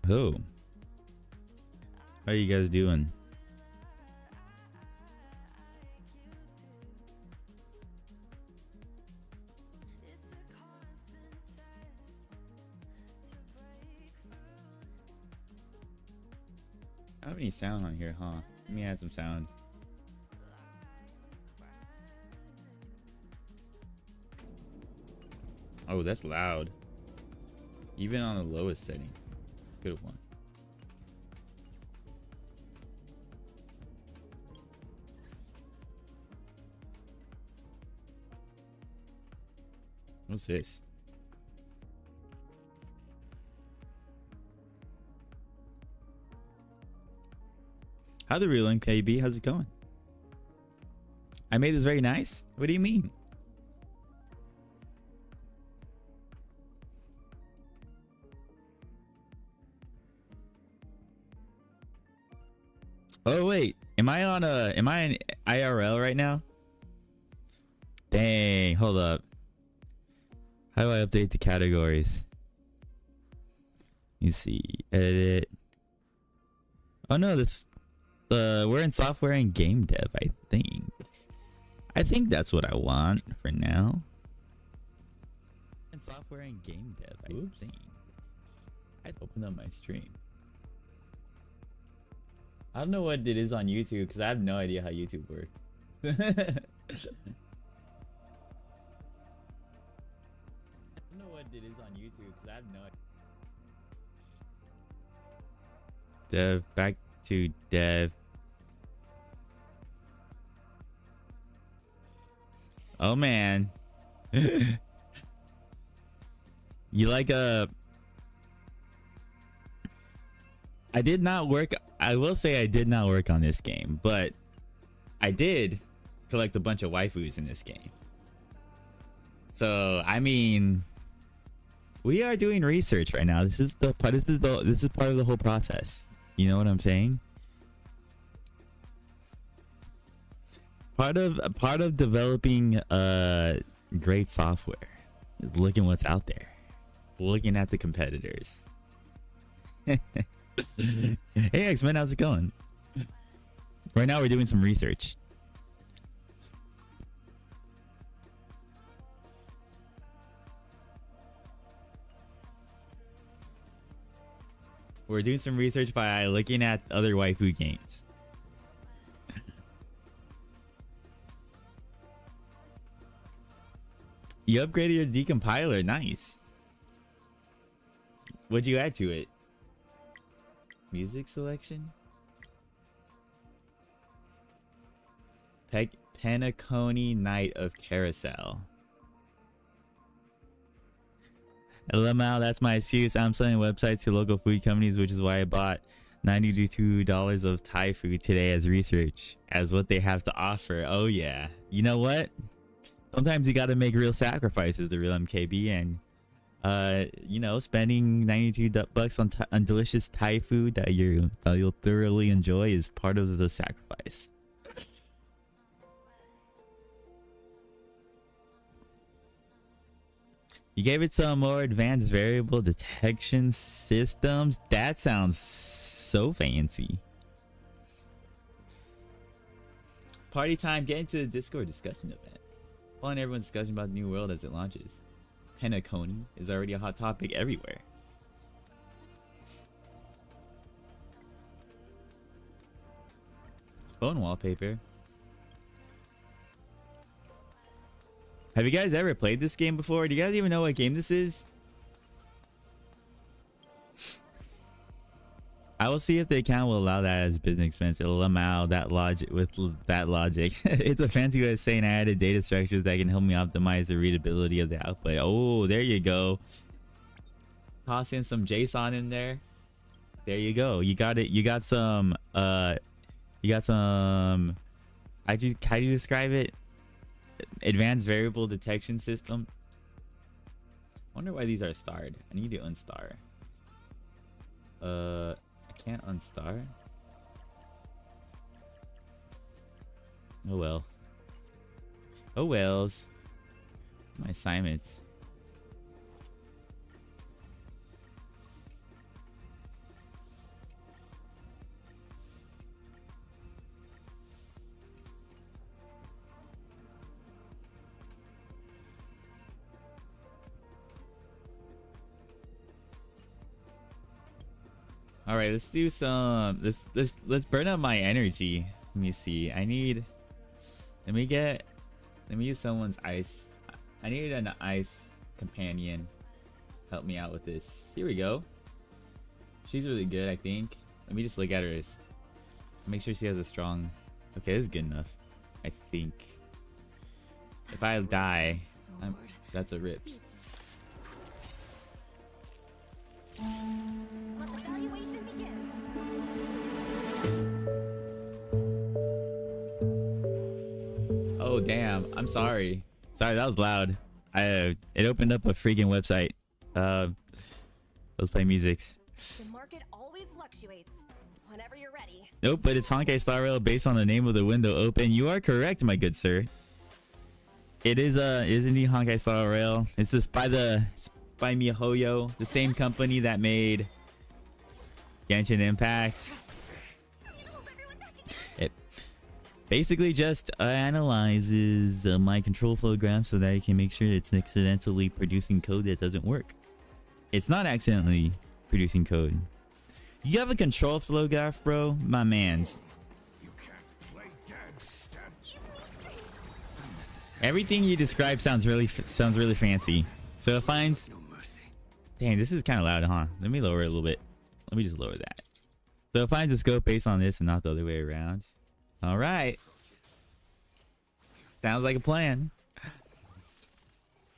Oh, how are you guys doing? I don't have any sound on here, huh? Let me add some sound. Oh, that's loud. Even on the lowest setting. Good one. What's this? How the real MKB? How's it going? I made this very nice. What do you mean? Oh wait, am I in IRL right now? Dang, hold up. How do I update the categories? You see, edit. Oh no, we're in software and game dev, I think. I think that's what I want for now. In software and game dev, I think. I'd open up my stream. I don't know what it is on YouTube because I have no idea how YouTube works. I don't know what it is on YouTube because I have no idea. Dev, back to dev. Oh man. You like I did not work. I will say I did not work on this game, but I did collect a bunch of waifus in this game. So I mean, we are doing research right now. This is part of the whole process. You know what I'm saying? Part of developing great software is looking what's out there, looking at the competitors. Hey X-Men, how's it going? Right now we're doing some research. We're doing some research by looking at other waifu games. You upgraded your decompiler, nice. What'd you add to it? Music selection? Penacony Knight of Carousel. LMAO, that's my excuse. I'm selling websites to local food companies, which is why I bought $92 of Thai food today as research, as what they have to offer. Oh yeah. You know what? Sometimes you gotta make real sacrifices, the real MKB, and you know, spending $92 on delicious Thai food that you'll thoroughly enjoy is part of the sacrifice. You gave it some more advanced variable detection systems. That sounds so fancy. Party time, get into the Discord discussion event. Following everyone's discussion about the new world as it launches. Penacony is already a hot topic everywhere. Phone wallpaper. Have you guys ever played this game before? Do you guys even know what game this is? I will see if the account will allow that as a business expense. It'll allow that logic with that logic. It's a fancy way of saying I added data structures that can help me optimize the readability of the output. Oh, there you go. Toss in some JSON in there. There you go. You got it. You got some how do you describe it? Advanced variable detection system. Wonder why these are starred. I need to unstar. I can't unstar. Oh well. Oh wells. My assignments. All right, let's do some. Let's burn up my energy. Let me see. I need. Let me use someone's ice. I need an ice companion. Help me out with this. Here we go. She's really good, I think. Let me just look at her. Make sure she has a strong. Okay, this is good enough. I think. If I die, that's a rips. Let the evaluation begin. Oh damn! I'm sorry. Sorry, that was loud. It opened up a freaking website. Let's play music. The market always fluctuates. Whenever you're ready. Nope, but it's Honkai Star Rail based on the name of the window open. You are correct, my good sir. It is indeed Honkai Star Rail. It's by MiHoYo, the same company that made Genshin Impact. It basically just analyzes my control flow graph so that you can make sure it's accidentally producing code that doesn't work. It's not accidentally producing code. You have a control flow graph, bro? My mans. Everything you describe sounds really fancy. So it finds. Dang, this is kind of loud, huh? Let me lower it a little bit. Let me just lower that. So it finds a scope based on this and not the other way around. All right. Sounds like a plan.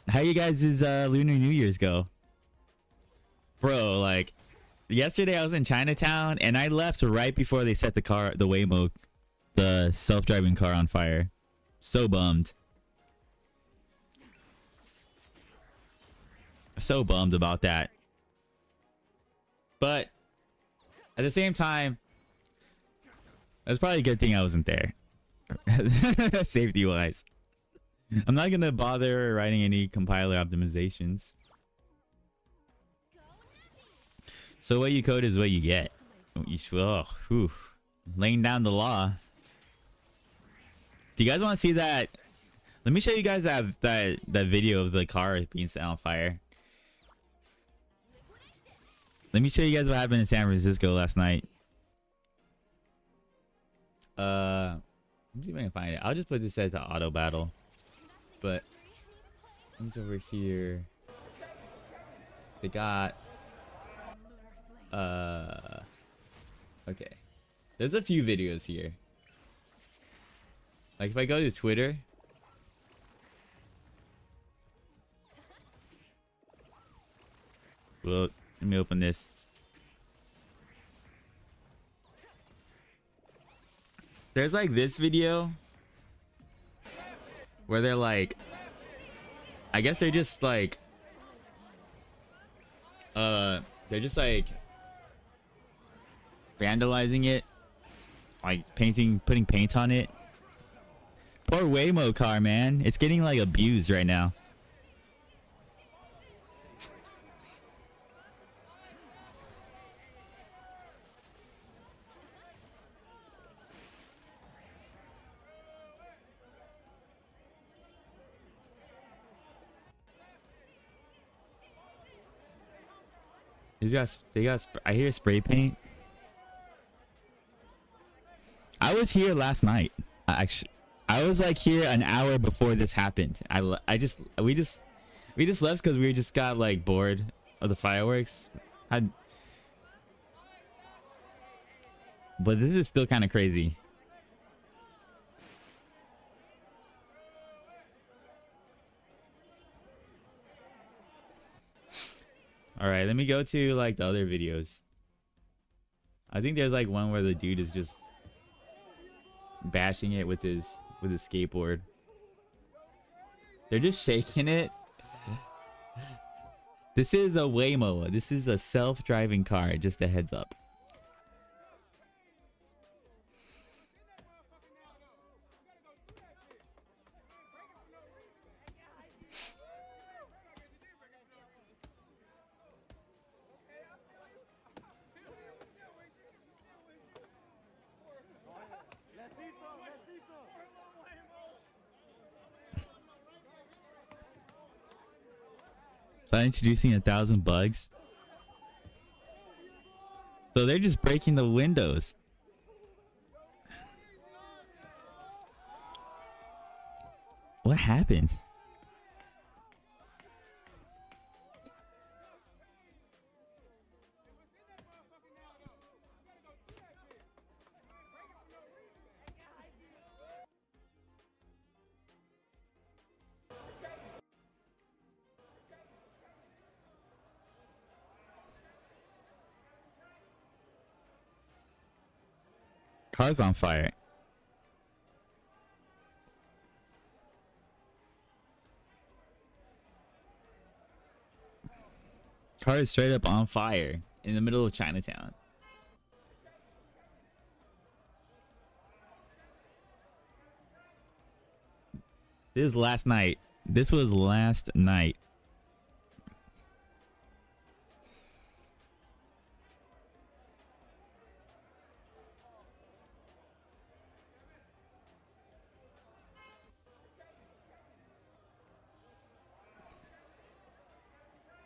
How you guys' Lunar New Year's go? Bro, like yesterday I was in Chinatown and I left right before they set the Waymo, the self-driving car on fire. So bummed. So bummed about that. But at the same time, it's probably a good thing I wasn't there. Safety wise. I'm not gonna bother writing any compiler optimizations. So what you code is what you get. Laying down the law. Do you guys want to see that? Let me show you guys that video of the car being set on fire. Let me show you guys what happened in San Francisco last night. Let me see if I can find it. I'll just put this as an auto battle. But it's over here. They got okay. There's a few videos here. Like if I go to Twitter. Well, let me open this. There's like this video where they're like, I guess they're just like vandalizing it, like putting paint on it. Poor Waymo car, man. It's getting like abused right now. I hear spray paint. I was here last night. I was like here an hour before this happened. We just left because we just got like bored of the fireworks. But this is still kind of crazy. All right, let me go to like the other videos. I think there's like one where the dude is just bashing it with his skateboard. They're just shaking it. This is a Waymo. This is a self-driving car. Just a heads up. Start introducing 1,000 bugs. So they're just breaking the windows. What happened? Car's on fire. Car is straight up on fire in the middle of Chinatown. This is last night. This was last night.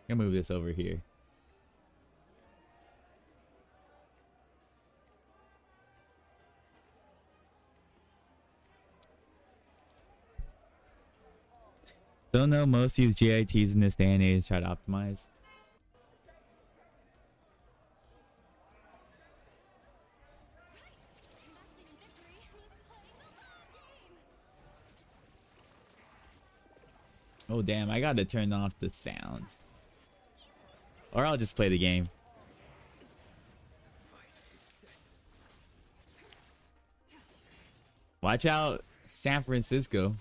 I'm gonna move this over here. Don't know, most use GITs in this day and age try to optimize. Oh damn, I gotta turn off the sound. Or I'll just play the game. Watch out, San Francisco.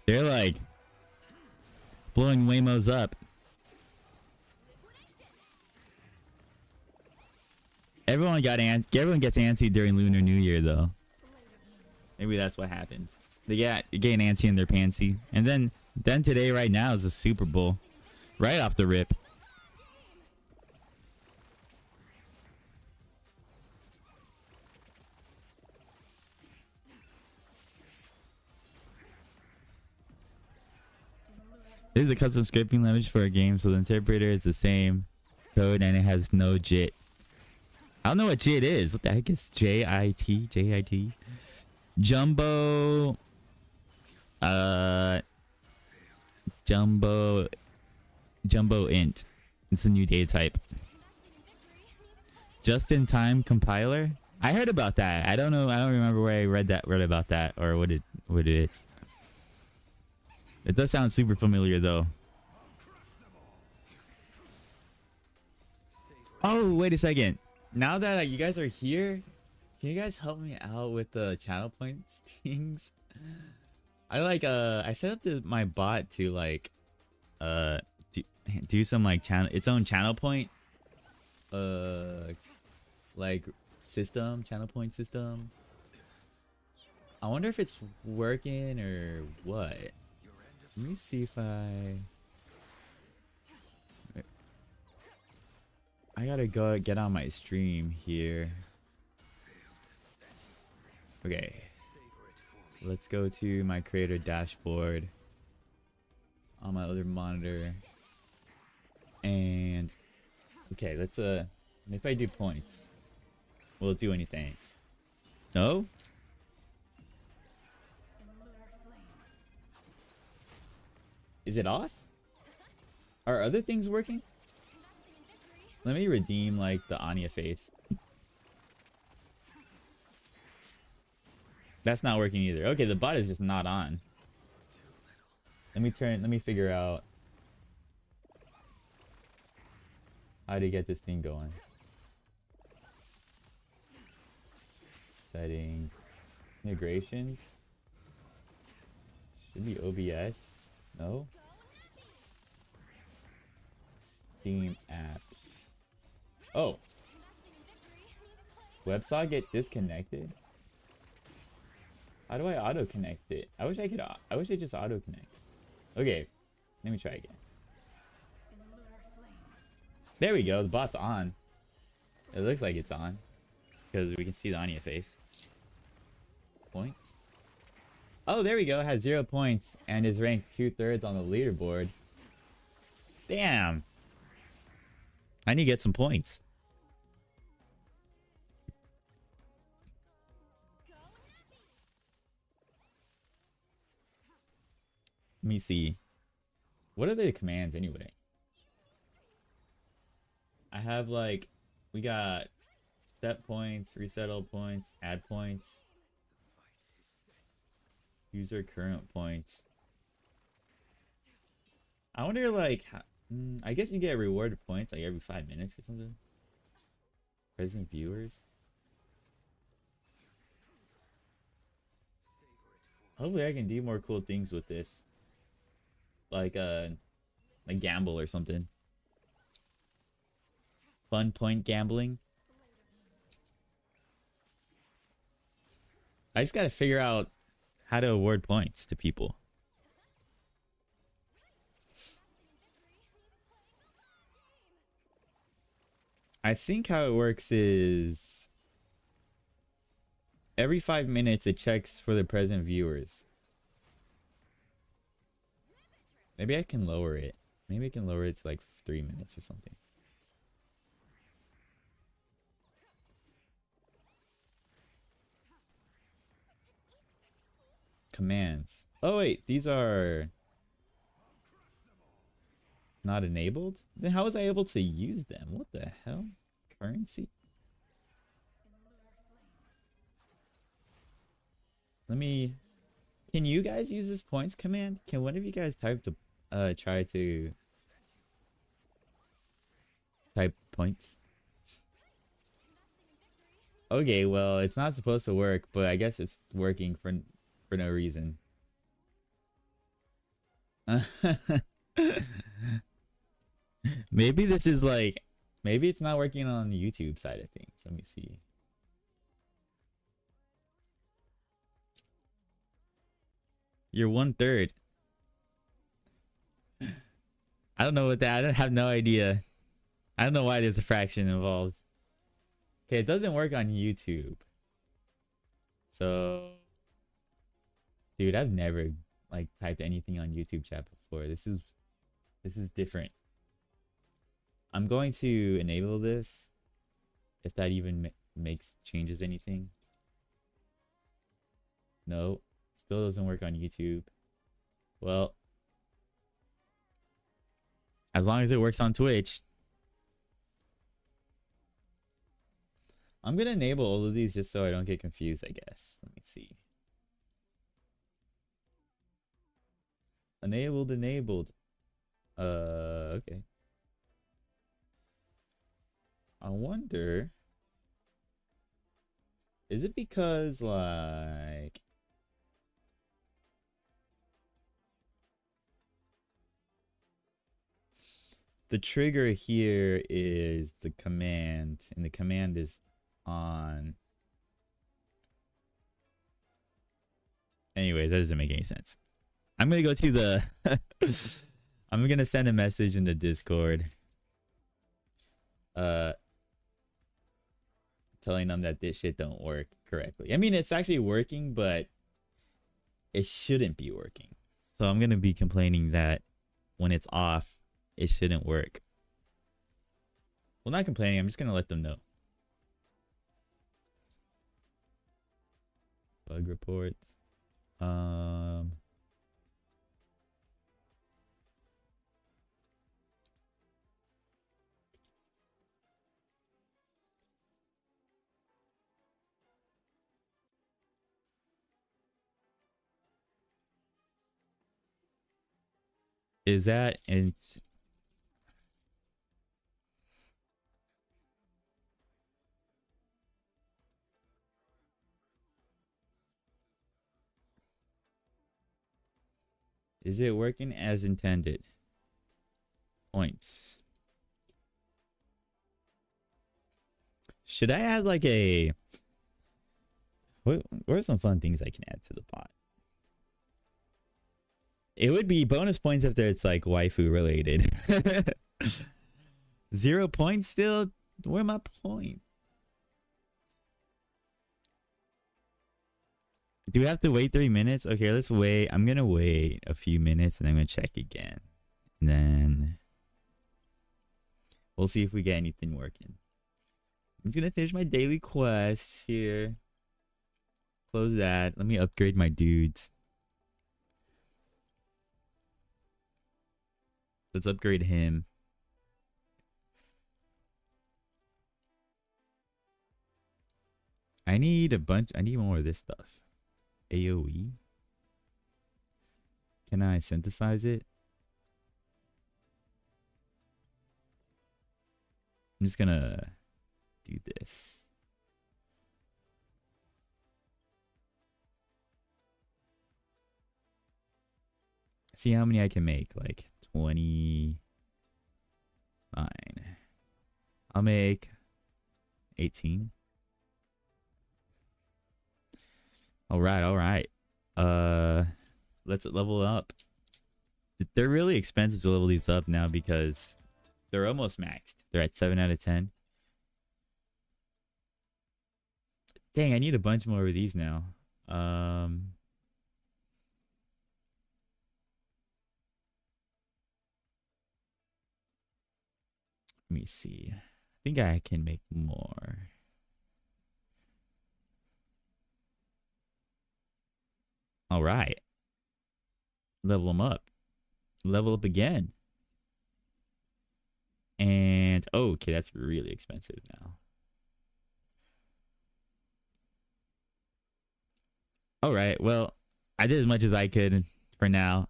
They're like blowing Waymos up. Everyone gets antsy during Lunar New Year though. Maybe that's what happens. They get antsy in their pantsy. And then today right now is the Super Bowl. Right off the rip. This is a custom scripting language for a game, so the interpreter is the same code and it has no JIT. I don't know what JIT is. What the heck is JIT? JIT? Jumbo int. It's a new data type. Just in time compiler? I heard about that. I don't know. I don't remember where I read about that or what it is. It does sound super familiar though. Oh, wait a second. Now that you guys are here, can you guys help me out with the channel points things? I set up my bot to like do some like its own channel point like channel point system. I wonder if it's working or what. Let me see if I gotta go get on my stream here. Okay. Let's go to my creator dashboard on my other monitor. And okay, let's if I do points, will it do anything? No? Is it off? Are other things working? Let me redeem like the Anya face. That's not working either. Okay, the bot is just not on. Let me figure out how to get this thing going. Settings. Integrations. Should be OBS. No? Steam apps. Oh. WebSaw get disconnected? How do I auto connect it? I wish it just auto connects. Okay. Let me try again. There we go. The bot's on. It looks like it's on. Because we can see the Anya face. Points. Oh, there we go. It has 0 points and is ranked 2/3 on the leaderboard. Damn. I need to get some points. Let me see. What are the commands anyway? I have like, we got set points, reset all points, add points, user current points. I wonder like, I guess you get rewarded points like every 5 minutes or something. Present viewers. Hopefully I can do more cool things with this. Like gamble or something. Fun point gambling. I just gotta figure out how to award points to people. I think how it works is every 5 minutes it checks for the present viewers. Maybe I can lower it. Maybe I can lower it to like 3 minutes or something. Commands. Oh wait, these are not enabled? Then how was I able to use them? What the hell? Currency? Let me... Can you guys use this points command? Can one of you guys type to try to type points? Okay, well, it's not supposed to work, but I guess it's working for no reason. Maybe this is like, maybe it's not working on the YouTube side of things. Let me see. You're 1/3. I don't know what that, I don't have no idea. I don't know why there's a fraction involved. Okay, it doesn't work on YouTube. So, dude, I've never like typed anything on YouTube chat before. This is different. I'm going to enable this if that even changes anything. No, still doesn't work on YouTube. Well, as long as it works on Twitch. I'm gonna enable all of these just so I don't get confused, I guess. Let me see. Enabled. Okay. I wonder, is it because like the trigger here is the command and the command is on. Anyway, that doesn't make any sense. I'm gonna go to the I'm gonna send a message in the Discord telling them that this shit don't work correctly. I mean, it's actually working, but it shouldn't be working. So I'm gonna be complaining that when it's off, it shouldn't work. Well, not complaining, I'm just gonna let them know. Bug reports. Is that is it working as intended? Points. Should I add like a... What are some fun things I can add to the pot? It would be bonus points if it's like waifu related. 0 points still? Where are my points? Do we have to wait 3 minutes? Okay, let's wait. I'm gonna wait a few minutes and I'm gonna check again. And then We'll see if we get anything working. I'm gonna finish my daily quest here. Close that. Let me upgrade my dudes. Let's upgrade him. I need more of this stuff. AoE. Can I synthesize it? I'm just gonna do this. See how many I can make. Like 29. I'll make 18. All right. Let's level up. They're really expensive to level these up now because they're almost maxed. They're at 7 out of 10. Dang, I need a bunch more of these now. Let me see. I think I can make more. All right. Level them up. Level up again. And oh, okay, that's really expensive now. All right. Well, I did as much as I could for now.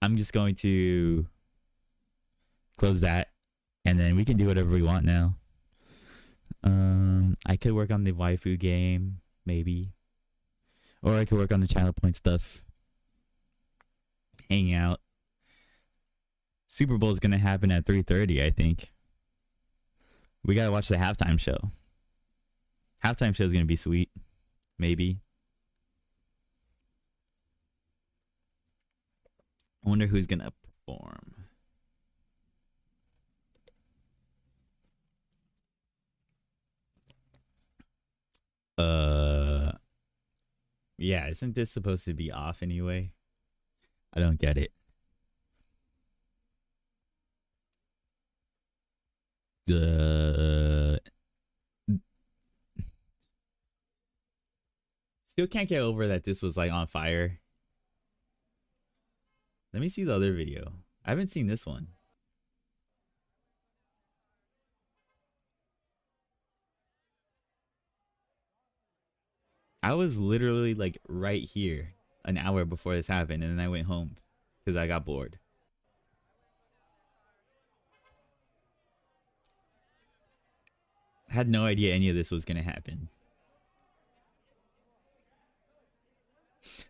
I'm just going to close that, and then we can do whatever we want now. I could work on the waifu game, maybe. Or I could work on the channel point stuff. Hang out. Super Bowl is going to happen at 3:30, I think. We got to watch the halftime show. Halftime show is going to be sweet. Maybe. I wonder who's going to perform. Yeah, isn't this supposed to be off anyway? I don't get it. Still can't get over that this was like on fire. Let me see the other video. I haven't seen this one. I was literally like right here an hour before this happened, and then I went home because I got bored. I had no idea any of this was gonna happen.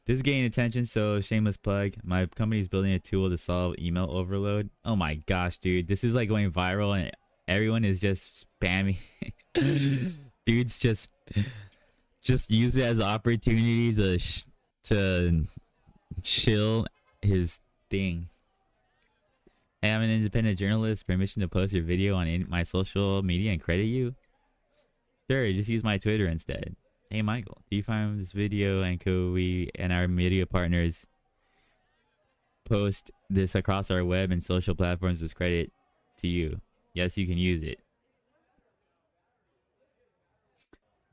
This is getting attention, so shameless plug. My company's building a tool to solve email overload. Oh my gosh, dude. This is like going viral and everyone is just spamming. Dude's just use it as an opportunity to shill his thing. Hey, I'm an independent journalist. Permission to post your video on my social media and credit you? Sure, just use my Twitter instead. Hey Michael, do you find this video and could we and our media partners post this across our web and social platforms as credit to you? Yes, you can use it.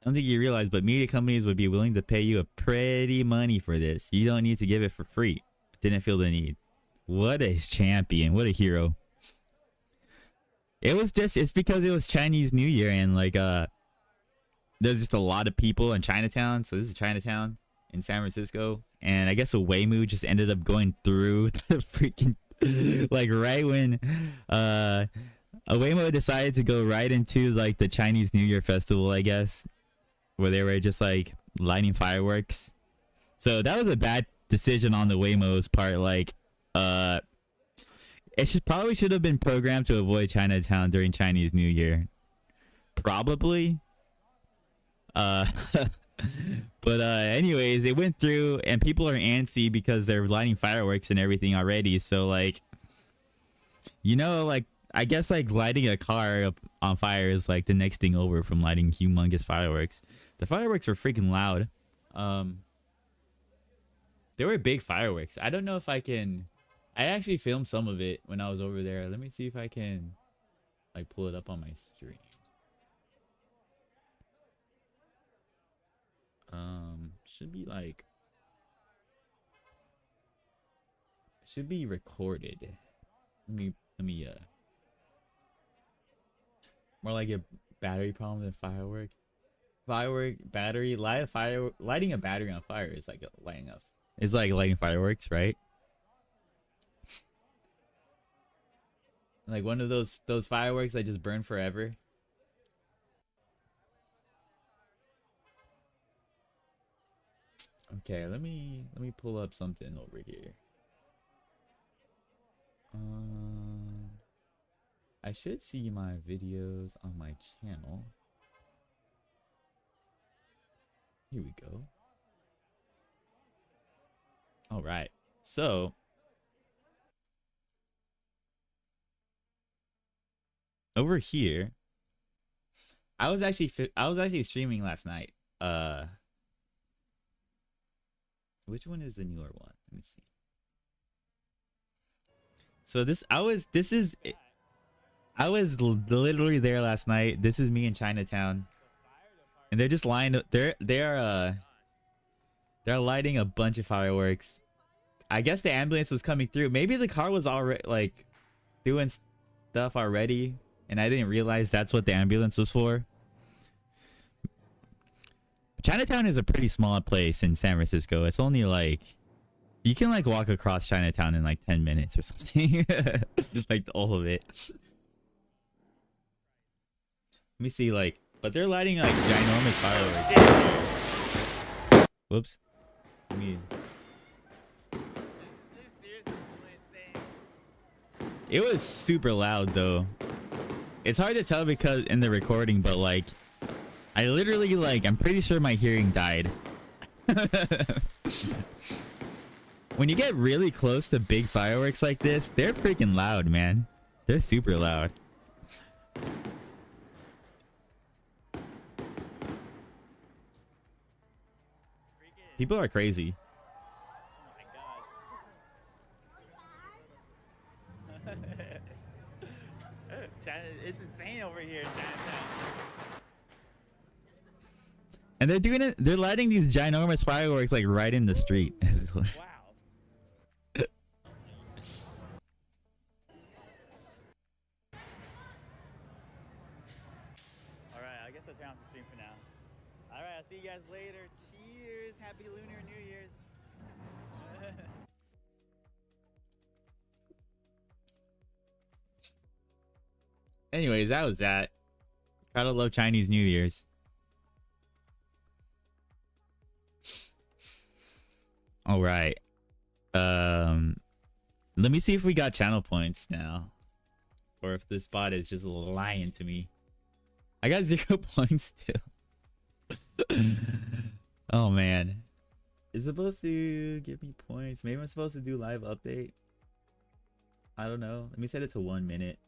I don't think you realize, but media companies would be willing to pay you a pretty money for this. You don't need to give it for free. Didn't feel the need. What a champion. What a hero. It's because it was Chinese New Year and like there's just a lot of people in Chinatown. So this is Chinatown in San Francisco. And I guess a Waymo just ended up going through the freaking like right when a Waymo decided to go right into like the Chinese New Year festival, I guess, where they were just like lighting fireworks. So that was a bad decision on the Waymo's part. Like it probably should have been programmed to avoid Chinatown during Chinese New Year. Probably. But anyways, it went through and people are antsy because they're lighting fireworks and everything already. So like, you know, like I guess like lighting a car up on fire is like the next thing over from lighting humongous fireworks. The fireworks were freaking loud. They were big fireworks. I don't know if I actually filmed some of it when I was over there. Let me see if I can like pull it up on my stream. Should be like, should be recorded. Let me more like a battery problem than firework. Firework battery lighting a battery on fire is like lighting fireworks, right? Like one of those fireworks that just burn forever. Okay, let me pull up something over here. I should see my videos on my channel. Here we go. All right. So over here, I was actually streaming last night. Which one is the newer one? Let me see. So I was literally there last night. This is me in Chinatown, and they're just lined up. They're lighting a bunch of fireworks. I guess the ambulance was coming through. Maybe the car was already like doing stuff already, and I didn't realize that's what the ambulance was for. Chinatown is a pretty small place in San Francisco. It's only like, you can like walk across Chinatown in like 10 minutes or something. Like all of it. Let me see, like, but they're lighting like ginormous fireworks. Whoops. I mean, it was super loud though. It's hard to tell because in the recording, but like, I literally, like, I'm pretty sure my hearing died. When you get really close to big fireworks like this, they're freaking loud, man. They're super loud. People are crazy. Oh my god. It's insane over here in Chinatown. And they're doing it, they're lighting these ginormous fireworks like right in the street. Wow. Alright, I guess I'll turn off the stream for now. Alright, I'll see you guys later. Cheers! Happy Lunar New Year's! Anyways, that was that. Gotta love Chinese New Year's. All right. Let me see if we got channel points now, or if this bot is just lying to me. I got 0 points still. Oh man, it's supposed to give me points. Maybe I'm supposed to do live update. I don't know. Let me set it to 1 minute.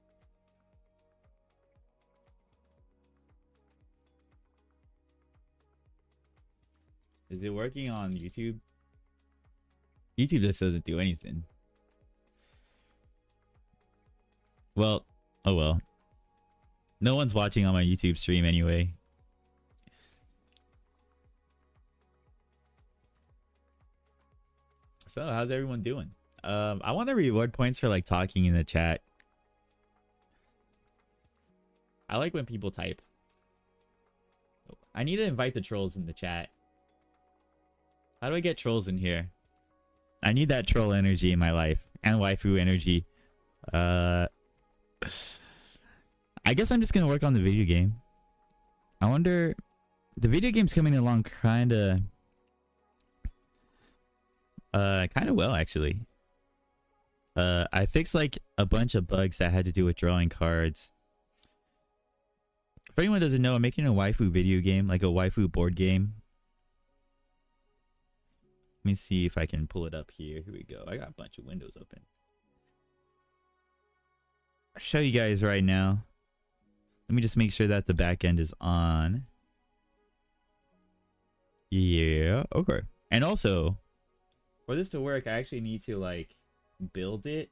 Is it working on YouTube? YouTube just doesn't do anything. Well, oh well. No one's watching on my YouTube stream anyway. So, how's everyone doing? I want to reward points for like talking in the chat. I like when people type. I need to invite the trolls in the chat. How do I get trolls in here? I need that troll energy in my life and waifu energy. I guess I'm just gonna work on the video game. I wonder, the video game's coming along kind of well actually. I fixed like a bunch of bugs that had to do with drawing cards. If anyone doesn't know, I'm making a waifu video game, like a waifu board game. Let me see if I can pull it up here. Here we go. I got a bunch of windows open. I'll show you guys right now. Let me just make sure that the back end is on. Yeah, okay. And also, for this to work, I actually need to like build it.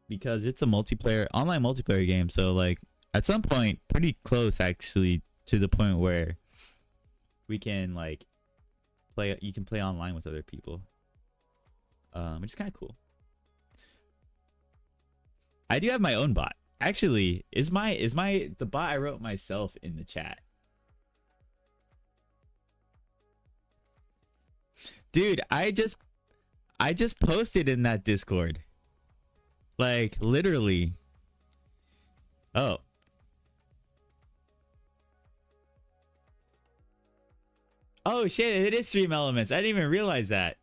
because it's a online multiplayer game. So like at some point, pretty close actually to the point where we can like play. You can play online with other people, which is kind of cool. I do have my own bot. Actually, is the bot I wrote myself in the chat? Dude, I just posted in that Discord. Like literally. Oh. Oh shit, it is Stream Elements. I didn't even realize that.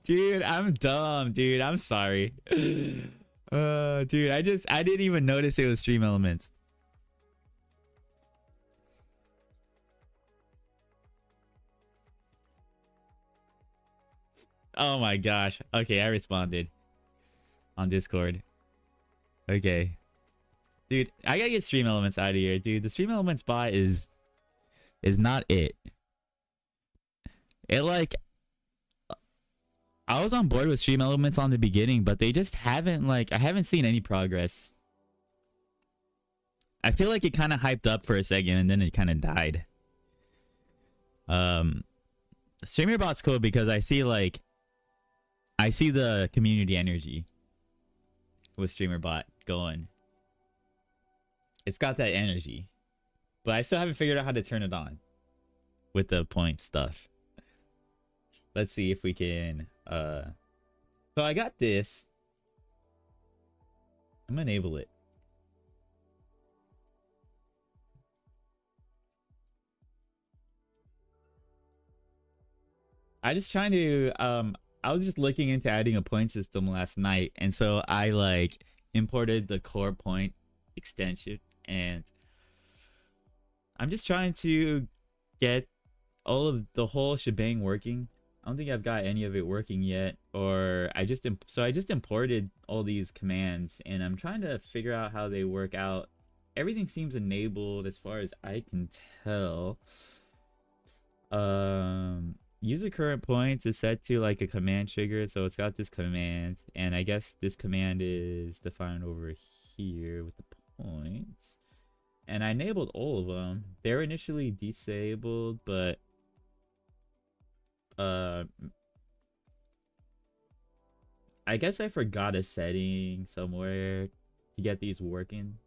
Dude, I'm dumb, dude. I'm sorry. Dude, I didn't even notice it was Stream Elements. Oh my gosh. Okay, I responded on Discord. Okay. Dude, I gotta get Stream Elements out of here. Dude, the Stream Elements bot is not it. It like I was on board with Stream Elements on the beginning, but they just haven't I haven't seen any progress. I feel like it kind of hyped up for a second and then it kind of died. Streamer bot's cool because I see the community energy with Streamer bot going. It's got that energy, but I still haven't figured out how to turn it on with the point stuff. Let's see if we can. So I got this. I'm gonna enable it. I just trying to I was just looking into adding a point system last night, and so I imported the core point extension, and I'm just trying to get all of the whole shebang working. I don't think I've got any of it working yet, or I just imported all these commands, and I'm trying to figure out how they work out. Everything seems enabled as far as I can tell. User current points is set to like a command trigger, so it's got this command, and I guess this command is defined over here with the points. And I enabled all of them. They're initially disabled, but I guess I forgot a setting somewhere to get these working.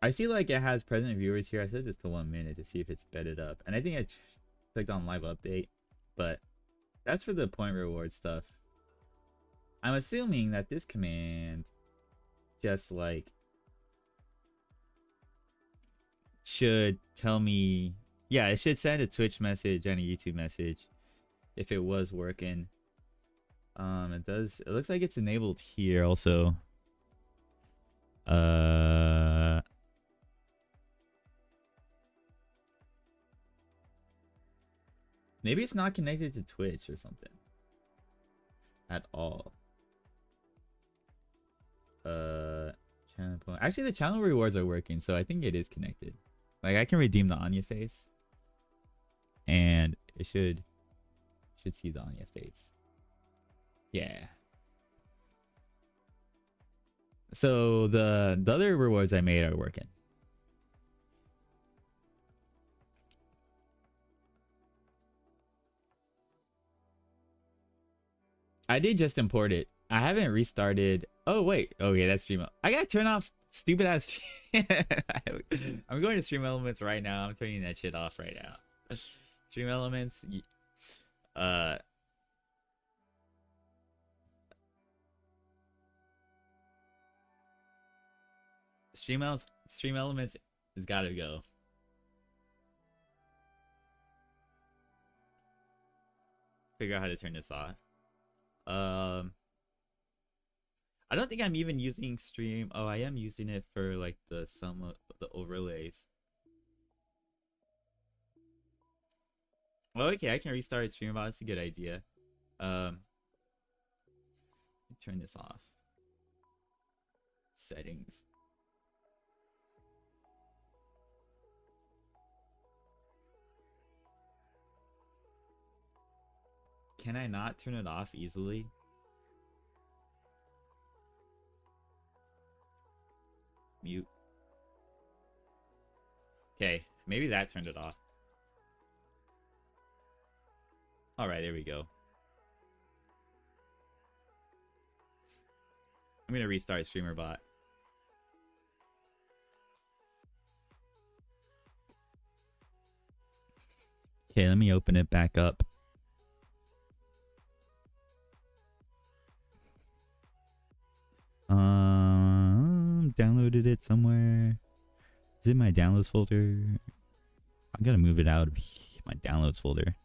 I see like it has present viewers here. I set this to 1 minute to see if it's bedded up. And I think I clicked on live update, but that's for the point reward stuff. I'm assuming that this command just should tell me, yeah, it should send a Twitch message and a YouTube message if it was working. It does. It looks like it's enabled here also. Maybe it's not connected to Twitch or something at all. Channel point. Actually, the channel rewards are working, so I think it is connected. Like I can redeem the Anya face, and it should see the Anya face. Yeah. So the other rewards I made are working. I did just import it. I haven't restarted. Oh wait. Okay, that's stream. I gotta turn off stupid ass. I'm going to Stream Elements right now. I'm turning that shit off right now. Stream Elements. Stream Elements has got to go. Figure out how to turn this off. I don't think I'm even using Stream. Oh, I am using it for like some of the overlays. Oh, okay, I can restart StreamBot. That's a good idea. Turn this off. Settings. Can I not turn it off easily? Mute. Okay, maybe that turned it off. Alright, there we go. I'm gonna restart StreamerBot. Okay, let me open it back up. Downloaded it somewhere. Is it my downloads folder? I'm gonna move it out of my downloads folder.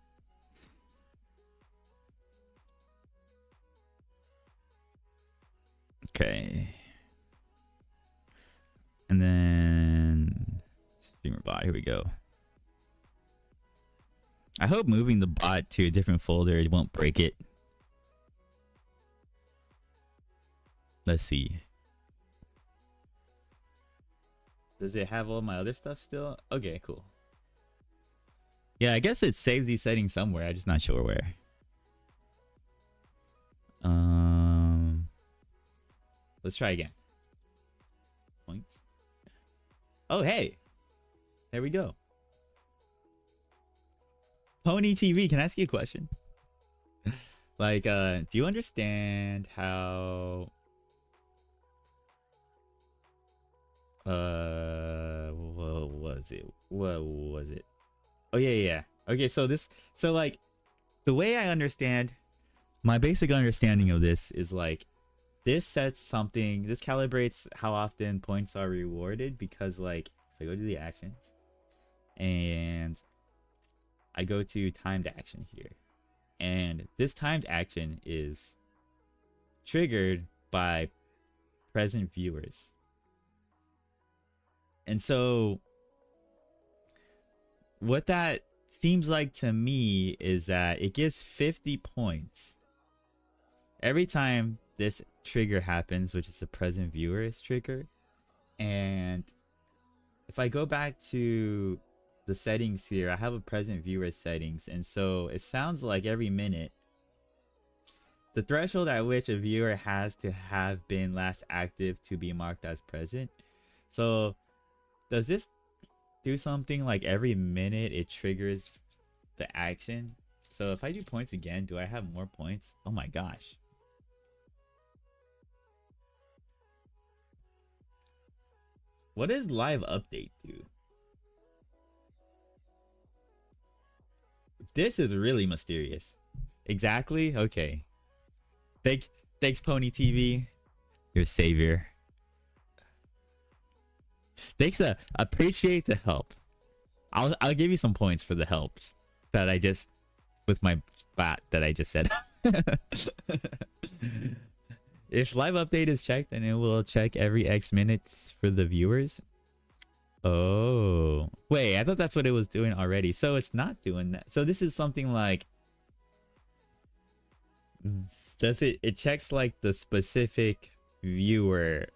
Okay. And then StreamerBot, here we go. I hope moving the bot to a different folder it won't break it. Let's see. Does it have all my other stuff still? Okay, cool. Yeah, I guess it saves these settings somewhere. I'm just not sure where. Let's try again. Points. Oh, hey. There we go. Pony TV, can I ask you a question? Like, do you understand how... what was it? What was it? Oh, yeah. Okay, so like, the way I understand, my basic understanding of this is like, this sets something, this calibrates how often points are rewarded because, like, if I go to the actions, and I go to timed action here, and this timed action is triggered by present viewers. And so what that seems like to me is that it gives 50 points every time this trigger happens, which is the present viewers trigger. And if I go back to the settings here, I have a present viewer settings, and so it sounds like every minute the threshold at which a viewer has to have been last active to be marked as present. So does this do something like every minute it triggers the action? So if I do points again, do I have more points? Oh my gosh. What does live update do? This is really mysterious. Exactly? Okay. Thanks Pony TV. Your savior. Thanks, appreciate the help. I'll give you some points for the helps that I just with my bot that I just said. If live update is checked, then it will check every X minutes for the viewers. Oh, wait, I thought that's what it was doing already. So it's not doing that. So this is something like, does it checks like the specific viewer.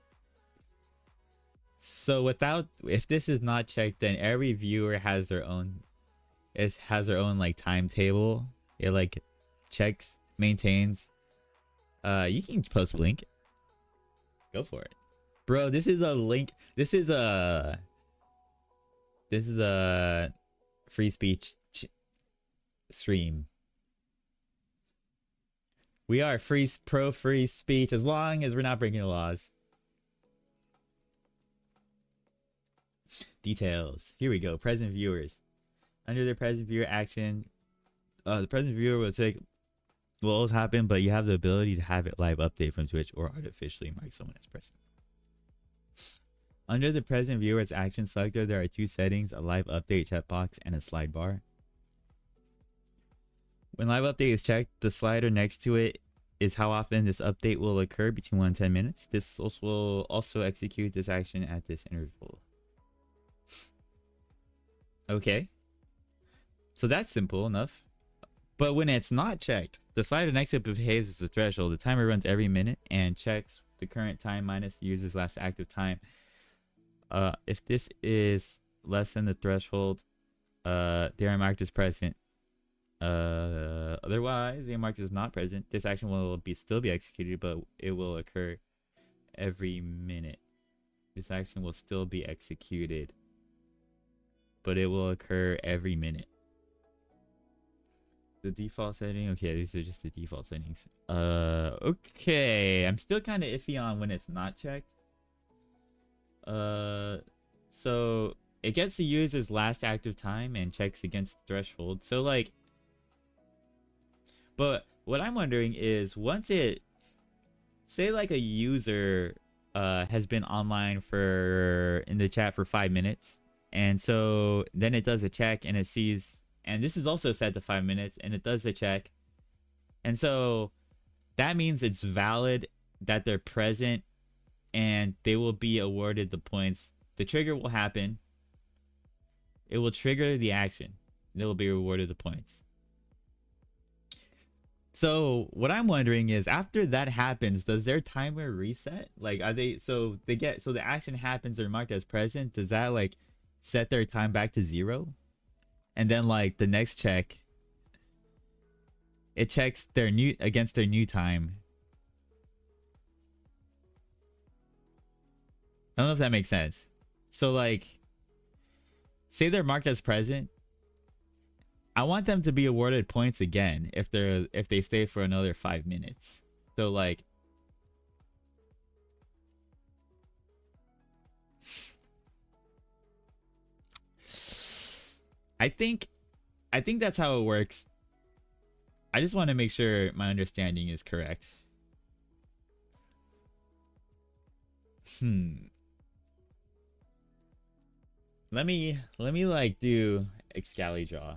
So if this is not checked, then every viewer has their own, like timetable. It like checks, maintains. You can post a link. Go for it. Bro, this is a link. This is a free speech stream. We are pro free speech as long as we're not breaking the laws. Details. Here we go. Present viewers. Under the present viewer action, the present viewer will always happen, but you have the ability to have it live update from Twitch or artificially mark someone as present. Under the present viewer's action selector, there are two settings: a live update checkbox and a slide bar. When live update is checked, the slider next to it is how often this update will occur between 1 and 10 minutes. This will also execute this action at this interval. Okay. So that's simple enough. But when it's not checked, the slider next to it behaves as a threshold. The timer runs every minute and checks the current time minus the user's last active time. If this is less than the threshold, they are marked as present. Otherwise, a mark is not present. This action will still be executed, but it will occur every minute. This action will still be executed, but it will occur every minute. The default setting. Okay, these are just the default settings. Okay. I'm still kind of iffy on when it's not checked. So it gets the user's last active time and checks against threshold. So like, but what I'm wondering is once it, say like a user has been online for in the chat for 5 minutes, and so then it does a check and it sees, and this is also set to 5 minutes, and it does a check, and so that means it's valid that they're present and they will be awarded the points. The trigger will happen. It will trigger the action. They will be awarded the points. So what I'm wondering is after that happens, does their timer reset? Like, are they, so they get, so the action happens, they're marked as present. Does that like set their time back to 0? And then like the next check, it checks their new, against their new time. I don't know if that makes sense. So like, say they're marked as present, I want them to be awarded points again if they stay for another 5 minutes. So like, I think that's how it works. I just want to make sure my understanding is correct. Let me like do Excali draw.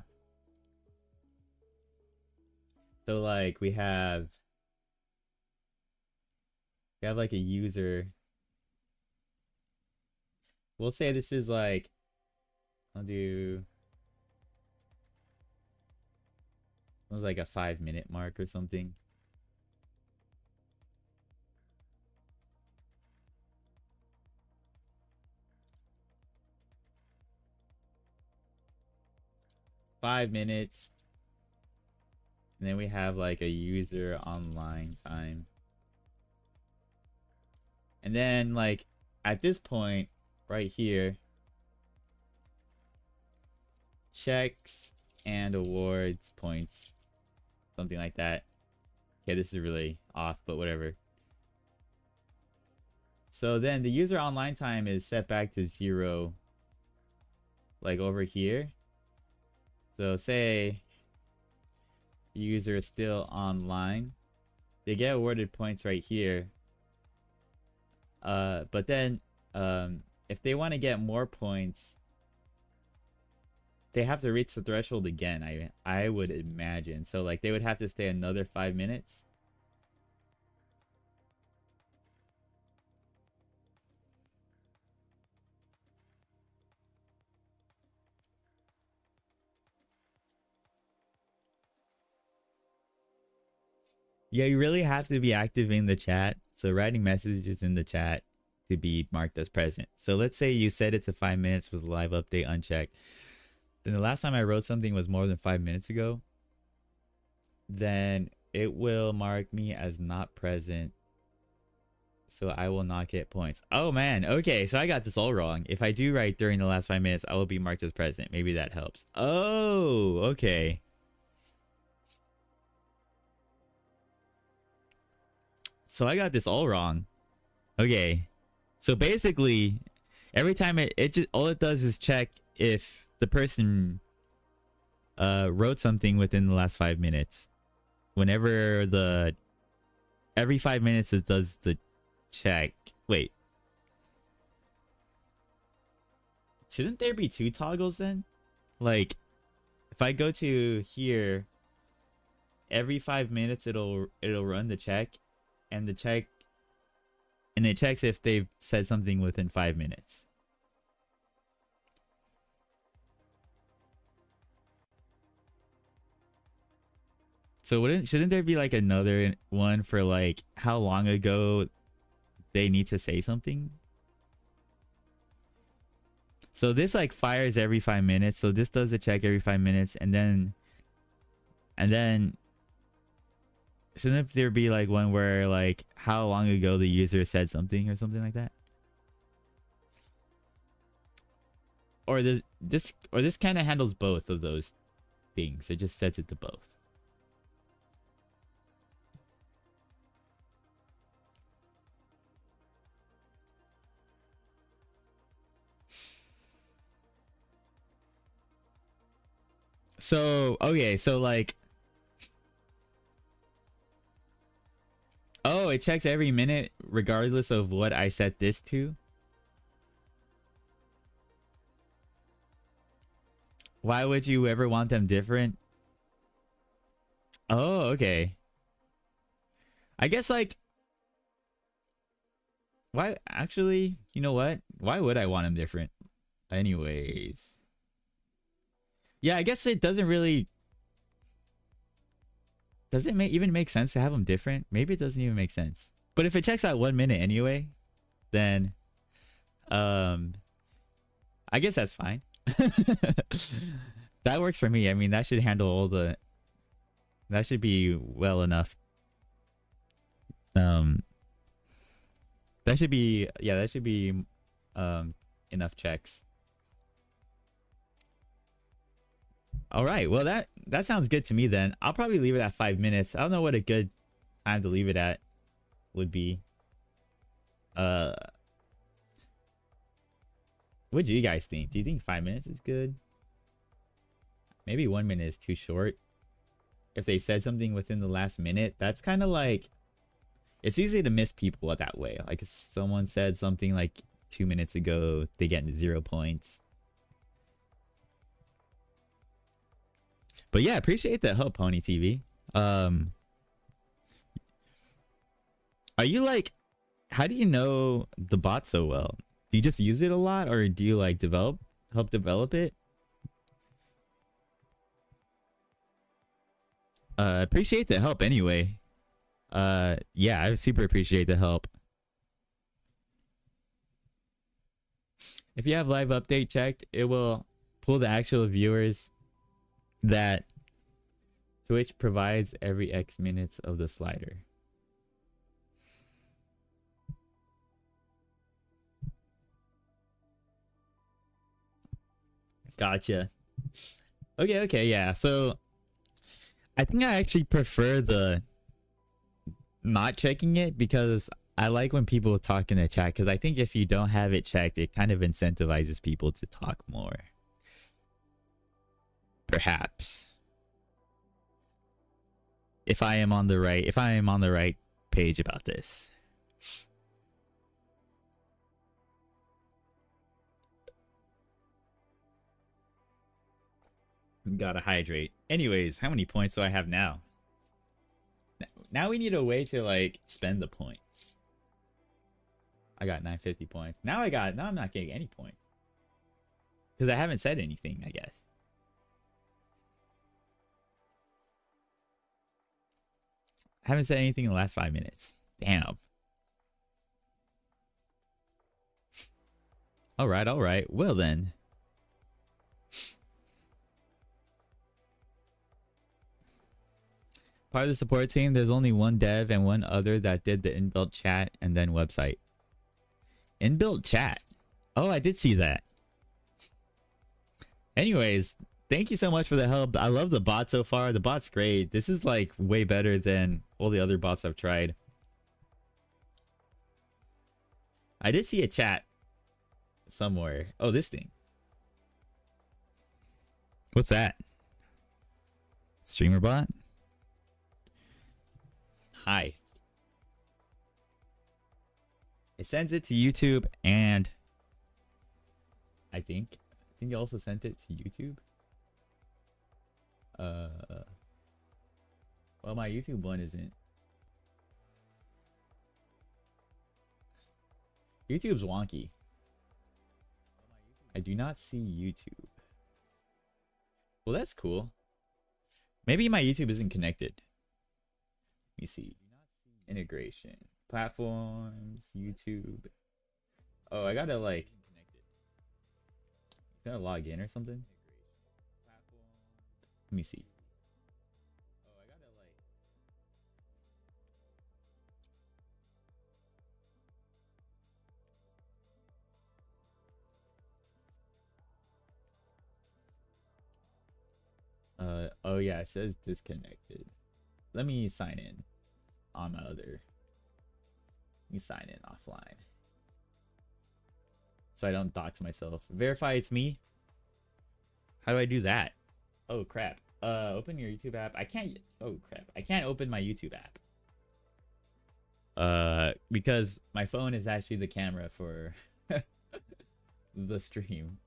So like we have like a user. We'll say this is like, I'll do, it was like a 5 minute mark or something. Five minutes. And then we have like a user online time. And then like at this point right here, checks and awards points. Something like that. Okay, this is really off, but whatever. So then the user online time is set back to 0. Like over here. So say user is still online, they get awarded points right here. But then if they want to get more points, they have to reach the threshold again, I would imagine. So like they would have to stay another 5 minutes. Yeah, you really have to be active in the chat. So writing messages in the chat to be marked as present. So let's say you set it to 5 minutes with live update unchecked. Then the last time I wrote something was more than 5 minutes ago. Then it will mark me as not present. So I will not get points. Oh man, okay, so I got this all wrong. If I do write during the last 5 minutes, I will be marked as present. Maybe that helps. Oh, okay. So I got this all wrong. Okay. So basically, every time it just, all it does is check if the person wrote something within the last 5 minutes. Whenever every 5 minutes it does the check. Wait. Shouldn't there be 2 toggles then? Like, if I go to here, every 5 minutes it'll run the check. And it checks if they've said something within 5 minutes. So shouldn't there be like another one for like how long ago they need to say something? So this like fires every 5 minutes. So this does a check every 5 minutes, and then And then shouldn't there be like one where like how long ago the user said something or something like that? Or this kind of handles both of those things. It just sets it to both. So, okay, so like, oh, it checks every minute regardless of what I set this to. Why would you ever want them different? Oh, okay. I guess like, why actually, you know what? Why would I want them different? Anyways. Yeah, I guess it doesn't really. Does it even make sense to have them different? Maybe it doesn't even make sense. But if it checks out 1 minute anyway, then I guess that's fine. That works for me. I mean, that should handle all the. That should be well enough. That should be enough checks. All right. Well, that sounds good to me then. I'll probably leave it at 5 minutes. I don't know what a good time to leave it at would be. What do you guys think? Do you think 5 minutes is good? Maybe 1 minute is too short. If they said something within the last minute, that's kind of like, it's easy to miss people that way. Like if someone said something like 2 minutes ago, they get 0 points. But yeah, appreciate the help, Pony TV. Are you like, how do you know the bot so well? Do you just use it a lot, or do you like help develop it? Appreciate the help anyway. Yeah, I super appreciate the help. If you have live update checked, it will pull the actual viewers that Twitch provides every X minutes of the slider. Gotcha. Okay, yeah. So I think I actually prefer the not checking it, because I like when people talk in the chat, because I think if you don't have it checked, it kind of incentivizes people to talk more. Perhaps. If I am on the right page about this. Gotta hydrate. Anyways, how many points do I have now? Now we need a way to like spend the points. I got 950 points. Now I'm not getting any points. Because I haven't said anything, I guess. I haven't said anything in the last 5 minutes. Damn. Alright. Well then. Part of the support team, there's only one dev and one other that did the inbuilt chat and then website. Inbuilt chat. Oh, I did see that. Anyways, thank you so much for the help. I love the bot so far. The bot's great. This is like way better than all the other bots I've tried. I did see a chat somewhere. Oh, this thing. What's that? Streamer bot? Hi. It sends it to YouTube, and I think you also sent it to YouTube. Well, my YouTube one isn't. YouTube's wonky. I do not see YouTube. Well, that's cool. Maybe my YouTube isn't connected. Let me see. Integration. Platforms. YouTube. Oh, I gotta like... Gotta log in or something? Let me see. Oh yeah, it says disconnected. Let me sign in on my other. Let me sign in offline. So I don't dox myself. Verify it's me. How do I do that? Oh crap. Open your YouTube app. I can't. Oh crap. I can't open my YouTube app. Because my phone is actually the camera for the stream.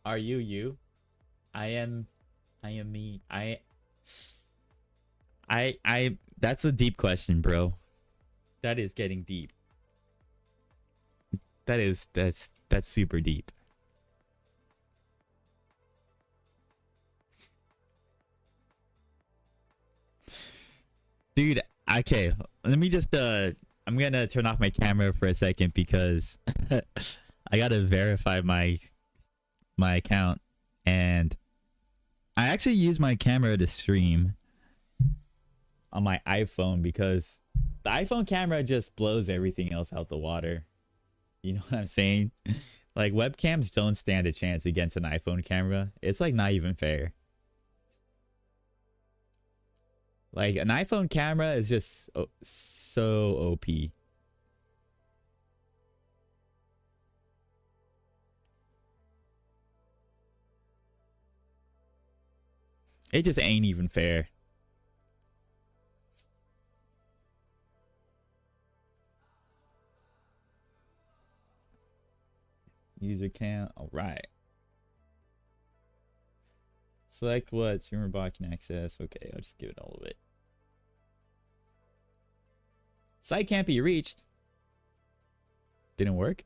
Are you you? I am me. That's a deep question, bro. That is getting deep. That's super deep. Dude, okay. Let me just I'm gonna turn off my camera for a second because I gotta verify my account, and I actually use my camera to stream on my iPhone because the iPhone camera just blows everything else out the water. You know what I'm saying? Like webcams don't stand a chance against an iPhone camera. It's like not even fair. Like an iPhone camera is just so OP. It just ain't even fair. User count. All right. Select what streamer bot can access. Okay, I'll just give it all of it. Site can't be reached. Didn't work.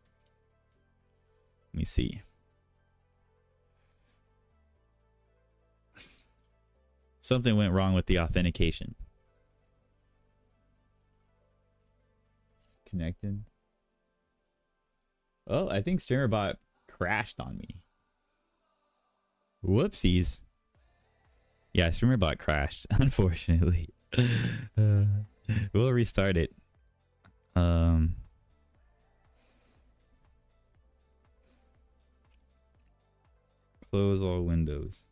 Let me see. Something went wrong with the authentication. Connected. Oh, I think StreamerBot crashed on me. Whoopsies. Yeah, StreamerBot crashed, unfortunately. We'll restart it. Close all windows.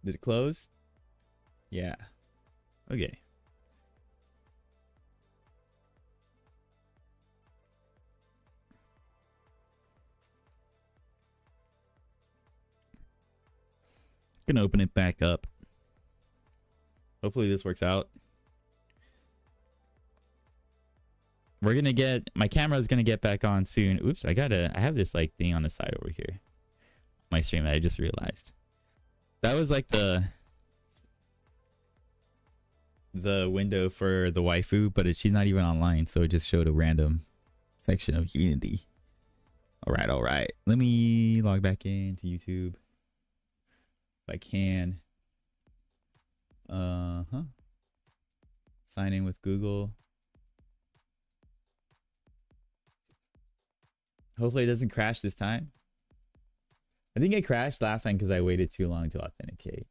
Did it close? Yeah. Okay. Gonna open it back up. Hopefully this works out. We're gonna get my camera's gonna get back on soon. Oops, I have this like thing on the side over here. My stream that I just realized. That was like the window for the waifu, but she's not even online, so it just showed a random section of Unity. All right. Let me log back into YouTube if I can. Sign in with Google. Hopefully it doesn't crash this time. I think it crashed last time because I waited too long to authenticate.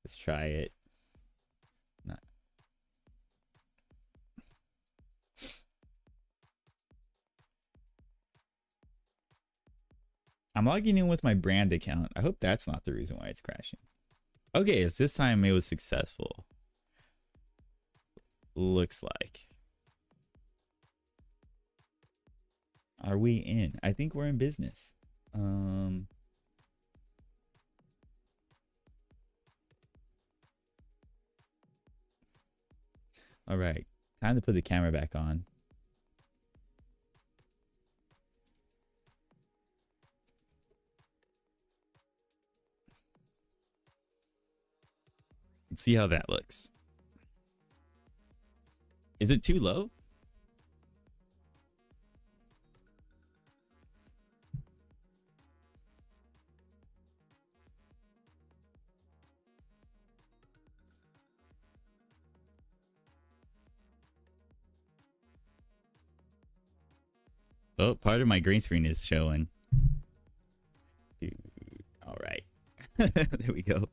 Let's try it. Not. I'm logging in with my brand account. I hope that's not the reason why it's crashing. Okay, it's this time it was successful. Looks like. Are we in? I think we're in business. All right, time to put the camera back on. Let's see how that looks. Is it too low? Oh, part of my green screen is showing. Dude, all right. There we go.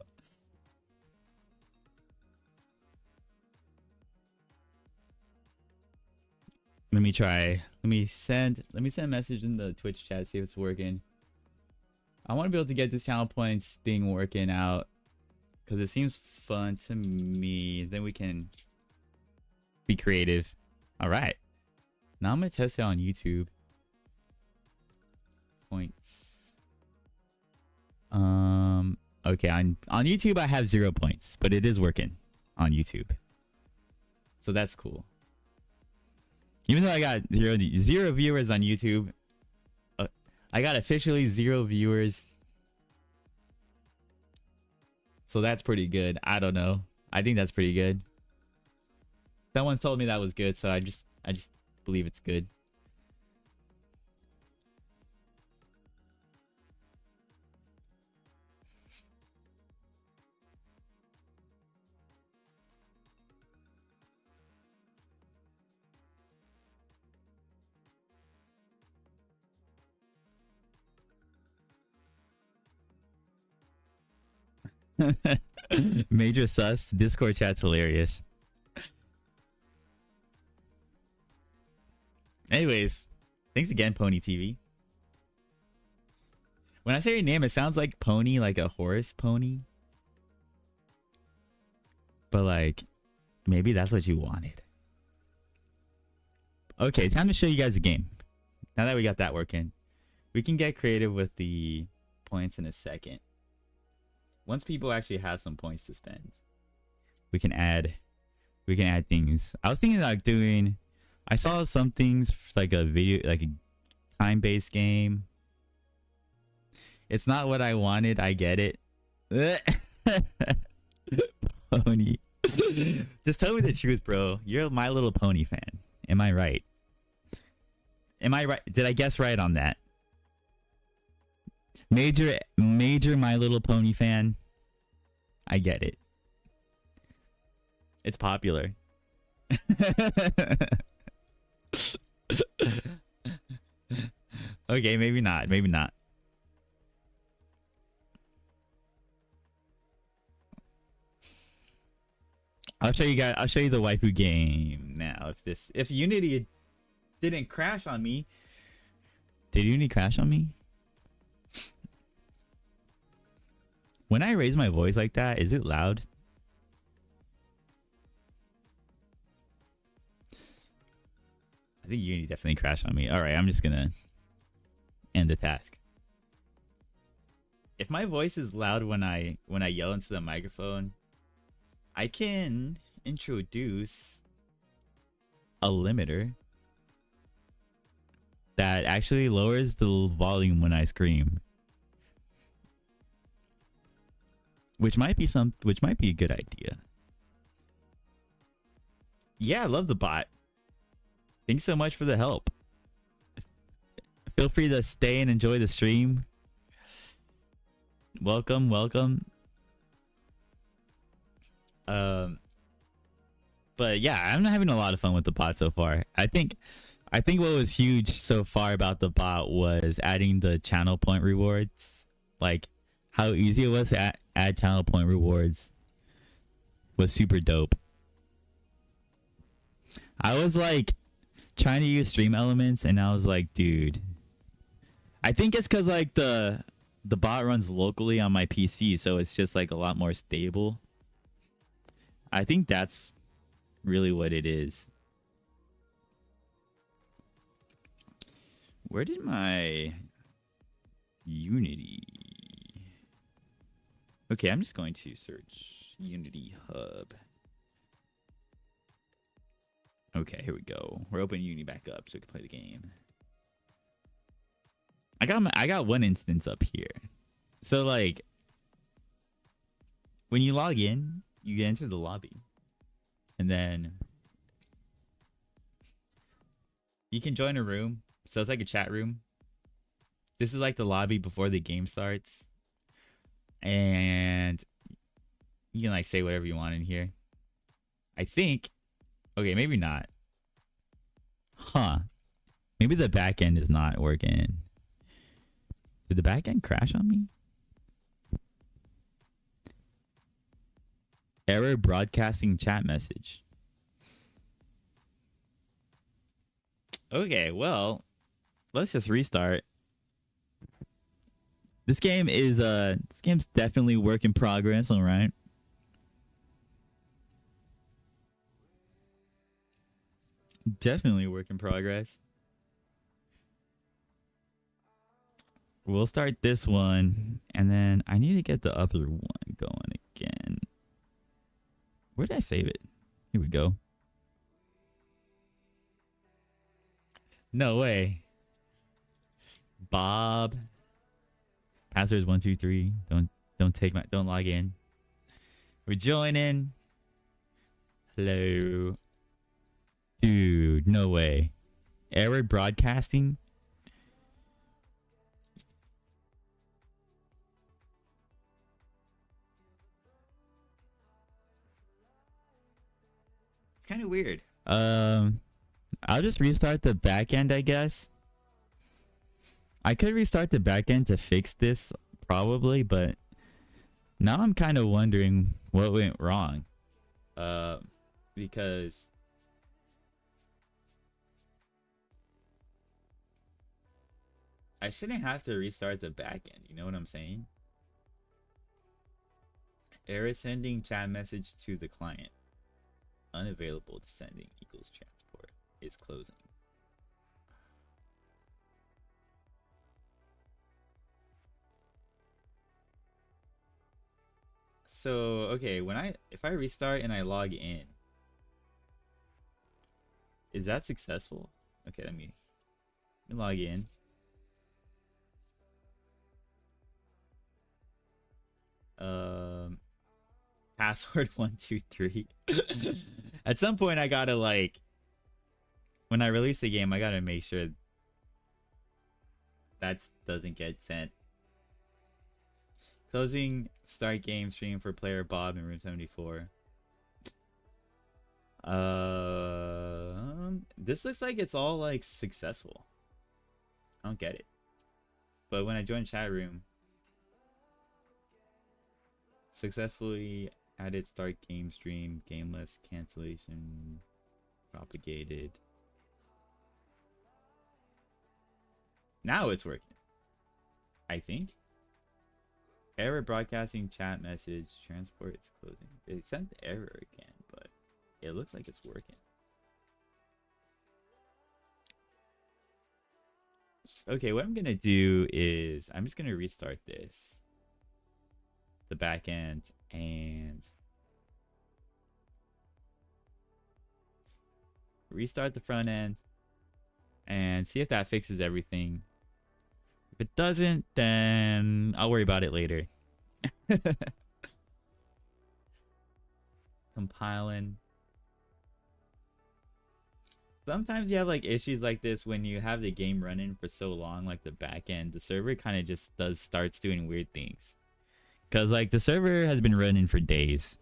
Let me try. Let me send a message in the Twitch chat, see if it's working. I want to be able to get this channel points thing working out because it seems fun to me. Then we can be creative. All right. Now I'm gonna test it on YouTube. Points. Okay, on YouTube I have 0 points, but it is working on YouTube. So that's cool. Even though I got zero viewers on YouTube, I got officially 0 viewers. So that's pretty good. I don't know. I think that's pretty good. Someone told me that was good, so I just believe it's good. Major sus. Discord chat's hilarious. Anyways, thanks again, Pony TV. When I say your name, it sounds like pony, like a horse pony. But like, maybe that's what you wanted. Okay, time to show you guys the game. Now that we got that working, we can get creative with the points in a second. Once people actually have some points to spend, we can add things. I was thinking like doing, I saw some things like a video, like a time-based game. It's not what I wanted, I get it. Pony. Just tell me the truth, bro. You're a My Little Pony fan. Am I right? Am I right? Did I guess right on that? Major My Little Pony fan. I get it. It's popular. Okay, maybe not. Maybe not. I'll show you guys. I'll show you the waifu game now. If Unity didn't crash on me, did Unity crash on me? When I raise my voice like that, is it loud? I think Unity definitely crashed on me. All right, I'm just gonna end the task. If my voice is loud when I yell into the microphone, I can introduce a limiter that actually lowers the volume when I scream. Which might be a good idea. Yeah, I love the bot. Thanks so much for the help. Feel free to stay and enjoy the stream. Welcome, welcome. But yeah, I'm having a lot of fun with the bot so far. I think what was huge so far about the bot was adding the channel point rewards. Like how easy it was to add channel point rewards was super dope. I was like trying to use stream elements and I was like, dude, I think it's because like the bot runs locally on my PC, so it's just like a lot more stable. I think that's really what it is. Where did my Unity? Okay, I'm just going to search Unity Hub. Okay, here we go. We're opening Unity back up so we can play the game. I got one instance up here. So like when you log in, you enter the lobby. And then you can join a room. So it's like a chat room. This is like the lobby before the game starts. And you can like say whatever you want in here. I think. Okay, maybe not. Huh. Maybe the back end is not working. Did the back end crash on me? Error broadcasting chat message. Okay, well, let's just restart. This game's definitely work in progress, all right? Definitely work in progress. We'll start this one, and then I need to get the other one going again. Where did I save it? Here we go. No way. Bob. Password's 123. Don't log in. We're joining. Hello. Dude, no way. Error broadcasting? It's kind of weird. I'll just restart the backend, I guess. I could restart the backend to fix this, probably, but now I'm kind of wondering what went wrong. Because I shouldn't have to restart the backend. You know what I'm saying? Error sending chat message to the client. Unavailable to sending equals transport is closing. So, okay, if I restart and I log in, is that successful? Okay, let me log in. Password 123. At some point I gotta when I release the game, I gotta make sure that doesn't get sent. Closing start game stream for player Bob in room 74. This looks like it's all successful. I don't get it. But when I join chat room, successfully added start game stream, gameless cancellation propagated. Now it's working. I think. Error broadcasting chat message, transport is closing. It sent the error again, but it looks like it's working. Okay, what I'm gonna do is I'm just gonna restart the back end, and restart the front end and see if that fixes everything. If it doesn't, then I'll worry about it later. Compiling. Sometimes you have issues like this when you have the game running for so long, the back end, the server kind of just starts doing weird things. Cause the server has been running for days.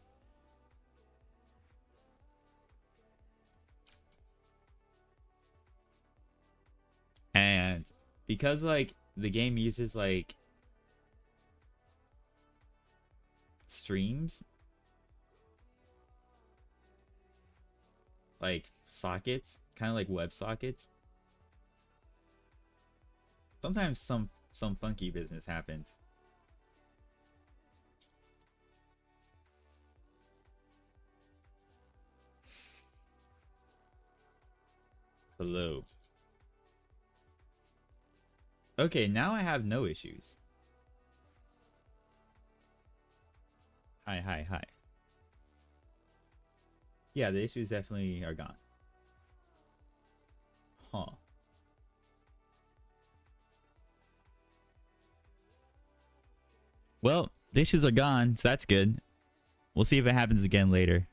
And because the game uses streams, sockets, kind of like web sockets, sometimes some funky business happens. Hello. Okay, now I have no issues. Hi. Yeah, the issues definitely are gone. Huh. Well, the issues are gone, so that's good. We'll see if it happens again later.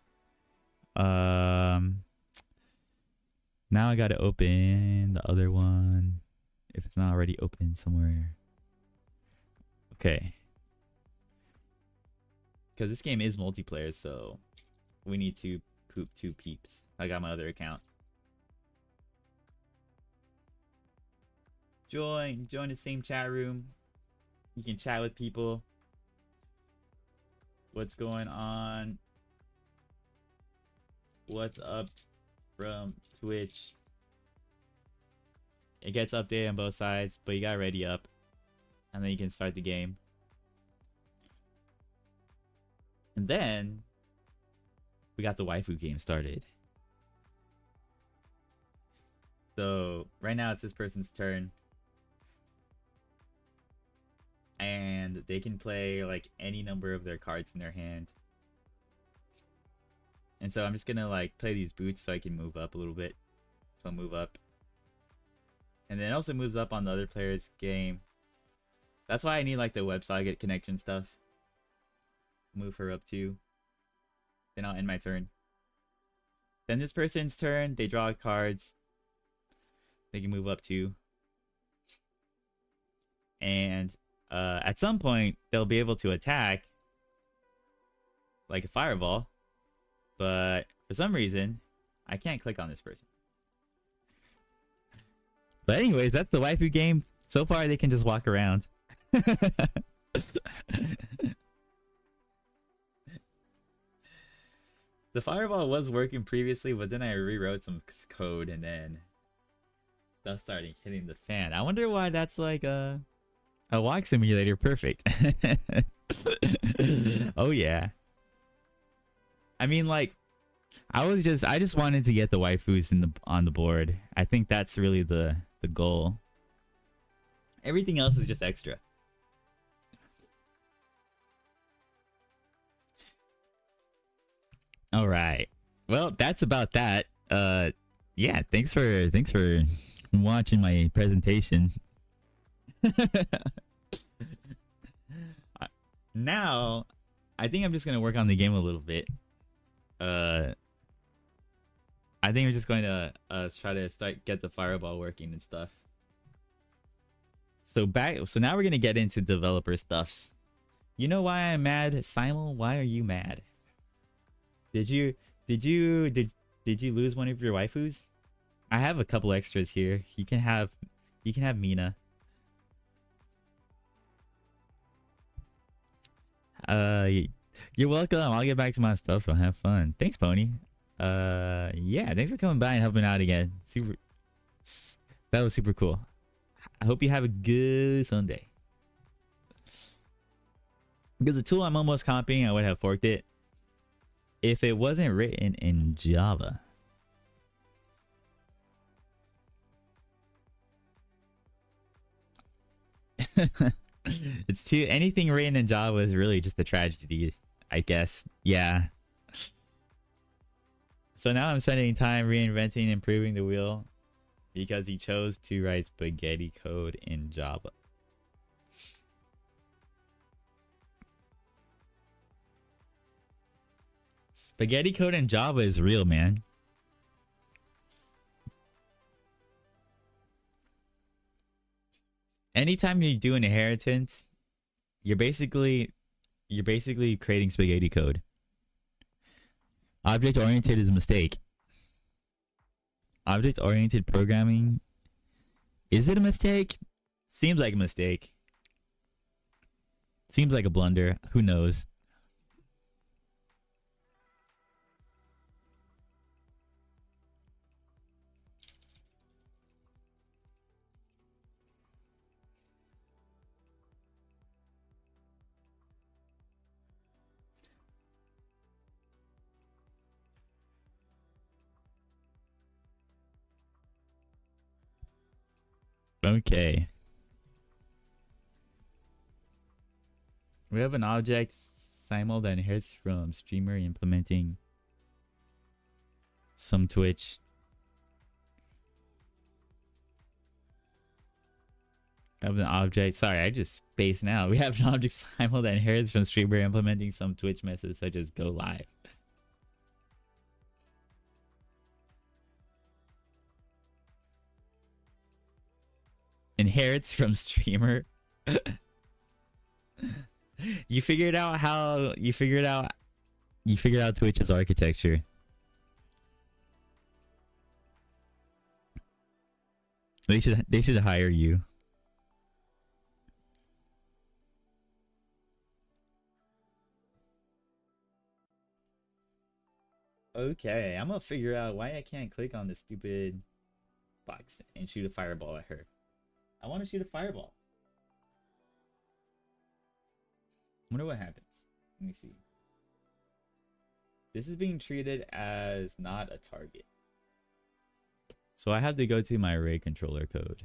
Now I gotta open the other one. If it's not already open somewhere. Okay. Because this game is multiplayer, so we need to poop 2 peeps. I got my other account. Join the same chat room. You can chat with people. What's going on? What's up from Twitch? It gets updated on both sides, but you got ready up. And then you can start the game. And then we got the waifu game started. So right now it's this person's turn. And they can play like any number of their cards in their hand. And so I'm just gonna like play these boots so I can move up a little bit. So I'll move up. And then it also moves up on the other player's game. That's why I need like the WebSocket connection stuff. Move her up too. Then I'll end my turn. Then this person's turn, they draw cards. They can move up too. And at some point, they'll be able to attack like a fireball. But for some reason, I can't click on this person. But anyways, that's the waifu game. So far, they can just walk around. The fireball was working previously, but then I rewrote some code and then stuff started hitting the fan. I wonder why that's like a walk simulator perfect. Oh yeah. I mean, like, I just wanted to get the waifus on the board. I think that's really the goal. Everything else is just extra. All right. Well, that's about that. Yeah, thanks for watching my presentation. Now, I think I'm just going to work on the game a little bit. I think we're just going to try to get the fireball working and stuff. So now we're going to get into developer stuffs. You know why I'm mad, Simon? Why are you mad? Did you lose one of your waifus? I have a couple extras here. You can have Mina. You're welcome. I'll get back to my stuff, so have fun. Thanks, Pony. Yeah, thanks for coming by and helping out again. That was super cool. I hope you have a good Sunday. Because the tool I'm almost copying, I would have forked it if it wasn't written in Java. Anything written in Java is really just a tragedy, I guess. Yeah. So now I'm spending time reinventing and improving the wheel because he chose to write spaghetti code in Java. Spaghetti code in Java is real, man. Anytime you do an inheritance, you're basically creating spaghetti code. Object-oriented is a mistake. Object-oriented programming, is it a mistake? Seems like a mistake. Seems like a blunder. Who knows? Okay. We have an object simul that inherits from streamer implementing some Twitch. We have an object. Sorry, I just spaced now. We have an object simul that inherits from streamer implementing some Twitch message such as go live. Inherits from streamer. You figured out Twitch's architecture. They should hire you. Okay, I'm gonna figure out why I can't click on the stupid box and shoot a fireball at her. I want to shoot a fireball. Wonder what happens. Let me see. This is being treated as not a target. So I have to go to my array controller code.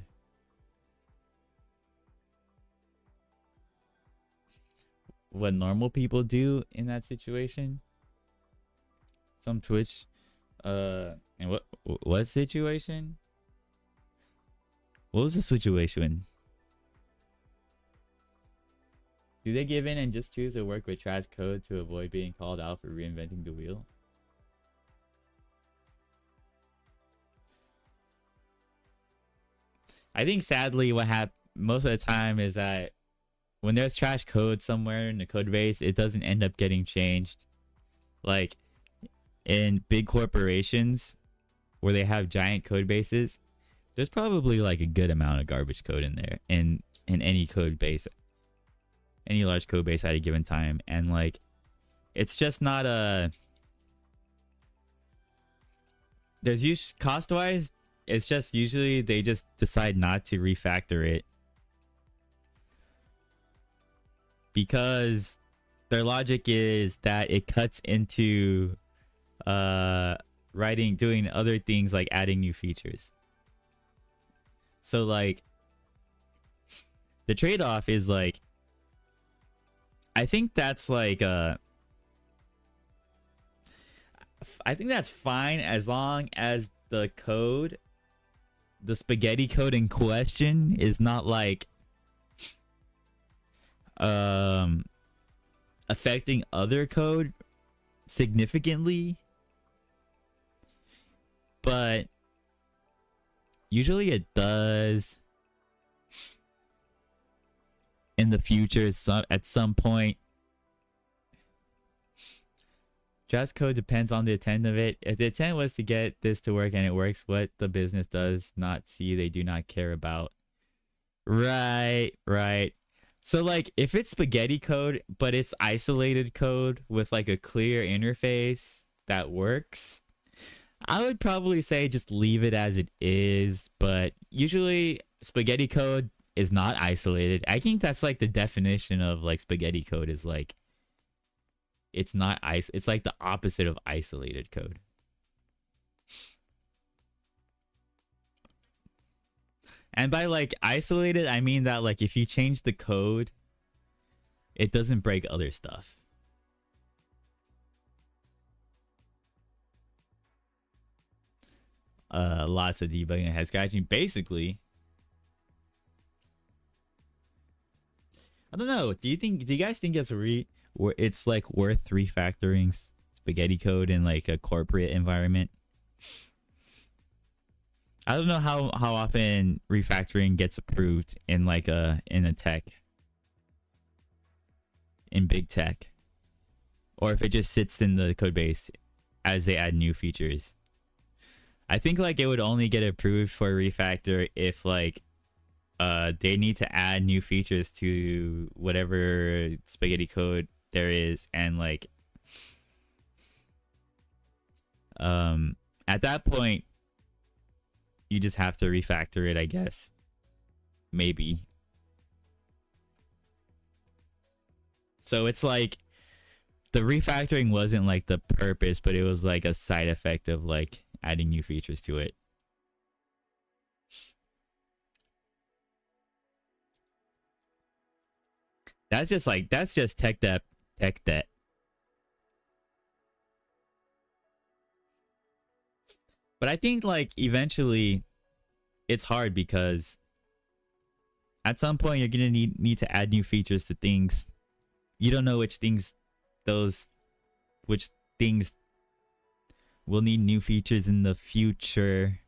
What normal people do in that situation? Some Twitch and what situation? What was the situation? Do they give in and just choose to work with trash code to avoid being called out for reinventing the wheel? I think sadly what happens most of the time is that when there's trash code somewhere in the code base, it doesn't end up getting changed. Like in big corporations where they have giant code bases, there's probably like a good amount of garbage code in there in any code base, any large code base at a given time. And like, it's just not a, there's usually cost wise, it's just usually they just decide not to refactor it because their logic is that it cuts into doing other things like adding new features. So like the trade-off is like, I think that's like I think that's fine as long as the code, the spaghetti code in question, is not like affecting other code significantly. But usually it does in the future at some point. Just code depends on the intent of it. If the intent was to get this to work and it works, what the business does not see, they do not care about. Right. So like if it's spaghetti code, but it's isolated code with like a clear interface that works, I would probably say just leave it as it is. But usually spaghetti code is not isolated. I think that's like the definition of like spaghetti code is like, it's not it's like the opposite of isolated code. And by like isolated, I mean that like if you change the code, it doesn't break other stuff. Lots of debugging and head scratching. Basically, I don't know. Do you guys think it's like worth refactoring spaghetti code in like a corporate environment? I don't know how often refactoring gets approved in like in big tech, or if it just sits in the code base as they add new features. I think like it would only get approved for refactor if like they need to add new features to whatever spaghetti code there is, and like at that point you just have to refactor it, I guess. Maybe. So it's like the refactoring wasn't like the purpose, but it was like a side effect of like adding new features to it. That's just tech debt. But I think like eventually it's hard because at some point you're gonna need to add new features to things. You don't know which things will need new features in the future.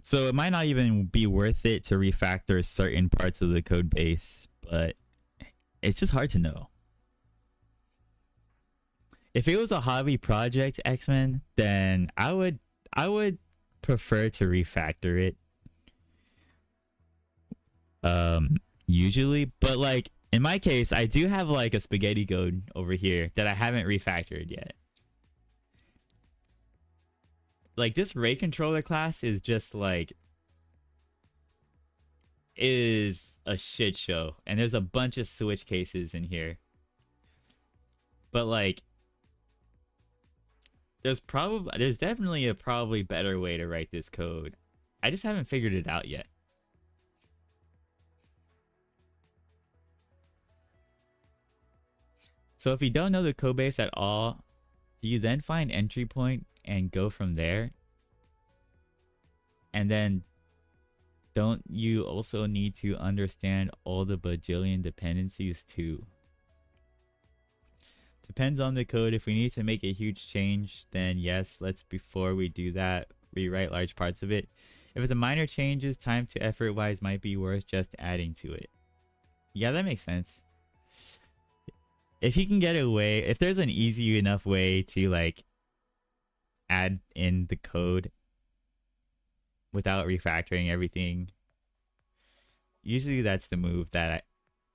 So it might not even be worth it to refactor certain parts of the code base, but it's just hard to know. If it was a hobby project, X-Men, then I would prefer to refactor it. usually, but like in my case, I do have like a spaghetti code over here that I haven't refactored yet. Like this Ray controller class is just like is a shit show, and there's a bunch of switch cases in here. But like there's definitely a probably better way to write this code. I just haven't figured it out yet. So if you don't know the code base at all, do you then find entry point and go from there? And then don't you also need to understand all the bajillion dependencies too? Depends on the code. If we need to make a huge change, then yes, let's, before we do that, rewrite large parts of it. If it's a minor changes, time to effort wise might be worth just adding to it. Yeah, that makes sense. If you can get away, if there's an easy enough way to like add in the code without refactoring everything, usually that's the move that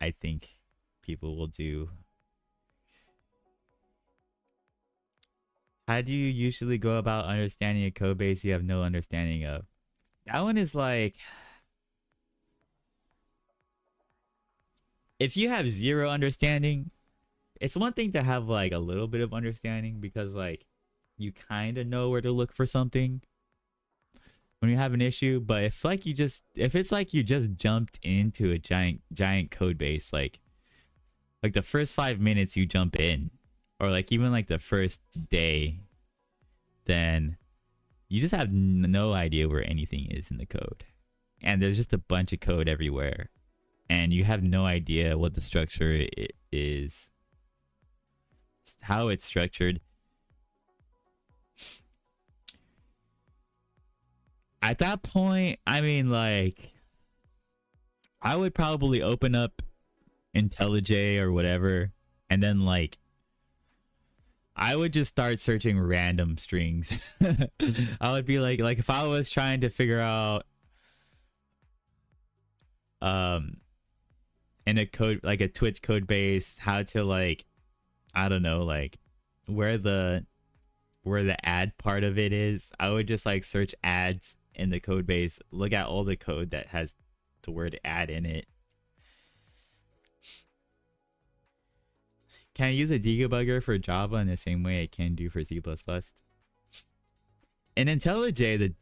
I think people will do. How do you usually go about understanding a code base you have no understanding of? That one is like, if you have zero understanding, it's one thing to have like a little bit of understanding because like you kind of know where to look for something when you have an issue. But if it's like you just jumped into a giant code base, like the first 5 minutes you jump in, or like even like the first day, then you just have no idea where anything is in the code. And there's just a bunch of code everywhere. And you have no idea what the structure is, how it's structured. At that point, I mean, like, I would probably open up IntelliJ or whatever, and then like I would just start searching random strings. I would be like if I was trying to figure out in a code, like a Twitch code base, how to like, I don't know, like where the ad part of it is, I would just like search ads in the code base, look at all the code that has the word ad in it. Can I use a debugger for Java in the same way I can do for C++? In IntelliJ,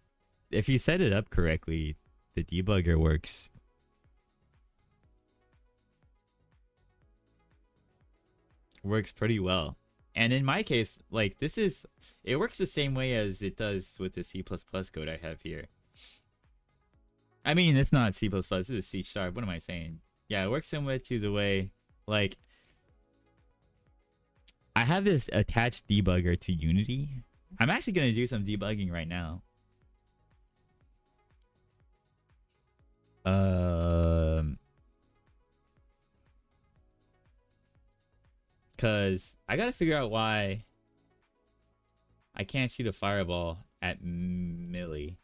if you set it up correctly, the debugger works pretty well. And in my case, like it works the same way as it does with the C++ code I have here. I mean, it's not C++, this is C#. What am I saying? Yeah, it works similar to the way, like, I have this attached debugger to Unity. I'm actually going to do some debugging right now. Cause I gotta figure out why I can't shoot a fireball at Millie.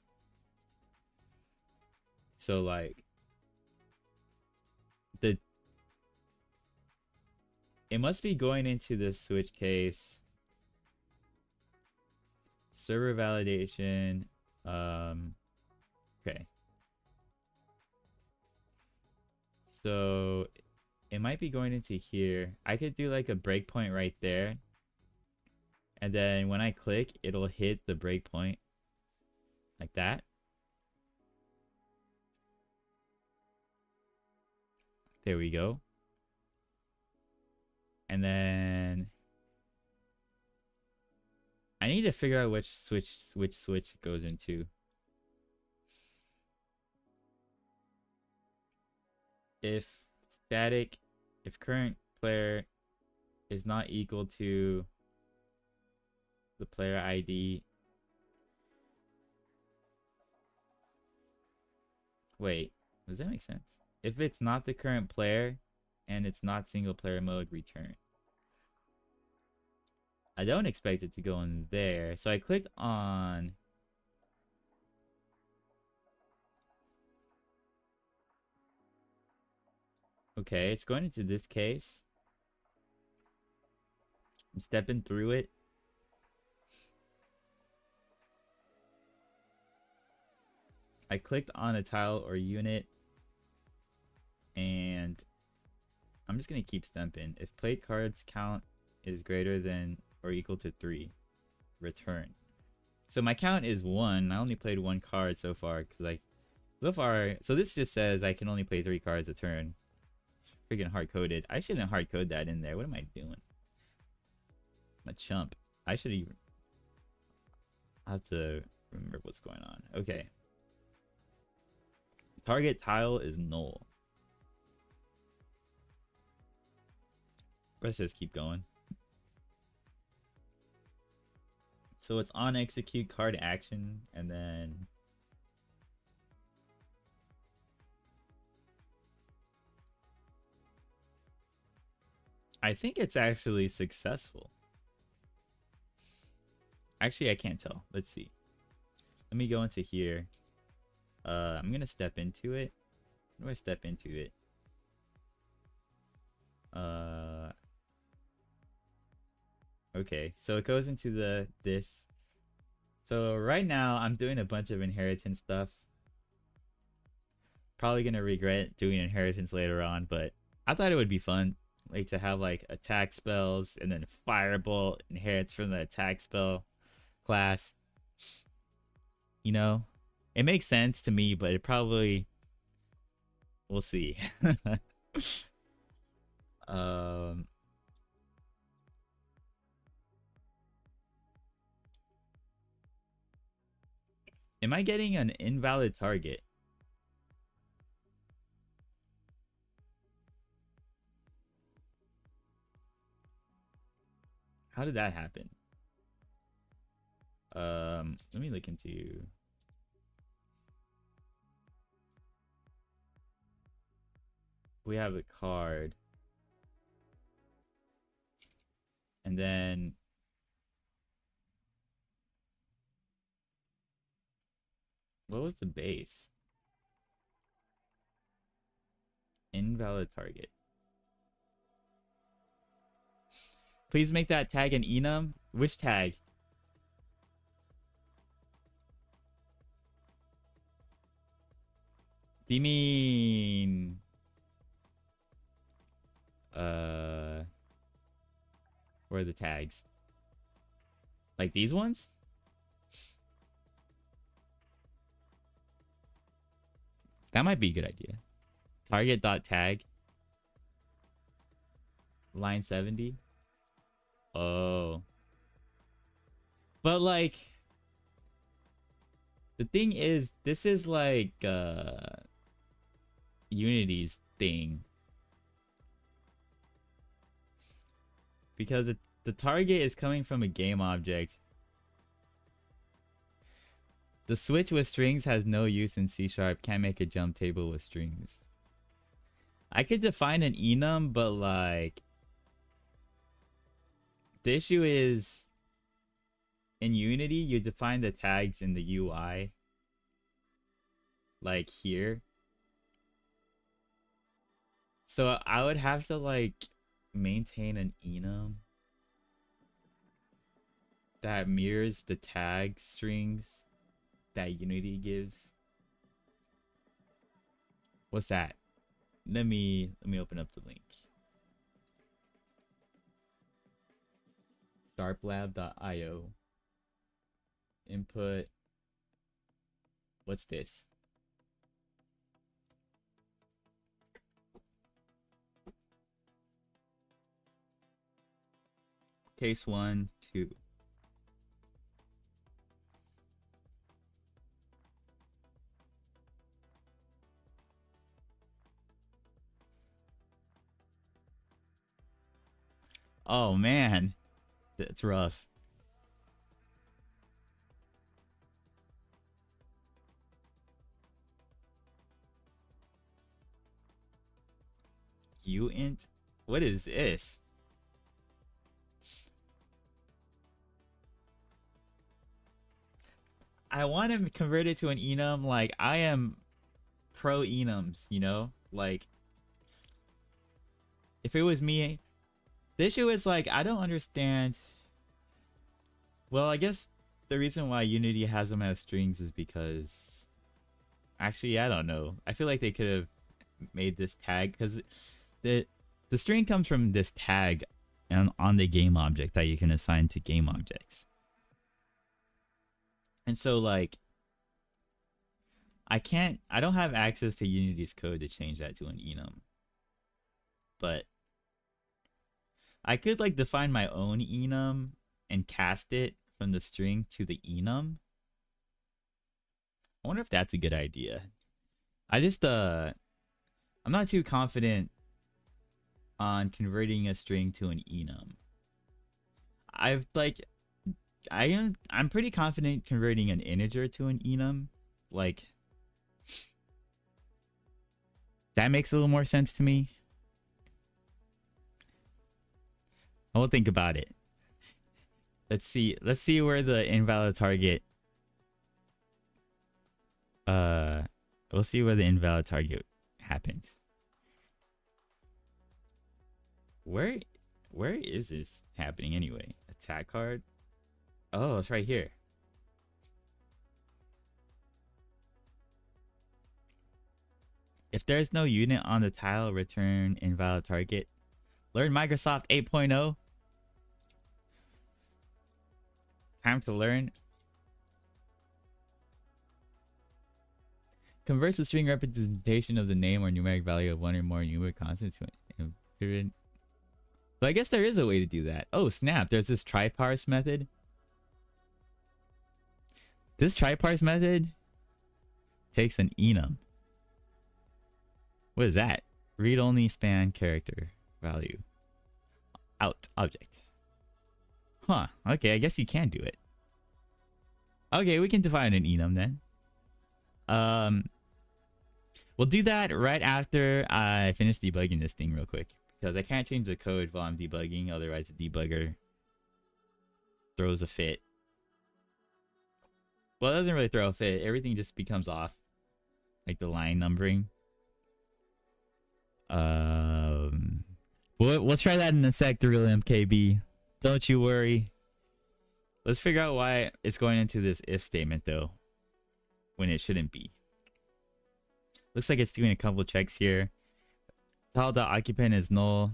So like it must be going into the switch case. Server validation. Okay. So it might be going into here. I could do like a breakpoint right there. And then when I click, it'll hit the breakpoint like that. There we go. And then I need to figure out which switch it goes into. If static, if current player is not equal to the player ID. Wait, does that make sense? If it's not the current player and it's not single player mode, return. I don't expect it to go in there. So I clicked on Okay, it's going into this case. I'm stepping through it. I clicked on a tile or unit, and I'm just gonna keep stumping. If played cards count is greater than or equal to 3, return. So my count is 1. I only played 1 card so far, so this just says I can only play 3 cards a turn. It's freaking hard-coded. I shouldn't hard-code that in there. What am I doing? I'm a chump. I should even have to remember what's going on. Okay. Target tile is null. Let's just keep going. So it's on execute card action, and then I think it's actually successful. Actually, I can't tell. Let's see. Let me go into here. I'm gonna step into it. How do I step into it? Okay, so it goes into this. So right now I'm doing a bunch of inheritance stuff. Probably gonna regret doing inheritance later on, but I thought it would be fun, like to have like attack spells and then firebolt inherits from the attack spell class. You know, it makes sense to me, but it probably, we'll see. Am I getting an invalid target? How did that happen? Let me look into. We have a card. And then what was the base? Invalid target. Please make that tag an enum. Which tag? Do you mean where are the tags? Like these ones? That might be a good idea. Target.tag. Line 70. Oh. But like the thing is, this is like Unity's thing. Because the target is coming from a game object. The switch with strings has no use in C#. Can't make a jump table with strings. I could define an enum, but like the issue is in Unity you define the tags in the UI. Like here. So I would have to like maintain an enum that mirrors the tag strings that Unity gives. What's that? Let me open up the link. Sharplab.io. Input. What's this? Case 1, 2. Oh man, that's rough. Uint? What is this? I want to convert it to an enum. Like I am pro enums, you know? Like if it was me, the issue is like I don't understand. Well, I guess the reason why Unity has them as strings is because actually I don't know. I feel like they could have made this tag because the string comes from this tag on the game object that you can assign to game objects. And so like I don't have access to Unity's code to change that to an enum. But I could like define my own enum and cast it from the string to the enum. I wonder if that's a good idea. I'm not too confident on converting a string to an enum. I'm pretty confident converting an integer to an enum. Like that makes a little more sense to me. I will think about it. Let's see where the invalid target we'll see where the invalid target happens. Where is this happening anyway? Attack card? Oh, it's right here. If there's no unit on the tile, return invalid target. Learn Microsoft 8.0. Time to learn. Converts the string representation of the name or numeric value of one or more numeric constants to a period. So I guess there is a way to do that. Oh snap, there's this try parse method. This try parse method takes an enum. What is that? Read only span character value. Out object. Huh. Okay, I guess you can do it. Okay, we can define an enum then. We'll do that right after I finish debugging this thing real quick. Because I can't change the code while I'm debugging, otherwise the debugger throws a fit. Well, it doesn't really throw a fit. Everything just becomes off. Like the line numbering. We'll try that in a sec, the real MKB. Don't you worry. Let's figure out why it's going into this if statement though, when it shouldn't be. Looks like it's doing a couple checks here. Tile.occupant is null.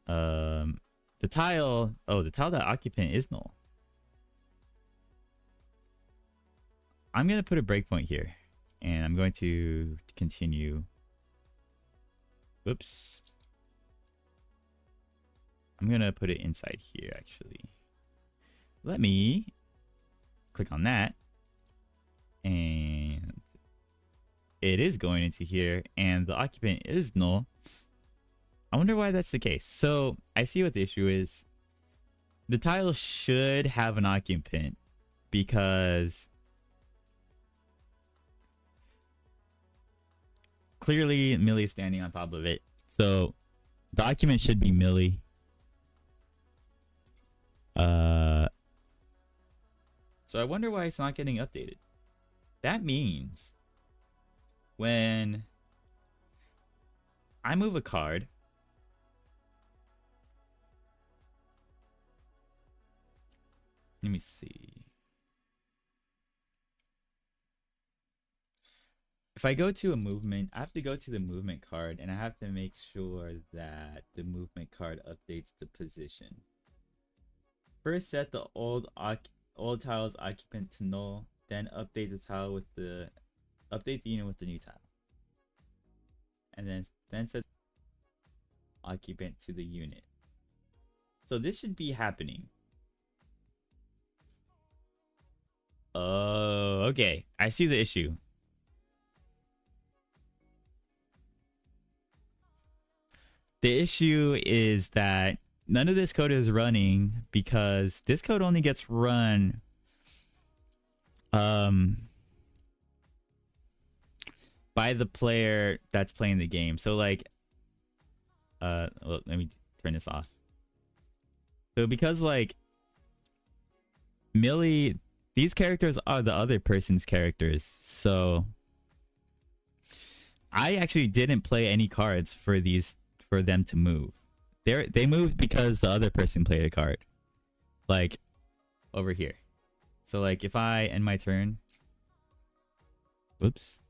The tile.occupant is null. I'm gonna put a breakpoint here, and I'm going to continue. Whoops. I'm gonna put it inside here actually. Let me click on that, and it is going into here, and the occupant is null. I wonder why that's the case. So I see what the issue is. The tile should have an occupant because clearly Millie is standing on top of it. So the occupant should be Millie. So I wonder why it's not getting updated. That means when I move a card, let me see. If I go to a movement, I have to go to the movement card and I have to make sure that the movement card updates the position. First set the old tile's occupant to null, then update the tile with the unit with the new tile. And then set occupant to the unit. So this should be happening. Oh, okay. I see the issue. The issue is that none of this code is running because this code only gets run by the player that's playing the game. So like well, let me turn this off. So because like Millie, these characters are the other person's characters. So I actually didn't play any cards for them to move. They moved because the other person played a card. Like over here. So like if I end my turn. Whoops.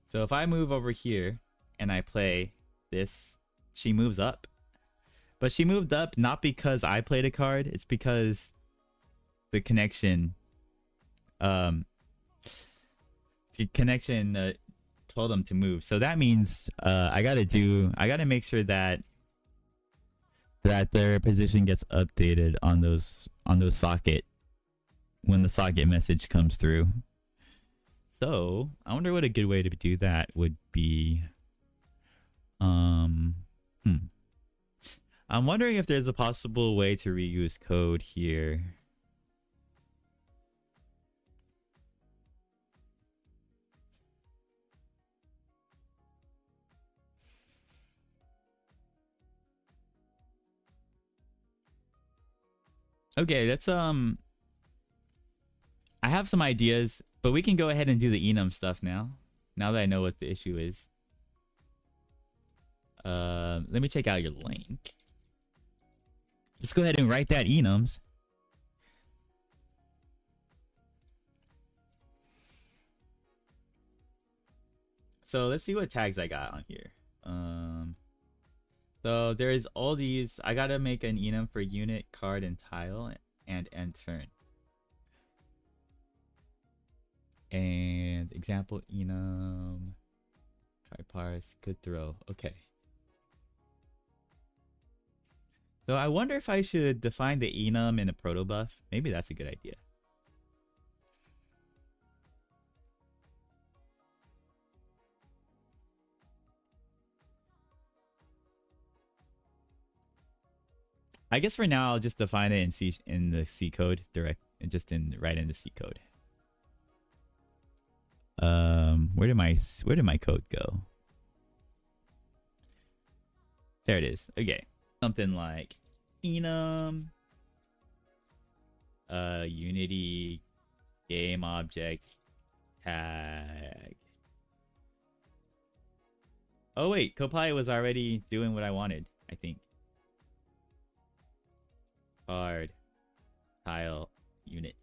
So if I move over here and I play this, she moves up. But she moved up not because I played a card, it's because the connection told them to move. So that means I gotta make sure that their position gets updated on those socket when the socket message comes through. So I wonder what a good way to do that would be. I'm wondering if there's a possible way to reuse code here. Okay, that's I have some ideas, but we can go ahead and do the enum stuff now. Now that I know what the issue is. Let me check out your link. Let's go ahead and write that enums. So let's see what tags I got on here. So there's all these. I gotta make an enum for unit, card, and tile, and end turn. And example enum. Try parse. Good throw. Okay. So I wonder if I should define the enum in a protobuf. Maybe that's a good idea. I guess for now I'll just define it in the C code right in the C code. Where did my code go? There it is. Okay. Something like enum unity game object tag. Oh wait, Copilot was already doing what I wanted, I think. Card tile unit.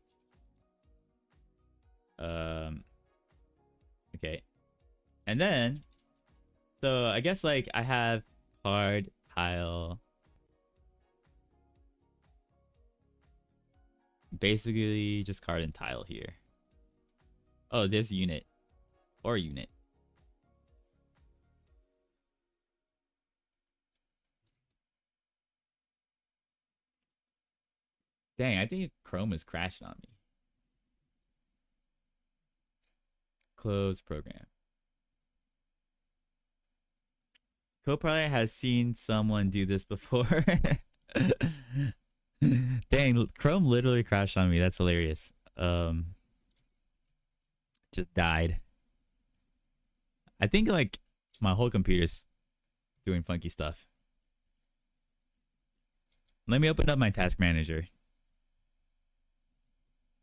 Okay. And then so I guess like I have card tile, basically just card and tile here. Oh, there's unit or unit. Dang, I think Chrome is crashing on me. Close program. Copilot has seen someone do this before. Dang, Chrome literally crashed on me. That's hilarious. Just died. I think like my whole computer's doing funky stuff. Let me open up my task manager.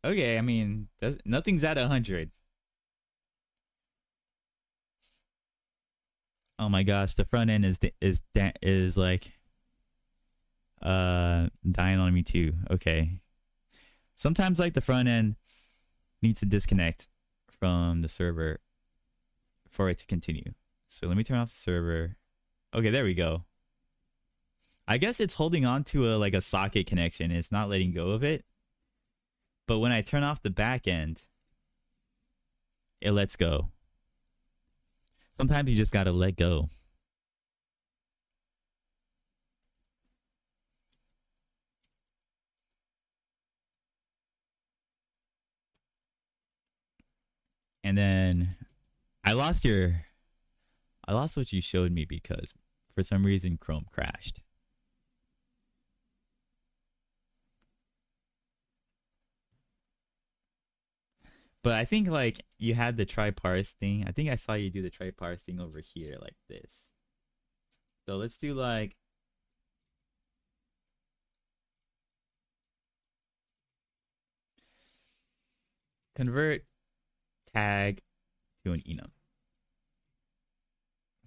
Okay, I mean, nothing's at 100. Oh my gosh, the front end is like dying on me too. Okay. Sometimes like the front end needs to disconnect from the server for it to continue. So let me turn off the server. Okay, there we go. I guess it's holding on to a socket connection. It's not letting go of it. But when I turn off the back end, it lets go. Sometimes you just gotta let go. And then I lost what you showed me because for some reason Chrome crashed. But I think like you had the try parse thing. I think I saw you do the try parse thing over here like this. So let's do like convert tag to an enum.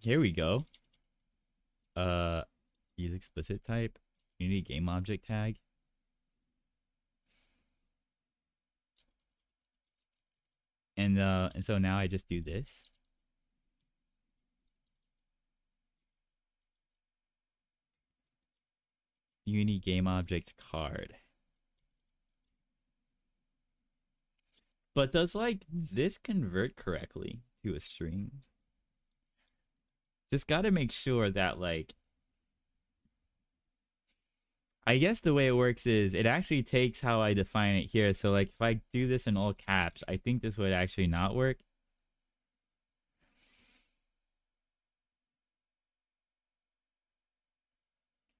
Here we go. Use explicit type. Unity game object tag. And so now I just do this. Unity game object card. But does like this convert correctly to a string? Just got to make sure that like, I guess the way it works is it actually takes how I define it here. So like if I do this in all caps, I think this would actually not work.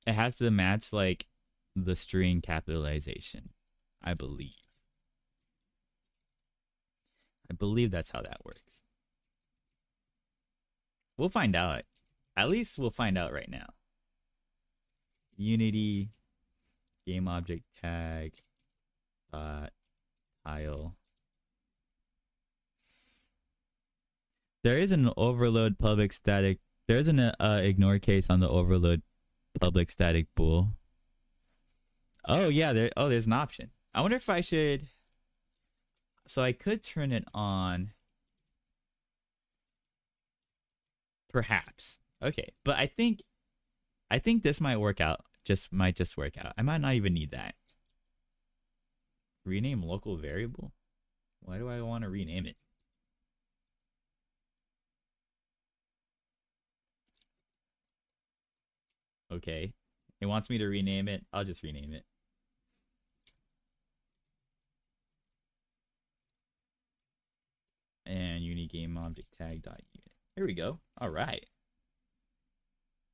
It has to match like the string capitalization, I believe. I believe that's how that works. We'll find out. At least we'll find out right now. Unity game object tag tile. There is an overload public static. There is an ignore case on the overload public static bool. Oh yeah, there's an option. I wonder if I should. So I could turn it on. Perhaps. Okay, but I think this might work out. Might just work out. I might not even need that. Rename local variable? Why do I want to rename it? Okay. It wants me to rename it. I'll just rename it. And Unity game object tag dot unit. Here we go. All right.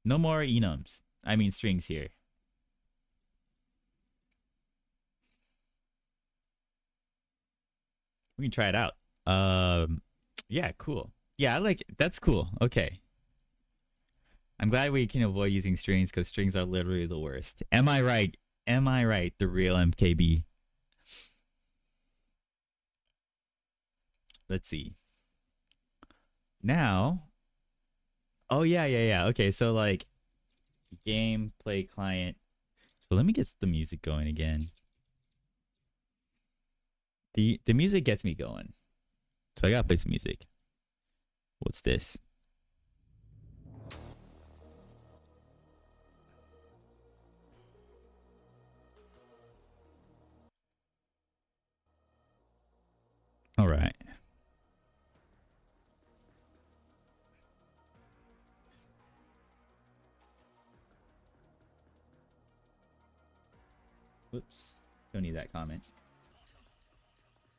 No more enums. I mean strings here. We can try it out. Yeah, cool. Yeah, I like it. That's cool. Okay. I'm glad we can avoid using strings because strings are literally the worst. Am I right? Am I right? The real MKB. Let's see. Now. Oh, yeah. Okay, so like gameplay client. So let me get the music going again. The music gets me going. So I gotta play some music. What's this? All right. Whoops. Don't need that comment.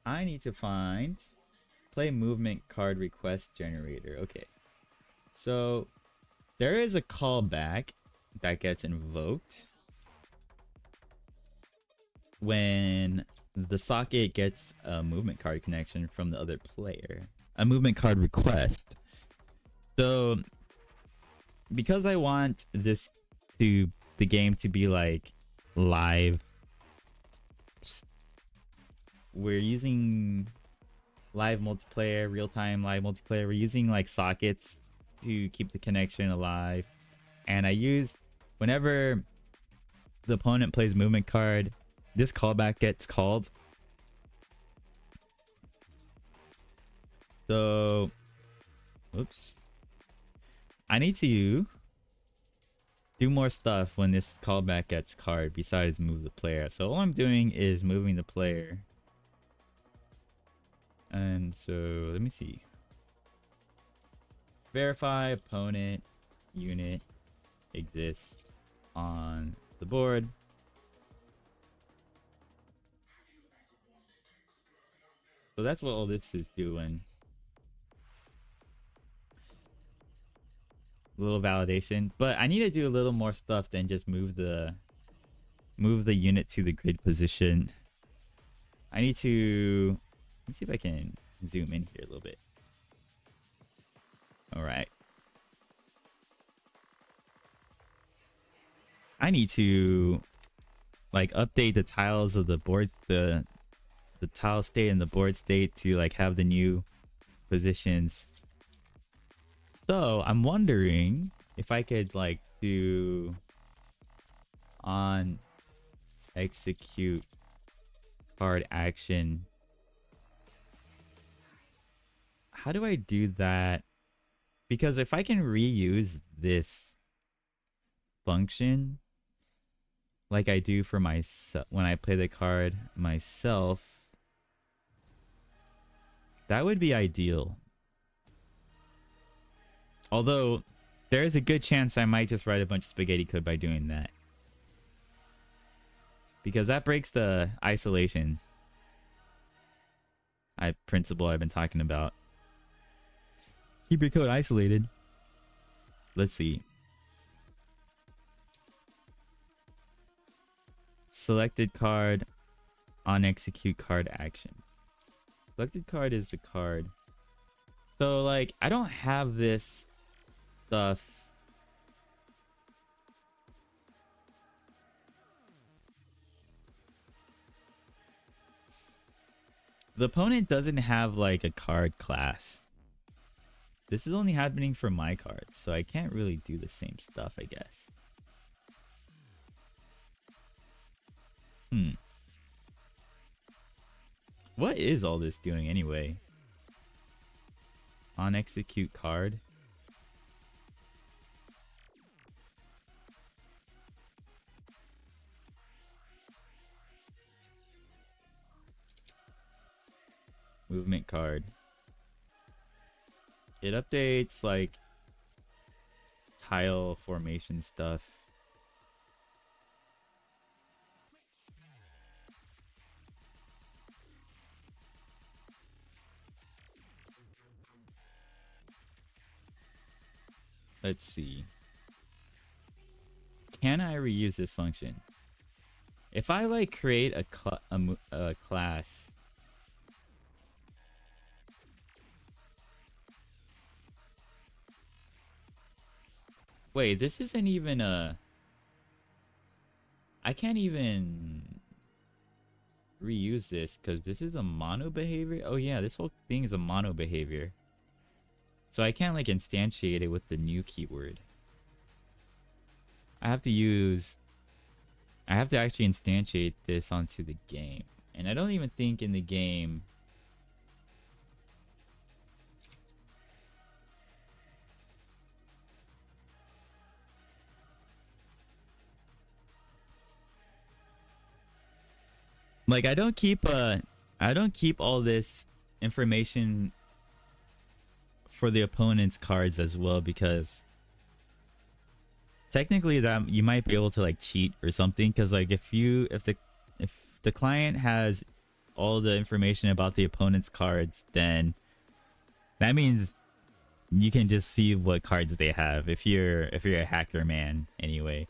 I need to find play movement card request generator. Okay. So there is a callback that gets invoked when the socket gets a movement card connection from the other player. A movement card request. So because I want the game to be like live, we're using live multiplayer, real-time live multiplayer. We're using like sockets to keep the connection alive. And I use, whenever the opponent plays movement card, this callback gets called. So, oops. I need to do more stuff when this callback gets called besides move the player. So all I'm doing is moving the player. And so let me see. Verify opponent unit exists on the board. So that's what all this is doing. A little validation, but I need to do a little more stuff than just move the unit to the grid position. I need to, let's see if I can zoom in here a little bit. All right. I need to like update the tiles of the boards, the tile state and the board state to like have the new positions. So I'm wondering if I could like do on execute card action. How do I do that? Because if I can reuse this function like I do for myself when I play the card myself, that would be ideal. Although there is a good chance I might just write a bunch of spaghetti code by doing that, because that breaks the isolation principle I've been talking about. Keep your code isolated. Let's see. Selected card on execute card action. Selected card is the card. So like I don't have this stuff. The opponent doesn't have like a card class. This is only happening for my cards, so I can't really do the same stuff, I guess. What is all this doing anyway? On execute card. Movement card. It updates like tile formation stuff. Let's see. Can I reuse this function? If I like create a class. Wait, this isn't even a... I can't even reuse this because this is a mono behavior. Oh yeah, this whole thing is a mono behavior. So I can't like instantiate it with the new keyword. I have to actually instantiate this onto the game. And I don't even think in the game... Like I don't keep all this information for the opponent's cards as well, because technically that you might be able to like cheat or something, because like if the client has all the information about the opponent's cards, then that means you can just see what cards they have if you're a hacker man anyway.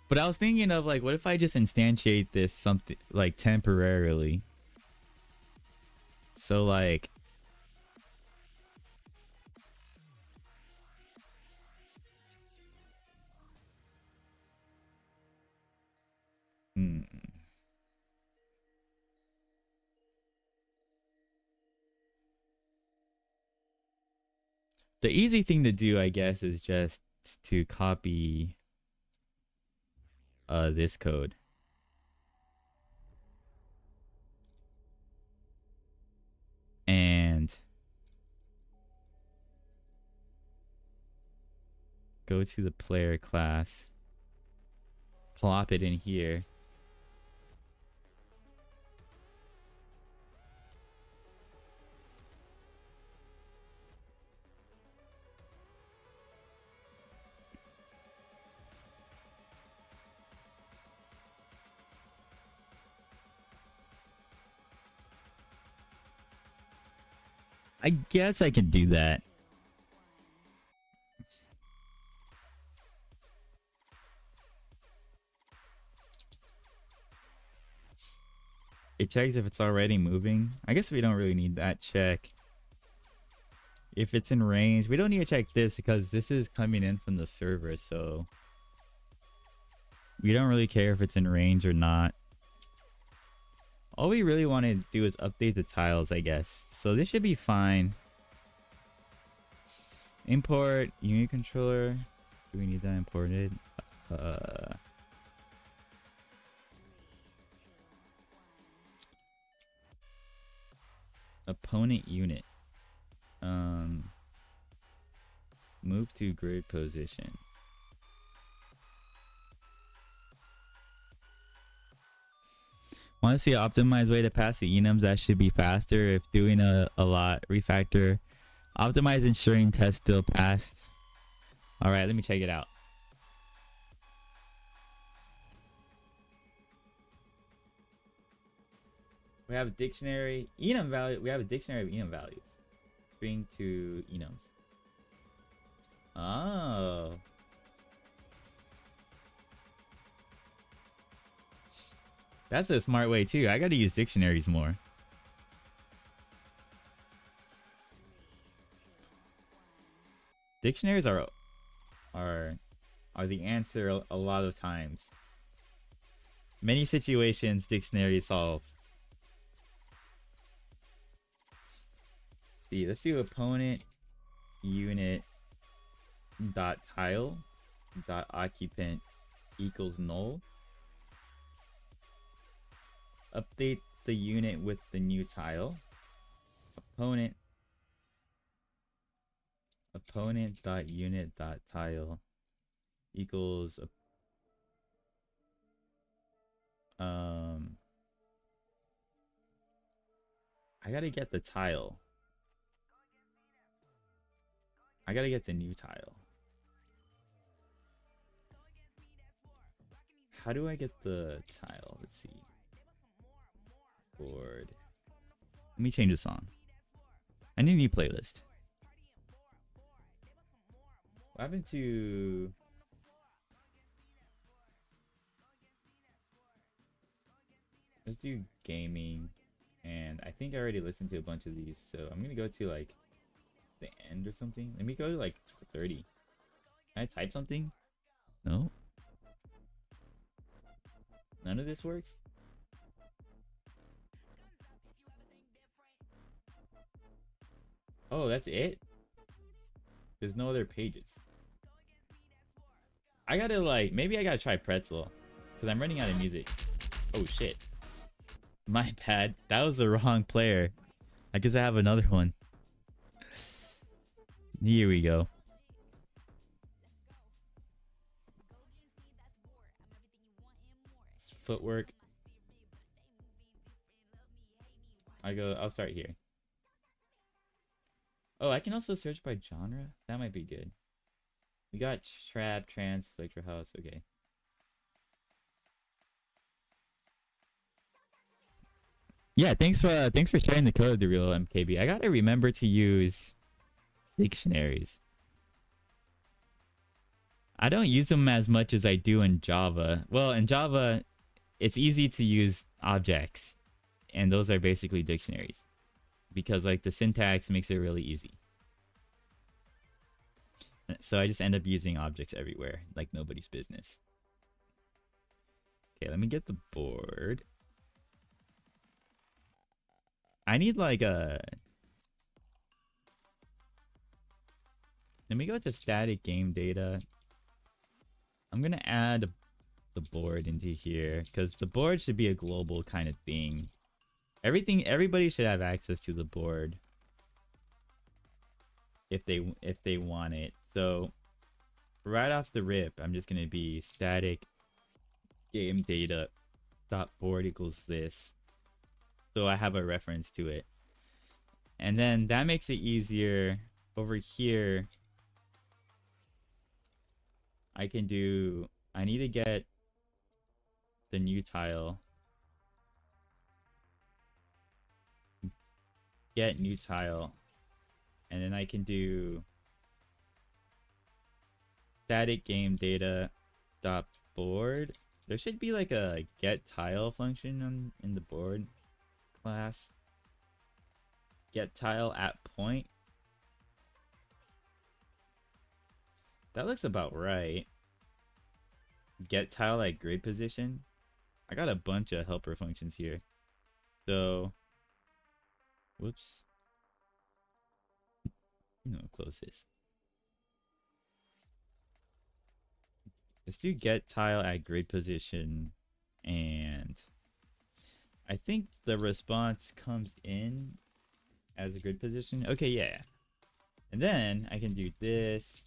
But I was thinking of like, what if I just instantiate this something like temporarily? So like, the easy thing to do, I guess, is just to copy this code. And go to the player class. Plop it in here. I guess I can do that. It checks if it's already moving. I guess we don't really need that check. If it's in range, we don't need to check this because this is coming in from the server, so We don't really care if it's in range or not. All we really want to do is update the tiles, I guess. So this should be fine. Import unit controller. Do we need that imported? Opponent unit. Move to grid position. Want to see an optimized way to pass the enums that should be faster if doing a lot. Refactor. Optimize ensuring test still passed. Alright, let me check it out. We have a dictionary enum value. We have a dictionary of enum values. String to enums. Oh. That's a smart way too. I gotta use dictionaries more. Dictionaries are the answer a lot of times. Many situations dictionaries solve. See, let's do opponent unit dot tile dot occupant equals null. Update the unit with the new tile. Opponent dot unit dot tile equals I gotta get the tile. I gotta get the new tile. How do I get the tile? Let's see. Board. Let me change the song. I need a new playlist. What happened to... Let's do gaming. And I think I already listened to a bunch of these. So I'm gonna go to like the end or something. Let me go to like 30. Can I type something? No? None of this works? Oh, that's it? There's no other pages. I gotta like, maybe I gotta try Pretzel. Because I'm running out of music. Oh shit. My bad. That was the wrong player. I guess I have another one. Here we go. Footwork. I'll start here. Oh, I can also search by genre? That might be good. We got trap, trance, electro house. Okay. Yeah, thanks for sharing the code of the real MKB. I gotta remember to use dictionaries. I don't use them as much as I do in Java. Well, in Java, it's easy to use objects, and those are basically dictionaries. Because like the syntax makes it really easy. So I just end up using objects everywhere, like nobody's business. Okay, let me get the board. I need like a... Let me go to static game data. I'm gonna add the board into here because the board should be a global kind of thing. Everybody should have access to the board if they want it. So right off the rip, I'm just gonna be static game data dot board equals this, so I have a reference to it, and then that makes it easier. Over here, I need to get the new tile. Get new tile, and then I can do static game data dot board. There should be like a get tile function in the board class. Get tile at point. That looks about right. get tile at grid position. I got a bunch of helper functions here. So, whoops. Close this. Let's do get tile at grid position, and I think the response comes in as a grid position. Okay, yeah. And then I can do this.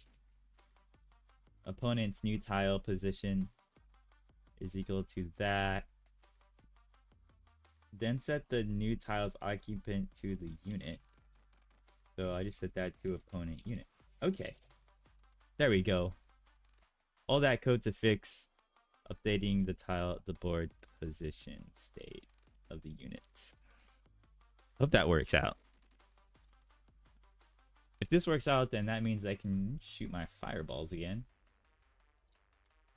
Opponent's new tile position is equal to that. Then set the new tile's occupant to the unit. So I just set that to opponent unit. Okay. There we go. All that code to fix updating the board position state of the units. Hope that works out. If this works out, then that means I can shoot my fireballs again.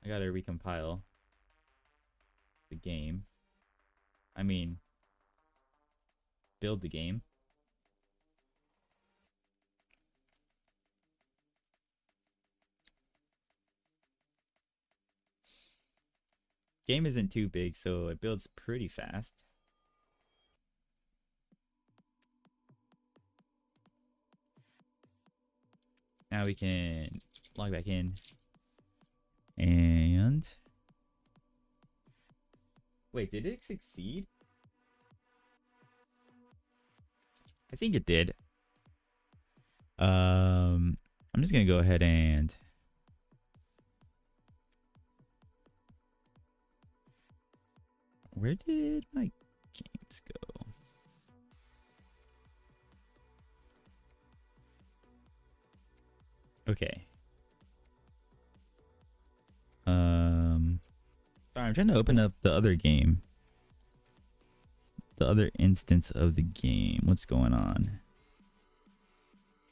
I gotta recompile the game. I mean, build the game. Game isn't too big, so it builds pretty fast. Now we can log back in. And wait, did it succeed? I think it did. I'm just gonna go ahead and where did my games go? Okay. Sorry, I'm trying to open up the other game. The other instance of the game. What's going on?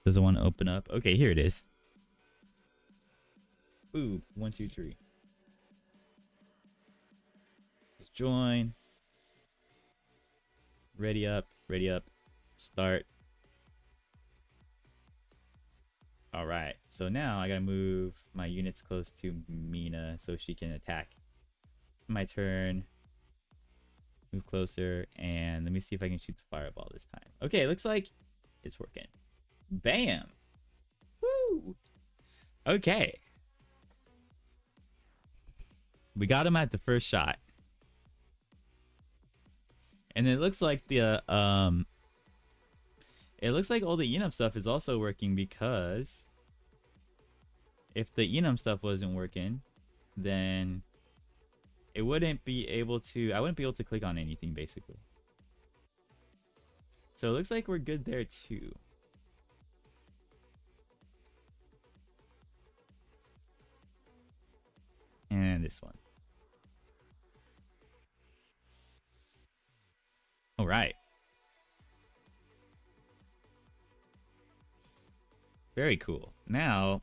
Does it want to open up? Okay, here it is. Ooh, 1, 2, 3. Let's join. Ready up, start. Alright, so now I gotta move my units close to Mina so she can attack. My turn. Move closer, and let me see if I can shoot the fireball this time. Okay, it looks like it's working. Bam! Woo! Okay. We got him at the first shot. And it looks like the it looks like all the enum stuff is also working, because if the enum stuff wasn't working, then it wouldn't be able to, I wouldn't be able to click on anything basically. So it looks like we're good there too. And this one. All right. Very cool. Now,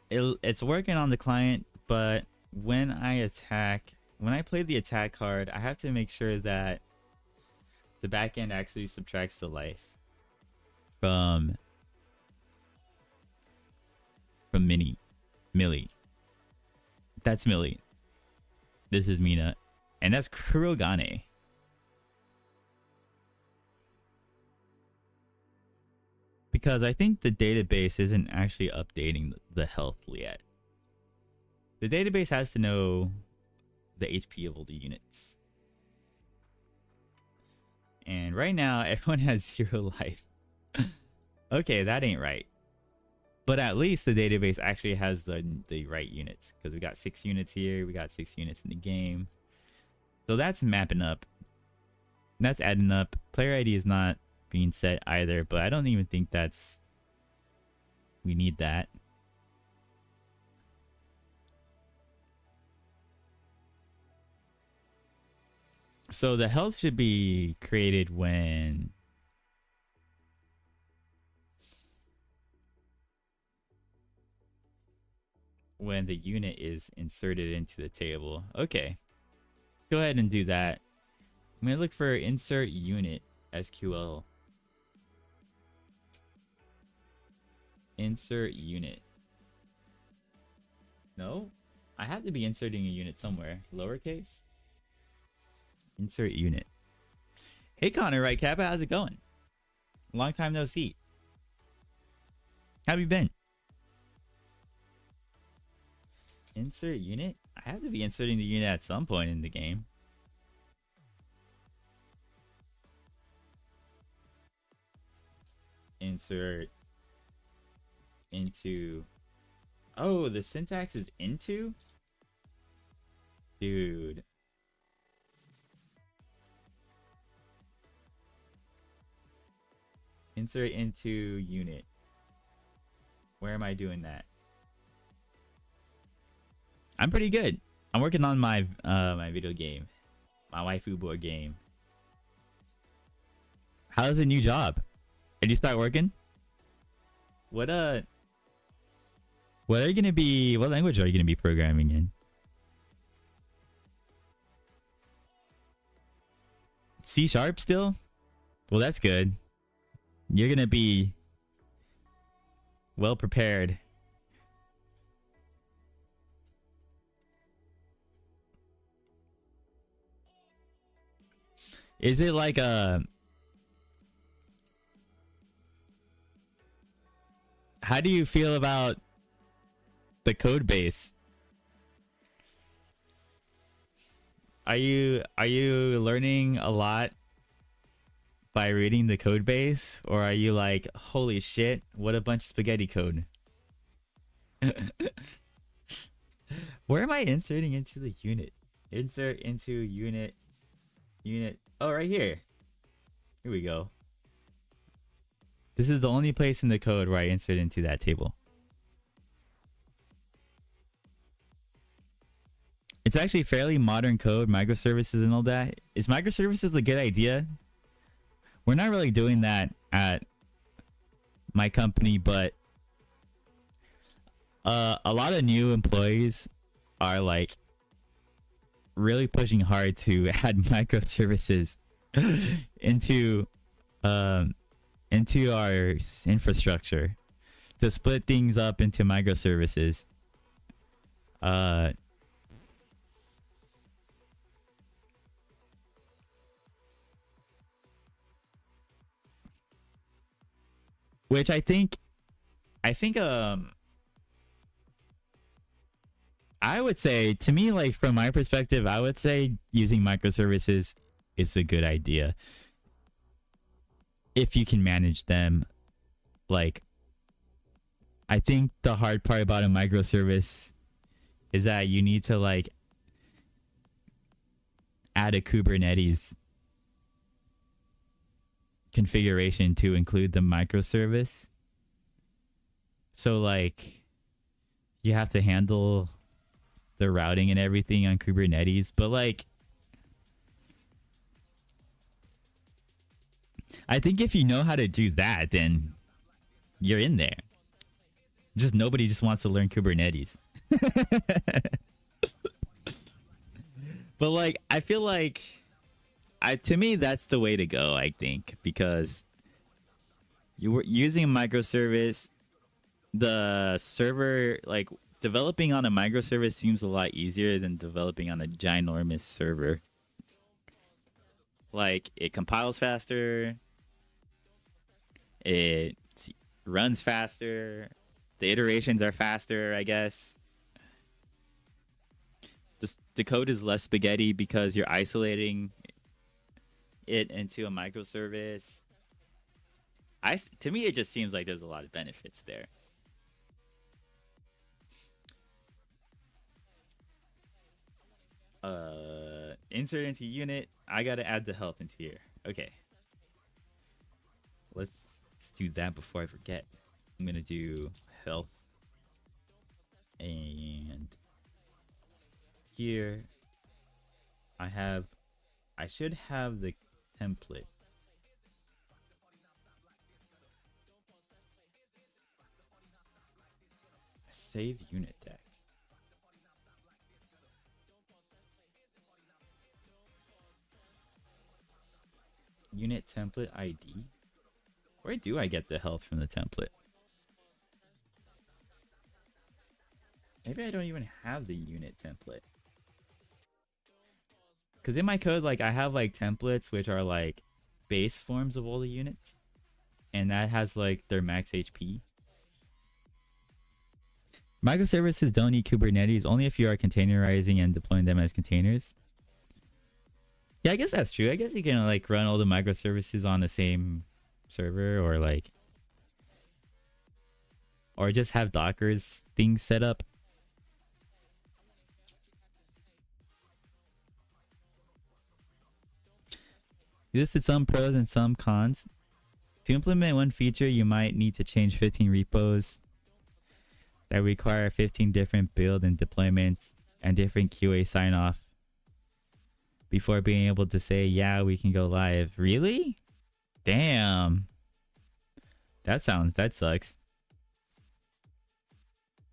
it's working on the client, but when I play the attack card, I have to make sure that the backend actually subtracts the life from Millie. That's Millie. This is Mina. And that's Kurogane. Because I think the database isn't actually updating the health yet. The database has to know the HP of all the units. And right now, everyone has 0 life. Okay, that ain't right. But at least the database actually has the right units. Because we got 6 units here. We got 6 units in the game. So that's mapping up. That's adding up. Player ID is not being set either, but I don't even think we need that. So the health should be created when the unit is inserted into the table. Okay. Go ahead and do that. I'm going to look for insert unit SQL. Insert unit. No, I have to be inserting a unit somewhere. Lowercase. Insert unit. Hey Connor, right, Kappa, how's it going? Long time no see. How have you been? Insert unit? I have to be inserting the unit at some point in the game. Insert into. Oh, the syntax is into? Dude. Insert into unit. Where am I doing that? I'm pretty good. I'm working on my my video game. My waifu board game. How's the new job? Did you start working? What are you gonna be, what language are you gonna be programming in? C# still? Well, that's good. You're gonna be well prepared. Is it like a... How do you feel about the code base? Are you learning a lot by reading the code base, or are you like, holy shit, what a bunch of spaghetti code? Where am I inserting into the unit? Insert into unit. Oh, right here. Here we go. This is the only place in the code where I insert into that table. It's actually fairly modern code, microservices and all that. Is microservices a good idea? We're not really doing that at my company, but a lot of new employees are like really pushing hard to add microservices into our infrastructure, to split things up into microservices. Which I think I would say, to me, like from my perspective, I would say using microservices is a good idea if you can manage them. Like, I think the hard part about a microservice is that you need to like add a Kubernetes configuration to include the microservice. So like you have to handle the routing and everything on Kubernetes, but like I think if you know how to do that, then you're in there. Just nobody just wants to learn Kubernetes. But like I feel like to me that's the way to go, I think, because you were using a microservice, the server, like developing on a microservice seems a lot easier than developing on a ginormous server. Like it compiles faster, it runs faster, the iterations are faster, I guess. The code is less spaghetti because you're isolating it into a microservice. To me, it just seems like there's a lot of benefits there. Insert into unit. I gotta add the health into here. Okay. Let's do that before I forget. I'm gonna do health. And here I should have the template. Save unit deck. Unit template ID. Where do I get the health from the template? Maybe I don't even have the unit template. Because in my code, like, I have, like, templates which are, like, base forms of all the units. And that has, like, their max HP. Microservices don't need Kubernetes, only if you are containerizing and deploying them as containers. Yeah, I guess that's true. I guess you can, like, run all the microservices on the same server, or, like... Or just have Docker's things set up. You listed some pros and some cons. To implement one feature, you might need to change 15 repos that require 15 different build and deployments and different QA sign-off before being able to say, yeah, we can go live. Really? Damn. That sucks.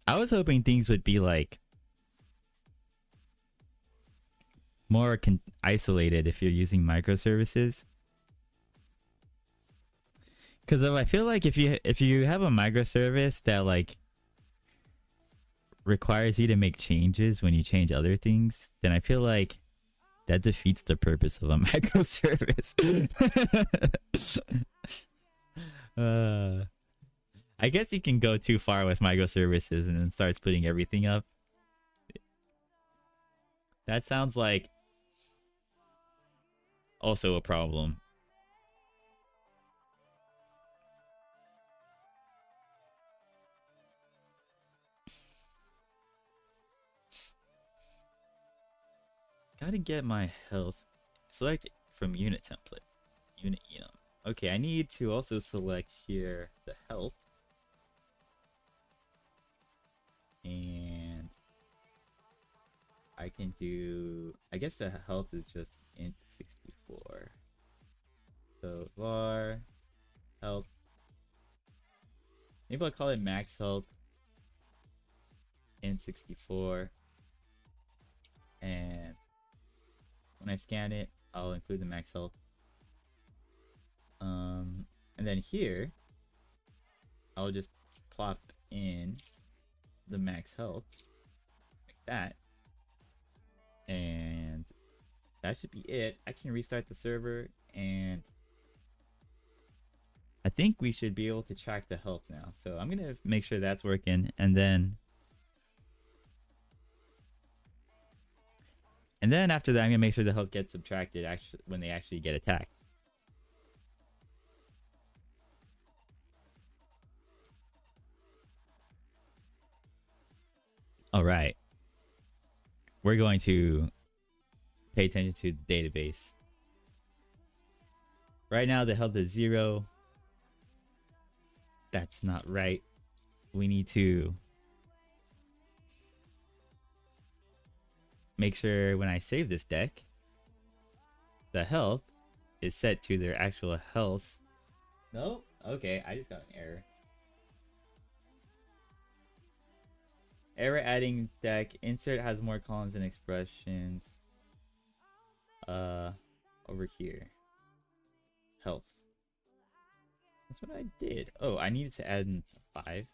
I was hoping things would be like more isolated if you're using microservices. Because I feel like if you have a microservice that like requires you to make changes when you change other things, then I feel like that defeats the purpose of a microservice. I guess you can go too far with microservices and then start splitting everything up. That sounds like also a problem. Gotta get my health. Select from unit template. Unit enum. Okay, I need to also select here the health. And I can do, I guess the health is just int 64. So var health. Maybe I'll call it max health int 64. And when I scan it, I'll include the max health. And then here, I'll just plop in the max health like that, and that should be it. I can restart the server, and I think we should be able to track the health now. So I'm gonna make sure that's working, and then after that, I'm gonna make sure the health gets subtracted actually when they actually get attacked. All right. We're going to pay attention to the database. Right now, the health is 0. That's not right. We need to make sure when I save this deck, the health is set to their actual health. Nope. Okay, I just got an error. Error adding deck. Insert has more columns and expressions. Over here. Health. That's what I did. Oh, I needed to add in 5.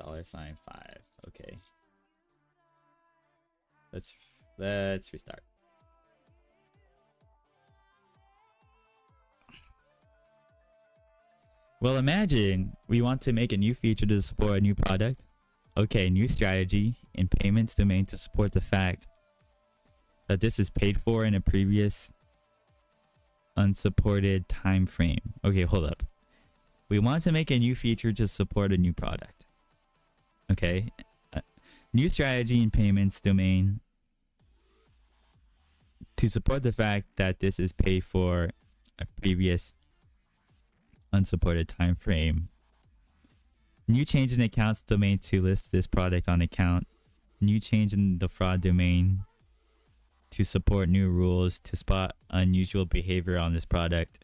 $5. Okay. Let's restart. Well, imagine we want to make a new feature to support a new product. Okay, new strategy in payments domain to support the fact that this is paid for in a previous unsupported time frame. Okay, hold up. We want to make a new feature to support a new product. Okay. New strategy in payments domain to support the fact that this is paid for a previous unsupported time frame. New change in accounts domain to list this product on account. New change in the fraud domain to support new rules to spot unusual behavior on this product.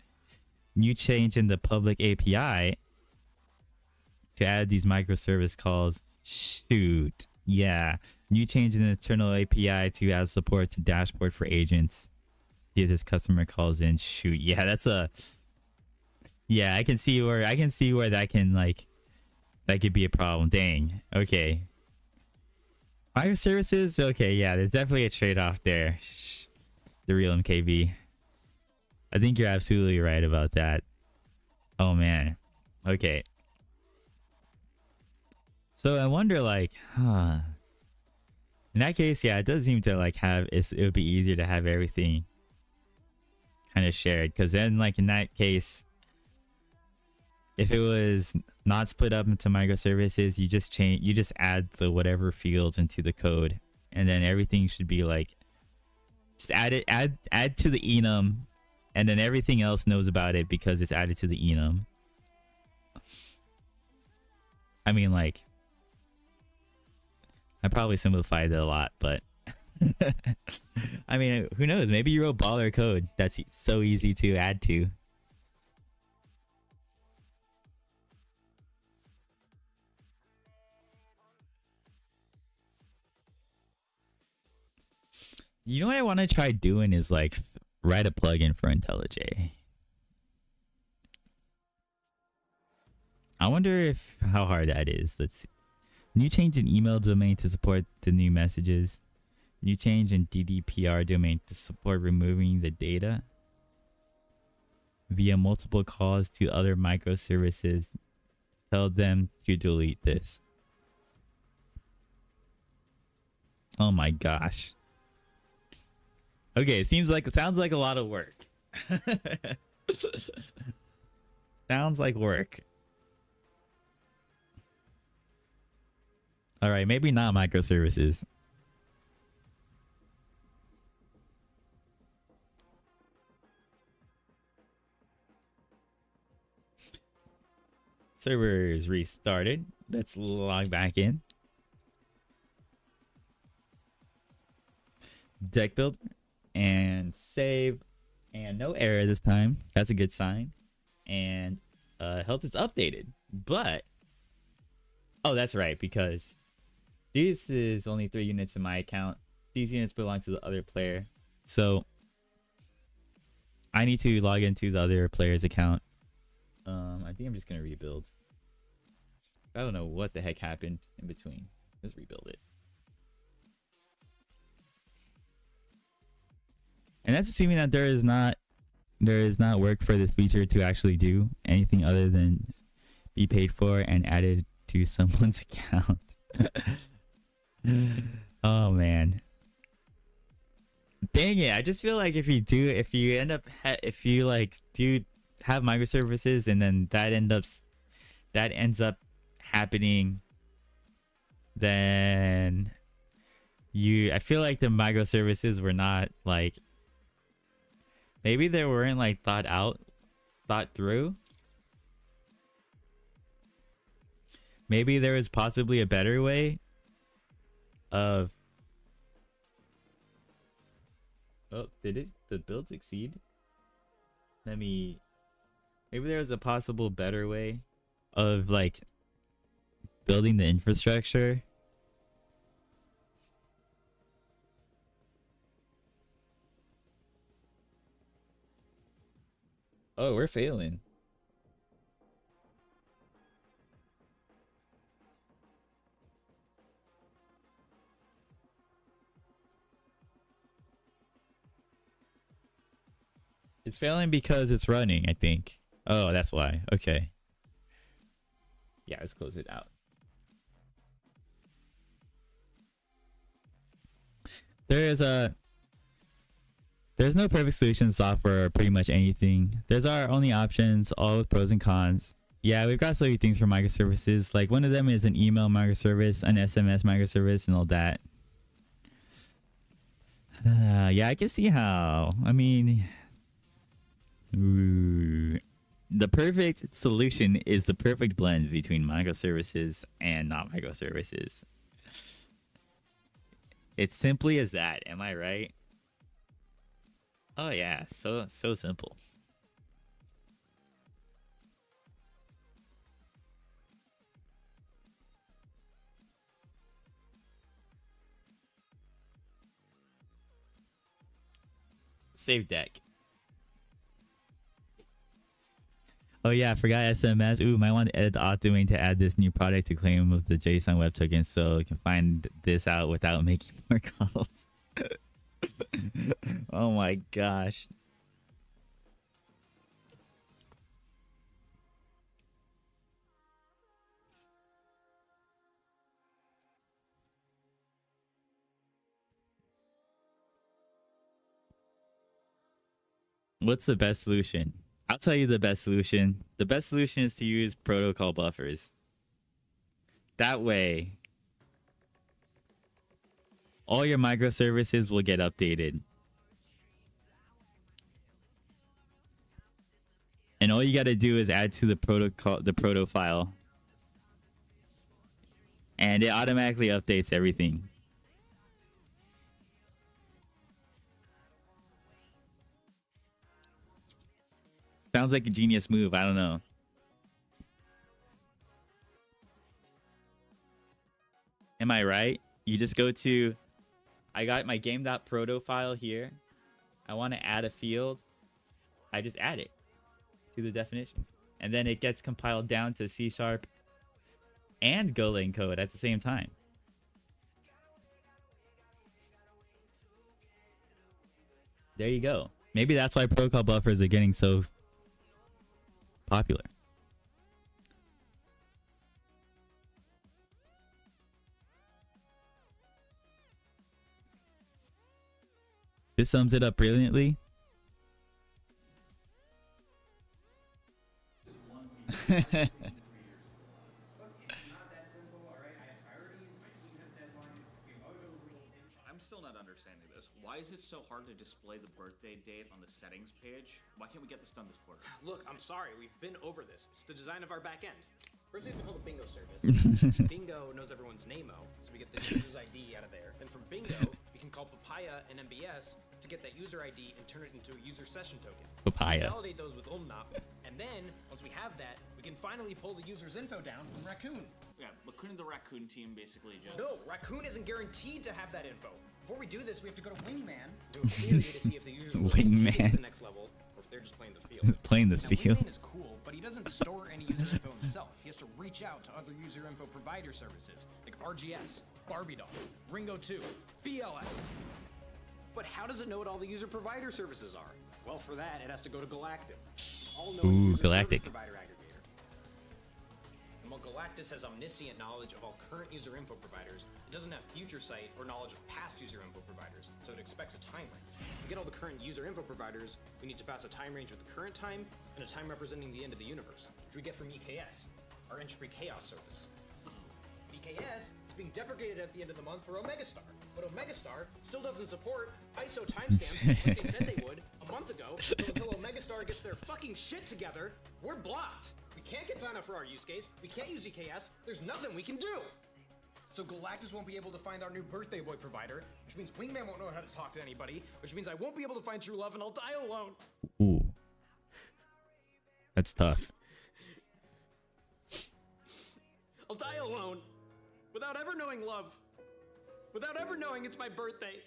New change in the public API to add these microservice calls. Shoot. Yeah. New change in the internal API to add support to dashboard for agents. See if this customer calls in. Shoot. Yeah, that's a... Yeah, I can see where that can like that could be a problem. Dang. Okay. Microservices. Okay, yeah, there's definitely a trade-off there. The real MKB. I think you're absolutely right about that. Oh man. Okay. So I wonder, like, huh. In that case, yeah, it does seem to like have it would be easier to have everything kind of shared, because then, like, in that case, if it was not split up into microservices, you just add the whatever fields into the code, and then everything should be like just add to the enum, and then everything else knows about it because it's added to the enum. I mean, like, I probably simplified it a lot, but I mean, who knows? Maybe you wrote baller code that's so easy to add to. You know what I want to try doing is like write a plugin for IntelliJ. I wonder if how hard that is. Let's see. New change in email domain to support the new messages. New change in DDPR domain to support removing the data via multiple calls to other microservices. Tell them to delete this. Oh my gosh. Okay, sounds like a lot of work. Sounds like work. All right, maybe not microservices. Servers restarted. Let's log back in. Deck builder and save, and no error this time. That's a good sign. And health is updated, but oh, that's right, because this is only 3 units in my account. These units belong to the other player, so I need to log into the other player's account. I think I'm just gonna rebuild. I don't know what the heck happened in between. Let's rebuild it. And that's assuming that there is not work for this feature to actually do anything other than be paid for and added to someone's account. Oh man. Dang it. I just feel like if you do have microservices and then that ends up happening, then I feel like the microservices were not like, maybe they weren't like thought through. Maybe there was possibly a better way of... Oh, did the build succeed? Maybe there was a possible better way of like building the infrastructure. Oh, we're failing. It's failing because it's running, I think. Oh, that's why. Okay. Yeah, let's close it out. There's no perfect solution software or pretty much anything. There's our only options, all with pros and cons. Yeah, we've got so many things for microservices. Like one of them is an email microservice, an SMS microservice, and all that. Yeah, I can see how. I mean, the perfect solution is the perfect blend between microservices and not microservices. It's simply as that. Am I right? Oh yeah, so simple. Save deck. Oh yeah, I forgot SMS. Ooh, might want to edit the auth domain to add this new product to claim of the JSON web token so you can find this out without making more calls. Oh my gosh. What's the best solution? I'll tell you the best solution. The best solution is to use protocol buffers. That way, all your microservices will get updated. And all you got to do is add to the protocol, the proto file. And it automatically updates everything. Sounds like a genius move. I don't know. Am I right? You just go to, I got my game.proto file here. I want to add a field. I just add it to the definition. And then it gets compiled down to C# and Golang code at the same time. There you go. Maybe that's why protocol buffers are getting so popular. This sums it up brilliantly. I'm still not understanding this. Why is it so hard to display the birthday date on the settings page? Why can't we get this done this quarter? Look, I'm sorry, we've been over this. It's the design of our back end. First we have to call the bingo service. Bingo knows everyone's name-o, so we get the user's ID out of there. Then from bingo, we can call Papaya and MBS to get that user ID and turn it into a user session token. Papaya. Validate those with Omnop, and then, once we have that, we can finally pull the user's info down from Raccoon. Yeah, but couldn't the Raccoon team basically just... No, Raccoon isn't guaranteed to have that info. Before we do this, we have to go to Wingman, do a query to see if the user Wingman. the next level, or if they're just playing the field. Playing the Now, field. Wingman is cool, but he doesn't store any user info himself. He has to reach out to other user info provider services, like RGS, Barbie Doll, Ringo 2, BLS. But how does it know what all the user provider services are? Well, for that, it has to go to Galactus, all-knowing user Galactic. service provider aggregator. And while Galactus has omniscient knowledge of all current user info providers, it doesn't have future sight or knowledge of past user info providers, so it expects a time range. To get all the current user info providers, we need to pass a time range with the current time and a time representing the end of the universe, which we get from EKS, our entropy chaos service. EKS is being deprecated at the end of the month for Omegastar, but Omegastar still doesn't support ISO timestamps like they said they would a month ago, so until Omegastar gets their fucking shit together, we're blocked. We can't get signed up for our use case, we can't use EKS, there's nothing we can do. So Galactus won't be able to find our new birthday boy provider, which means Wingman won't know how to talk to anybody, which means I won't be able to find true love and I'll die alone. Ooh. That's tough. I'll die alone. Without ever knowing love. Without ever knowing it's my birthday.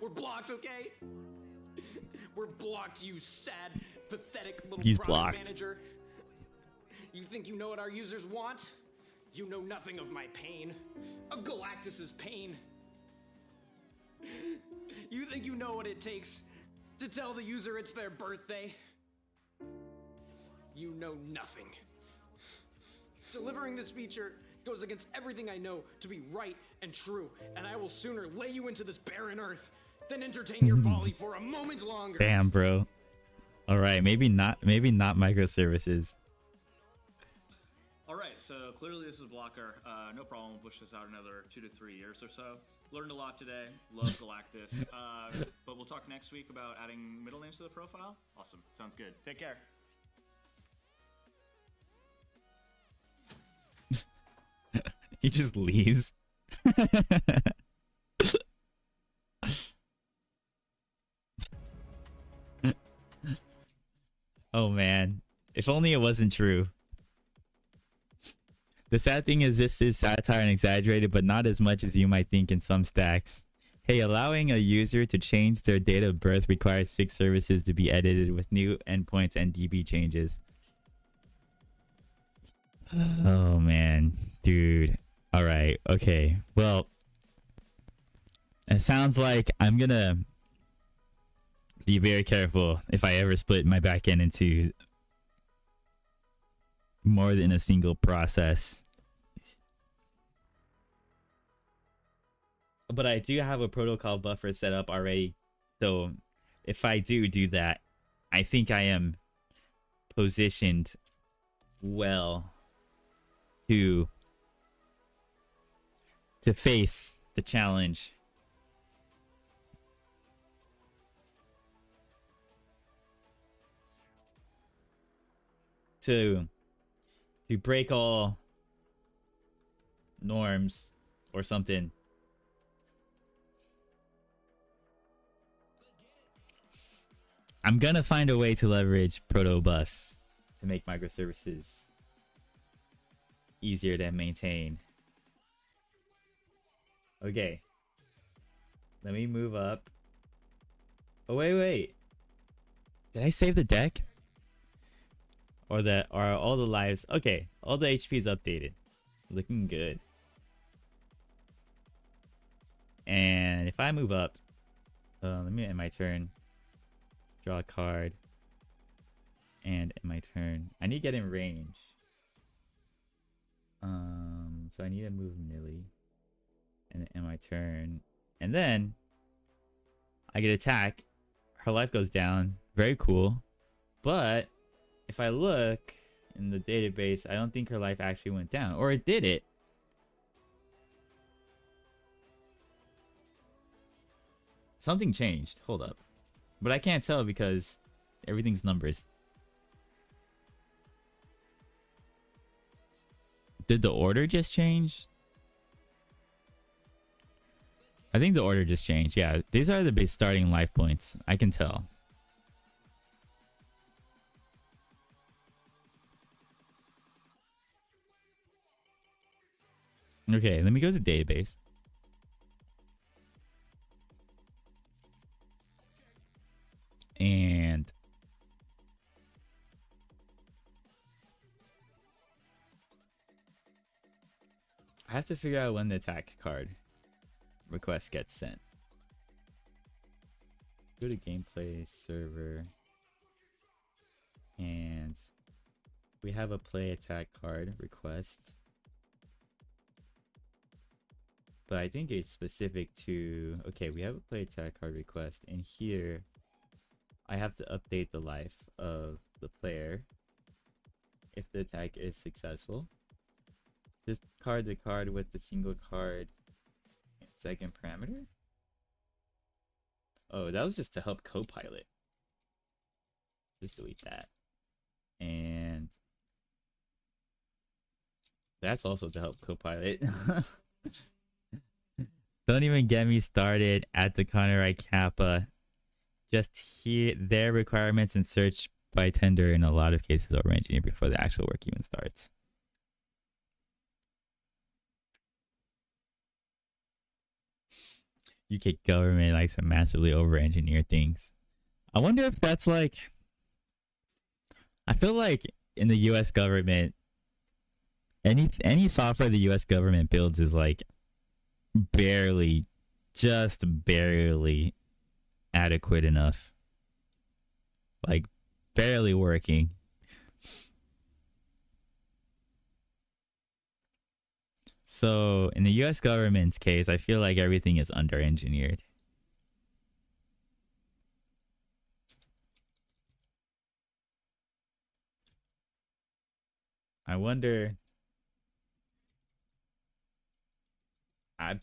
We're blocked, okay? We're blocked, you sad, pathetic little He's product blocked. manager. You think you know what our users want? You know nothing of my pain. Of Galactus's pain. You think you know what it takes to tell the user it's their birthday? You know nothing. Delivering this feature goes against everything I know to be right and true, and I will sooner lay you into this barren earth than entertain your folly for a moment longer. Damn, bro. All right, maybe not microservices. All right, so clearly this is Blocker. No problem. We'll push this out another 2 to 3 years or so. Learned a lot today. Love Galactus. But we'll talk next week about adding middle names to the profile. Awesome. Sounds good. Take care. He just leaves. Oh man, if only it wasn't true. The sad thing is this is satire and exaggerated, but not as much as you might think in some stacks. Hey, allowing a user to change their date of birth requires 6 services to be edited with new endpoints and DB changes. Oh man, dude. All right. Okay. Well, it sounds like I'm gonna be very careful if I ever split my backend into more than a single process. But I do have a protocol buffer set up already. So if I do that, I think I am positioned well to face the challenge. To break all norms or something. I'm gonna find a way to leverage proto buffs to make microservices easier to maintain. Okay. Let me move up. Oh, wait. Did I save the deck? Or are all the lives? Okay, all the HP is updated. Looking good. And if I move up, let me end my turn. Let's draw a card. And end my turn. I need to get in range. So I need to move Millie. And end my turn. And then I get attack. Her life goes down. Very cool. But if I look in the database, I don't think her life actually went down. Or it did it. Something changed. Hold up. But I can't tell because everything's numbers. Did the order just change? I think the order just changed. Yeah, these are the base starting life points. I can tell. Okay, let me go to database. And I have to figure out when the attack card request gets sent. Go to gameplay server. And we have a play attack card request. But I think it's specific to... Okay, we have a play attack card request. And here, I have to update the life of the player if the attack is successful. Discard the card with the single card second parameter. Oh, that was just to help Copilot. Just delete that. And that's also to help Copilot. Don't even get me started at the Counter-Right Kappa. Just hear their requirements and search by tender in a lot of cases over engineer before the actual work even starts. UK government likes to massively over-engineer things. I wonder if that's like... I feel like in the US government, any software the US government builds is like barely, just barely adequate enough. Like barely working. So in the US government's case, I feel like everything is under-engineered. I wonder...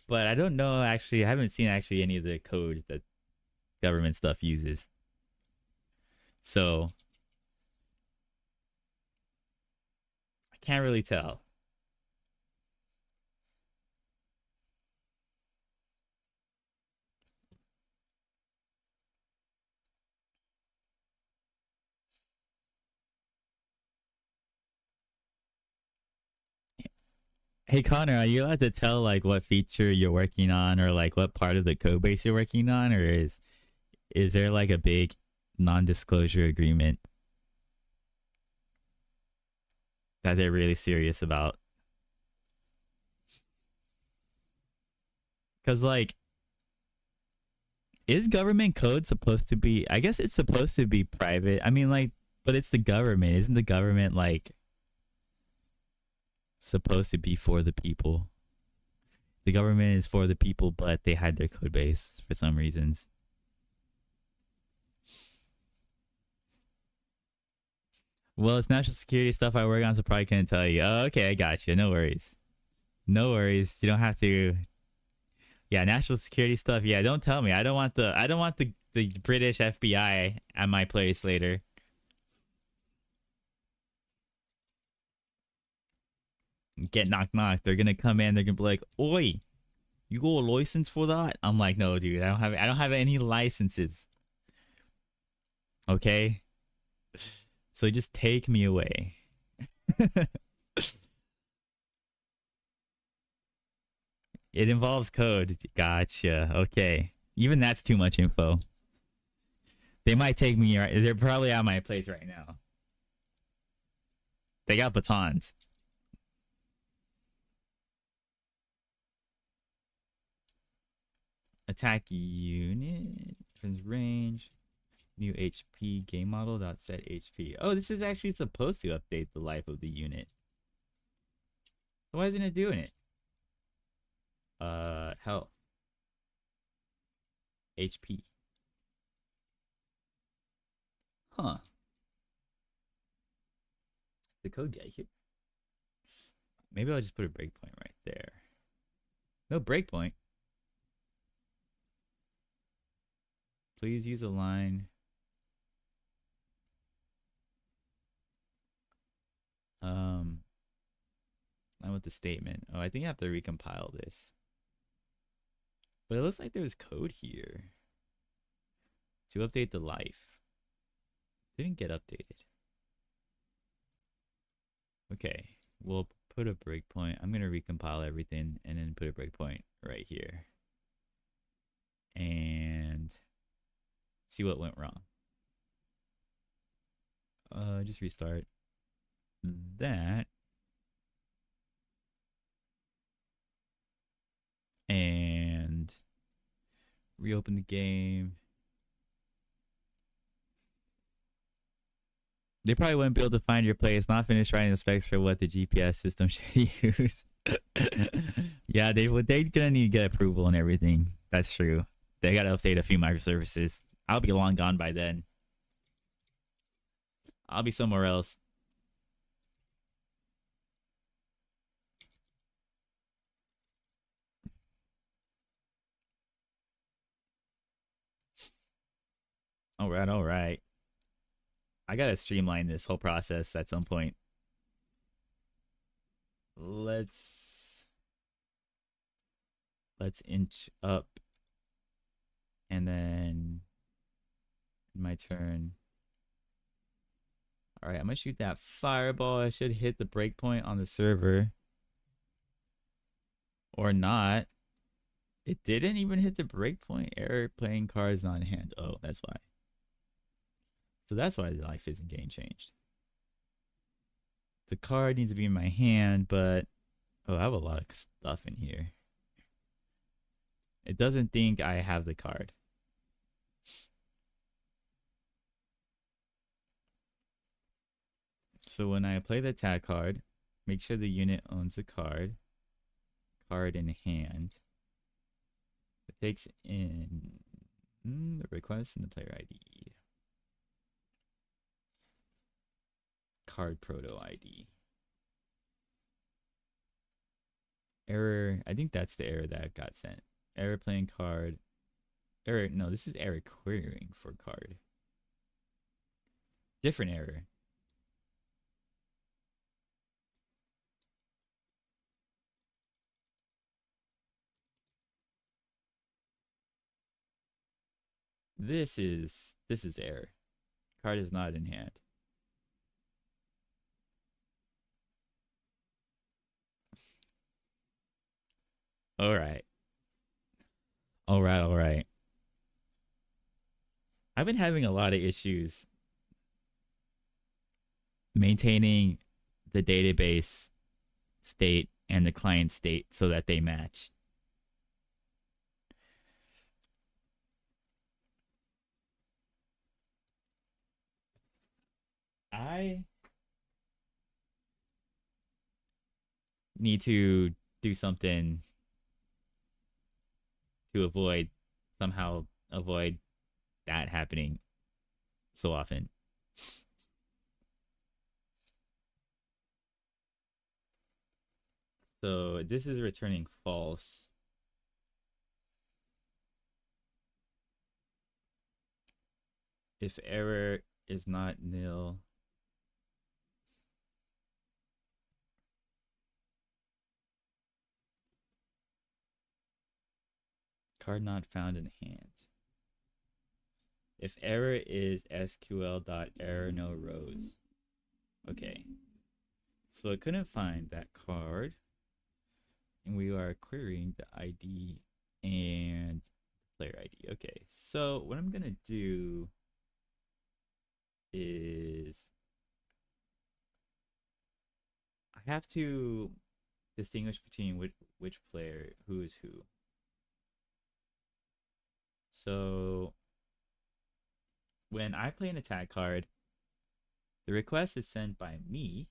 but I don't know actually. I haven't seen actually any of the code that government stuff uses. So I can't really tell. Hey Connor, are you allowed to tell like what feature you're working on or like what part of the code base you're working on, or is there like a big non-disclosure agreement that they're really serious about? Cuz like is government code supposed to be, I guess it's supposed to be private. I mean like, but it's the government. Isn't the government like supposed to be for the people? The government is for the people, but they hide their code base for some reasons. Well, it's national security stuff I work on, so probably can't tell you. Oh, okay, I got you. No worries. No worries. You don't have to. Yeah, national security stuff. Yeah, don't tell me. I don't want the British FBI at my place later. Get knocked knocked. They're gonna come in. They're gonna be like, "Oi, you got a license for that?" I'm like, "No, dude. I don't have any licenses." Okay, so just take me away. It involves code. Gotcha. Okay. Even that's too much info. They might take me right. They're probably at my place right now. They got batons. Attack unit. Friends range. New HP game model dot set HP. Oh, this is actually supposed to update the life of the unit. So why isn't it doing it? Health. HP. Huh. The code guy here. Maybe I'll just put a breakpoint right there. No breakpoint. Please use a line. Line with the statement. Oh, I think I have to recompile this. But it looks like there's code here to update the life. Didn't get updated. Okay, we'll put a breakpoint. I'm gonna recompile everything and then put a breakpoint right here. And see what went wrong. Just restart that. And reopen the game. They probably wouldn't be able to find your place. Not finished writing the specs for what the GPS system should use. Yeah, they're gonna need to get approval and everything. That's true. They gotta update a few microservices. I'll be long gone by then. I'll be somewhere else. All right, all right. I gotta streamline this whole process at some point. Let's inch up, and then my turn. All right, I'm gonna shoot that fireball. I should hit the breakpoint on the server, or not. It didn't even hit the breakpoint. Error, playing cards not in hand. Oh, that's why. So that's why the life isn't getting changed. The card needs to be in my hand, but oh, I have a lot of stuff in here. It doesn't think I have the card. So when I play the tag card, make sure the unit owns a card. Card in hand. It takes in the request and the player ID. Card proto ID. Error. I think that's the error that got sent. Error playing card. Error. No, this is error querying for card. Different error. This is error. Card is not in hand. All right. All right. All right. I've been having a lot of issues maintaining the database state and the client state so that they match. I need to do something to somehow avoid that happening so often. So this is returning false. If error is not nil, card not found in hand. If error is SQL.error no rows. Okay. So I couldn't find that card. And we are querying the ID and player ID. Okay. So what I'm going to do is I have to distinguish between which player, who is who. So when I play an attack card, the request is sent by me.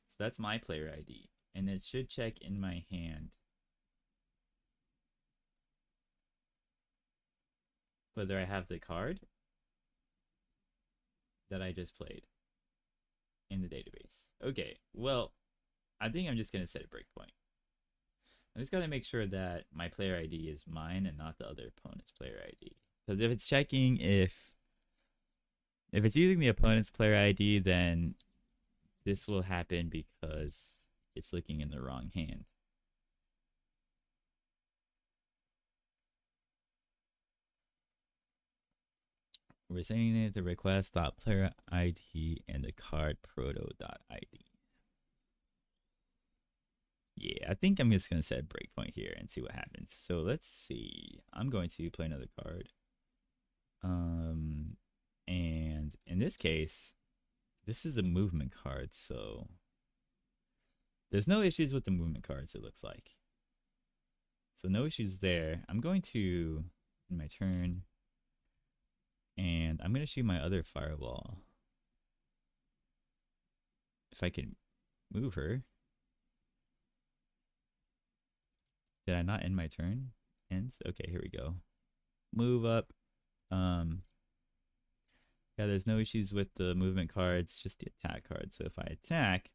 So that's my player ID. And it should check in my hand whether I have the card that I just played in the database. Okay, well, I think I'm just going to set a breakpoint. I just got to make sure that my player ID is mine and not the other opponent's player ID. Because if it's checking if it's using the opponent's player ID, then this will happen because it's looking in the wrong hand. We're sending it the request.player ID and the card proto.id. Yeah, I think I'm just going to set a breakpoint here and see what happens. So let's see. I'm going to play another card. And in this case, this is a movement card, so there's no issues with the movement cards, it looks like. So no issues there. I'm going to, in my turn, and I'm going to shoot my other fireball. If I can move her. Did I not end my turn? Ends? Okay, here we go. Move up. Yeah, there's no issues with the movement cards, just the attack card. So if I attack,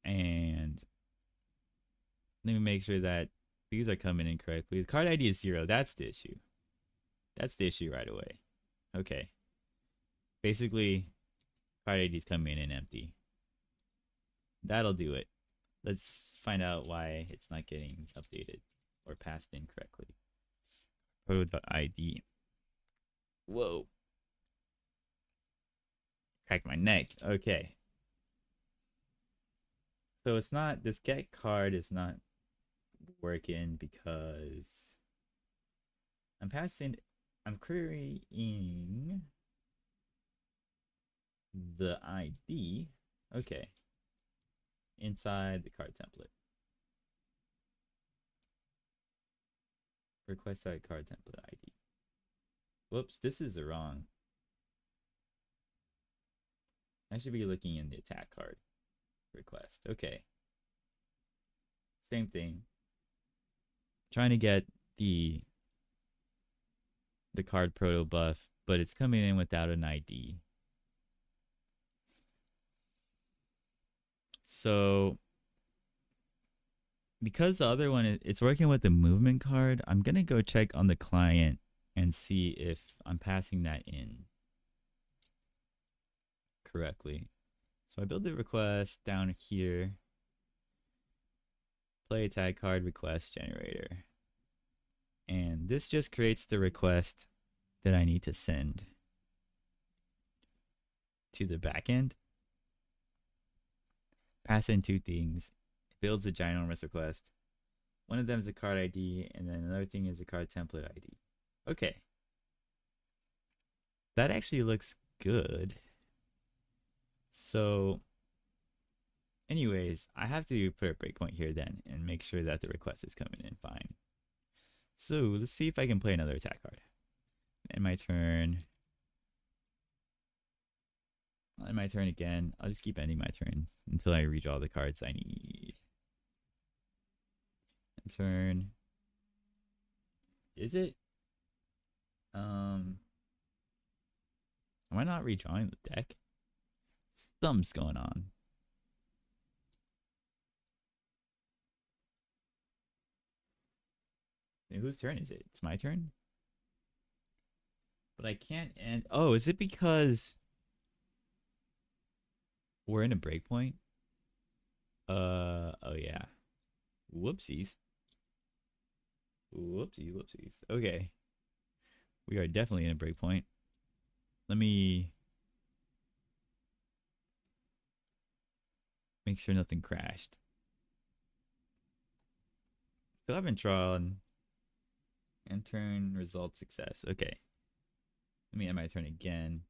and let me make sure that these are coming in correctly. The card ID is 0. That's the issue. That's the issue right away. Okay. Basically, card ID is coming in empty. That'll do it. Let's find out why it's not getting updated or passed in correctly. Proto.id. Whoa. Cracked my neck. Okay. So it's not, this get card is not working because I'm querying the ID. Okay. Inside the card template. Request side card template ID. Whoops, this is the wrong. I should be looking in the attack card request. Okay. Same thing. Trying to get the card proto buff, but it's coming in without an ID. So because the other one, it's working with the movement card, I'm going to go check on the client and see if I'm passing that in correctly. So I build the request down here. Play attack card request generator. And this just creates the request that I need to send to the backend. Pass in two things. It builds a ginormous request. One of them is a card ID, and then another thing is a card template ID. Okay. That actually looks good. So, anyways, I have to put a breakpoint here then and make sure that the request is coming in fine. So, let's see if I can play another attack card. End my turn. I'll end my turn again. I'll just keep ending my turn until I reach all the cards I need. End turn. Is it? Am I not redrawing the deck? Something's going on. Whose turn is it? It's my turn? But I can't end. Oh, is it because we're in a breakpoint? Oh yeah. Whoopsies. Whoopsies. Okay. We are definitely in a breakpoint. Let me make sure nothing crashed. Still haven't drawn. End turn, result, success. Okay. Let me end my turn again.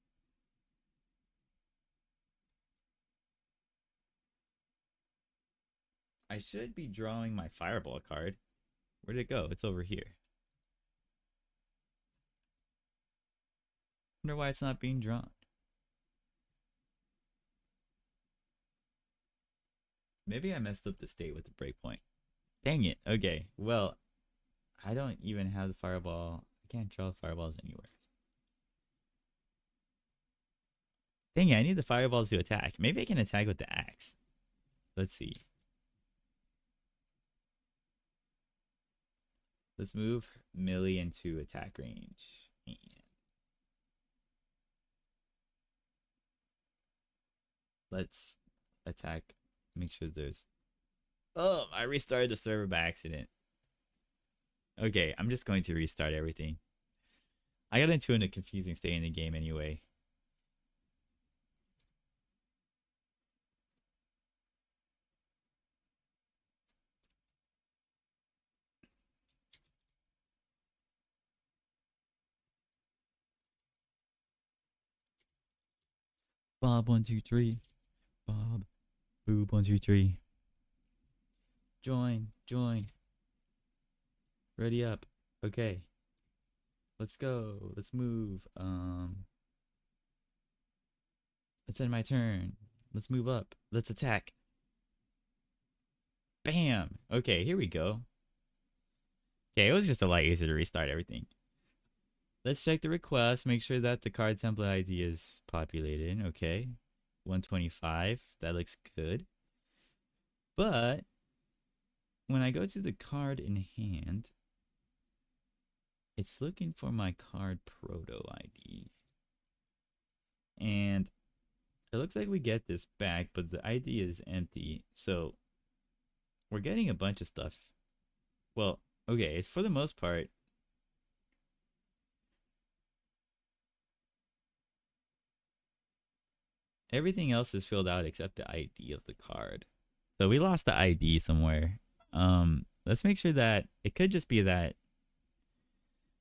I should be drawing my fireball card. Where'd it go? It's over here. Wonder why it's not being drawn. Maybe I messed up the state with the breakpoint. Dang it. Okay. Well, I don't even have the fireball. I can't draw fireballs anywhere. Dang it. I need the fireballs to attack. Maybe I can attack with the axe. Let's see. Let's move melee into attack range. And let's attack. Make sure there's... Oh, I restarted the server by accident. Okay, I'm just going to restart everything. I got into a confusing state in the game anyway. Bob 1 2 3. Bob. Boob 1 2 3. Join. Ready up. Okay. Let's go. Let's move. Let's end my turn. Let's move up. Let's attack. Bam. Okay, here we go. Okay, it was just a lot easier to restart everything. Let's check the request. Make sure that the card template ID is populated. Okay. 125. That looks good. But when I go to the card in hand, it's looking for my card proto ID. And it looks like we get this back, but the ID is empty. So we're getting a bunch of stuff. Well, okay, it's for the most part. Everything else is filled out except the ID of the card. So we lost the ID somewhere. Let's make sure that it could just be that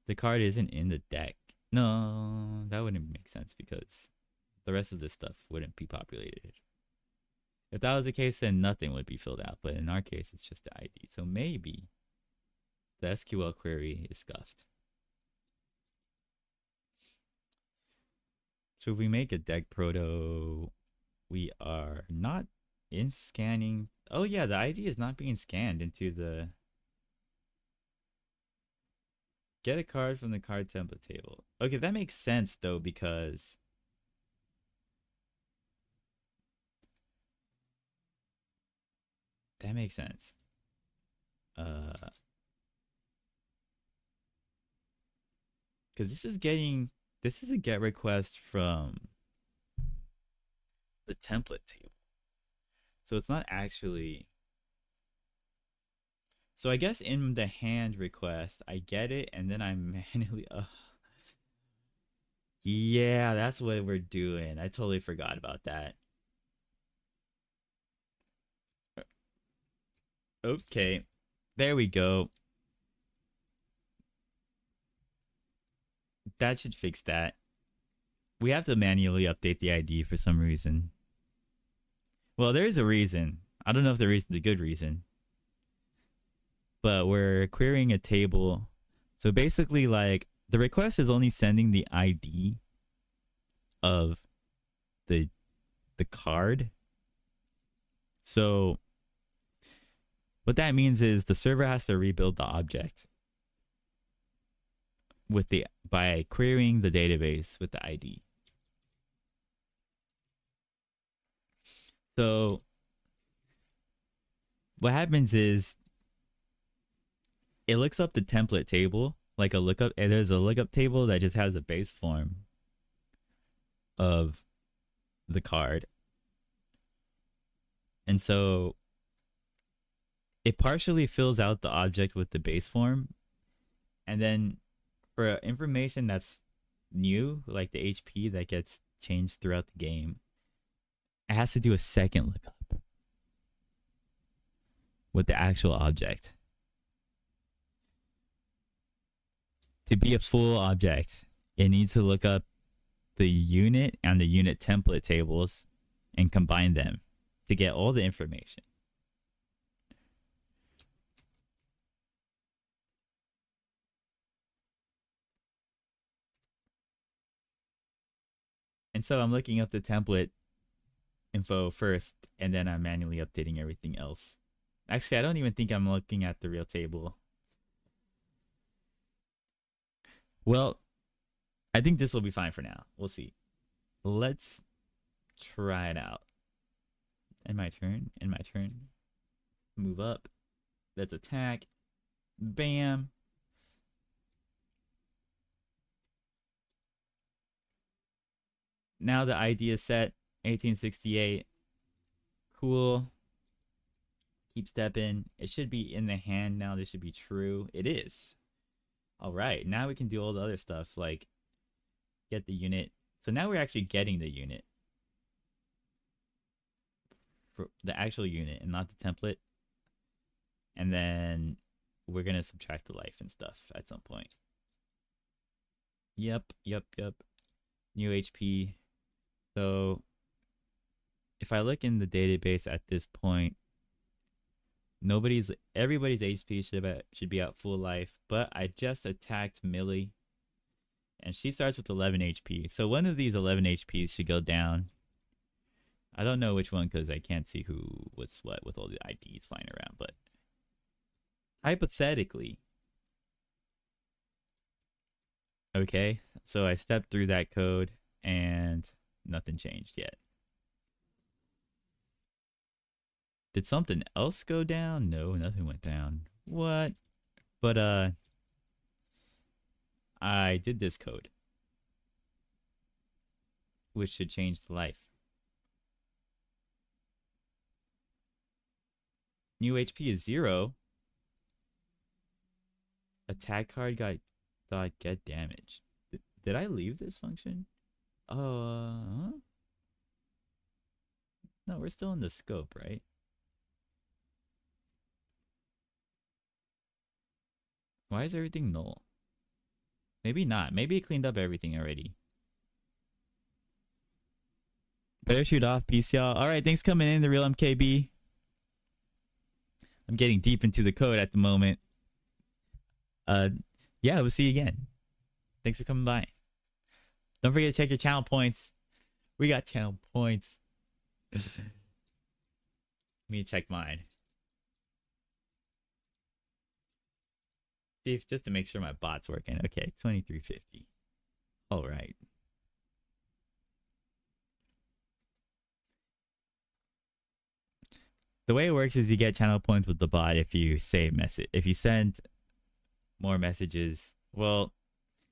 the card isn't in the deck. No, that wouldn't make sense because the rest of this stuff wouldn't be populated. If that was the case, then nothing would be filled out. But in our case, it's just the ID. So maybe the SQL query is scuffed. So if we make a deck proto, we are not in scanning. Oh yeah, the ID is not being scanned into the... Get a card from the card template table. Okay, that makes sense though, because that makes sense. Because this is a get request from the template table. So it's not actually... So I guess in the hand request, I get it, and then I manually... Yeah, that's what we're doing. I totally forgot about that. Okay, there we go. That should fix that. We have to manually update the ID for some reason. Well, there is a reason. I don't know if the reason's a good reason. But we're querying a table. So basically, like, the request is only sending the ID of the card. So what that means is the server has to rebuild the object by querying the database with the ID. So what happens is it looks up the template table, like a lookup. And there's a lookup table that just has a base form of the card. And so it partially fills out the object with the base form. And then for information that's new, like the HP that gets changed throughout the game, it has to do a second lookup with the actual object. To be a full object, it needs to look up the unit and the unit template tables and combine them to get all the information. And so I'm looking up the template info first, and then I'm manually updating everything else. Actually, I don't even think I'm looking at the real table. Well, I think this will be fine for now. We'll see. Let's try it out. In my turn. Move up. Let's attack. Bam. Now the ID is set. 1868. Cool. Keep stepping. It should be in the hand now. This should be true. It is. All right. Now we can do all the other stuff like get the unit. So now we're actually getting the unit. For the actual unit and not the template. And then we're going to subtract the life and stuff at some point. Yep. New HP. So if I look in the database at this point, everybody's HP should be at full life, but I just attacked Millie and she starts with 11 HP. So one of these 11 HPs should go down. I don't know which one because I can't see what's what with all the IDs flying around, but hypothetically. Okay, so I stepped through that code and nothing changed yet. Did something else go down? No, nothing went down. What? But I did this code, which should change the life. New HP is 0. Attack card got get damage. Did I leave this function? No, we're still in the scope, right? Why is everything null? Maybe not. Maybe it cleaned up everything already. Better shoot off. Peace, y'all. Alright, thanks for coming in, the real MKB. I'm getting deep into the code at the moment. Yeah, we'll see you again. Thanks for coming by. Don't forget to check your channel points. We got channel points. Let me check mine. See if, just to make sure my bot's working. Okay, 2350. All right. The way it works is you get channel points with the bot if you say message. If you send more messages, well,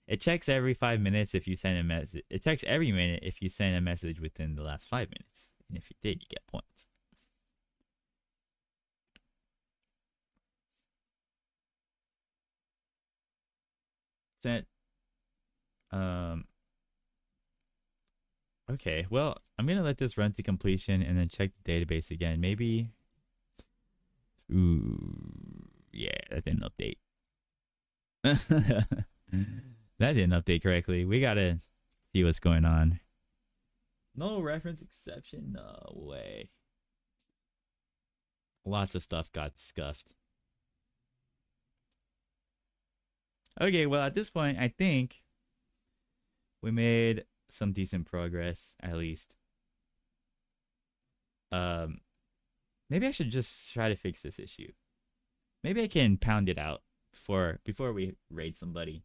it checks every 5 minutes if you send a message. It checks every minute if you send a message within the last 5 minutes. And if you did, you get points. Sent. Okay, well, I'm gonna let this run to completion and then check the database again. Maybe Ooh, yeah, that didn't update. That didn't update correctly. We gotta see what's going on. No reference exception? No way. Lots of stuff got scuffed. Okay, well, at this point, I think we made some decent progress, at least. Maybe I should just try to fix this issue. Maybe I can pound it out before we raid somebody.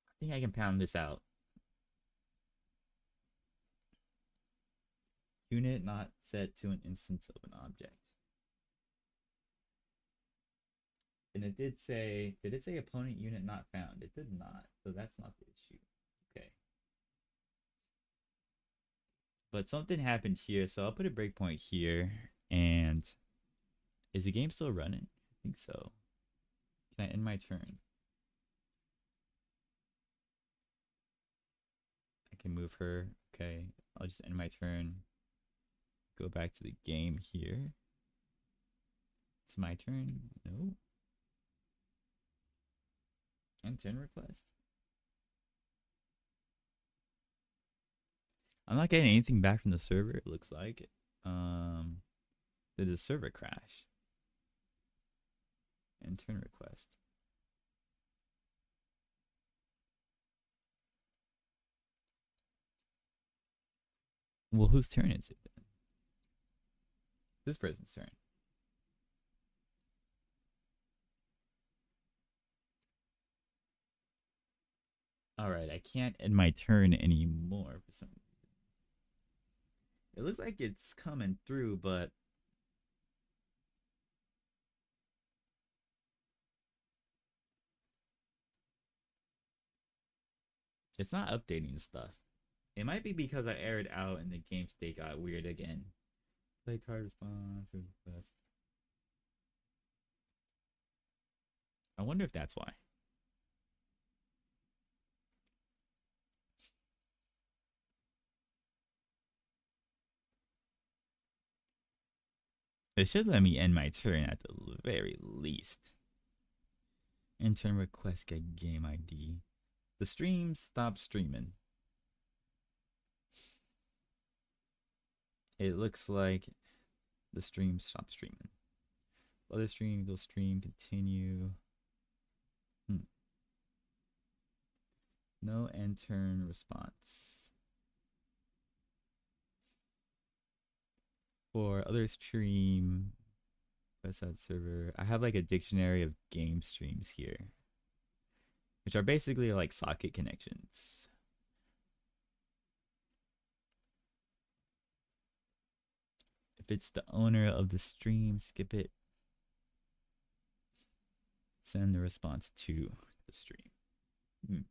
I think I can pound this out. Unit not set to an instance of an object. And it did it say opponent unit not found? It did not, so that's not the issue. Okay. But something happened here, so I'll put a breakpoint here. And is the game still running? I think so. Can I end my turn? I can move her. Okay, I'll just end my turn. Go back to the game here. It's my turn. No. End turn request. I'm not getting anything back from the server, it looks like. Did the server crash? End turn request. Well, whose turn is it then? This person's turn. Alright, I can't end my turn anymore for some reason. It looks like it's coming through, but it's not updating stuff. It might be because I aired out and the game state got weird again. Play card response request. I wonder if that's why. It should let me end my turn at the very least. End turn request, get game ID. The stream stopped streaming. It looks like the stream stopped streaming. Other stream, go stream, continue. No end turn response. For other stream, what's that server? I have like a dictionary of game streams here, which are basically like socket connections. If it's the owner of the stream, skip it. Send the response to the stream. I'm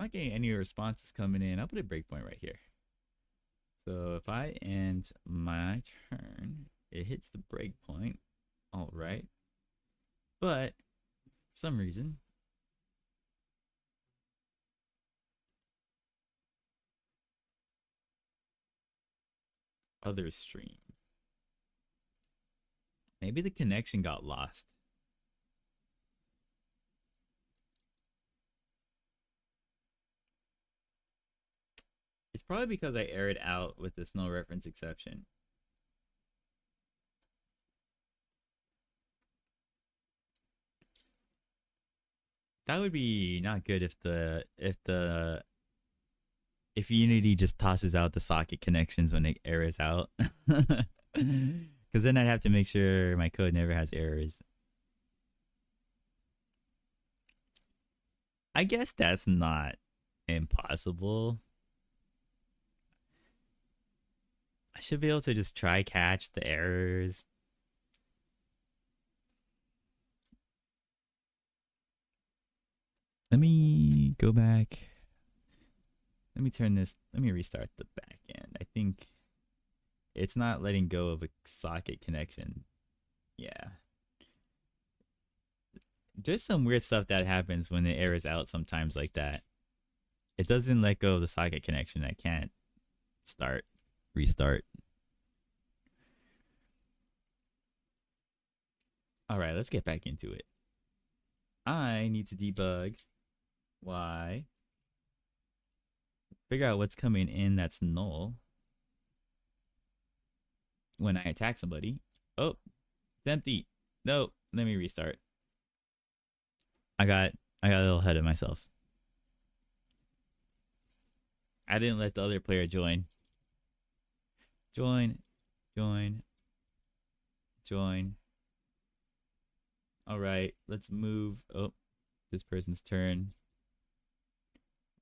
not getting any responses coming in. I'll put a breakpoint right here. So if I end my turn, it hits the breakpoint. All right. But for some reason, other stream. Maybe the connection got lost. It's probably because I aired out with this no reference exception. That would be not good if Unity just tosses out the socket connections when it errors out. Because then I'd have to make sure my code never has errors. I guess that's not impossible. I should be able to just try catch the errors. Let me go back. Let me turn this. Let me restart the back end. I think it's not letting go of a socket connection. Yeah. There's some weird stuff that happens when the errors out sometimes like that. It doesn't let go of the socket connection. I can't restart. All right, let's get back into it. I need to debug why. Figure out what's coming in that's null when I attack somebody. Oh, it's empty. No, let me restart. I got a little ahead of myself. I didn't let the other player join. Join. All right, let's move. Oh, this person's turn.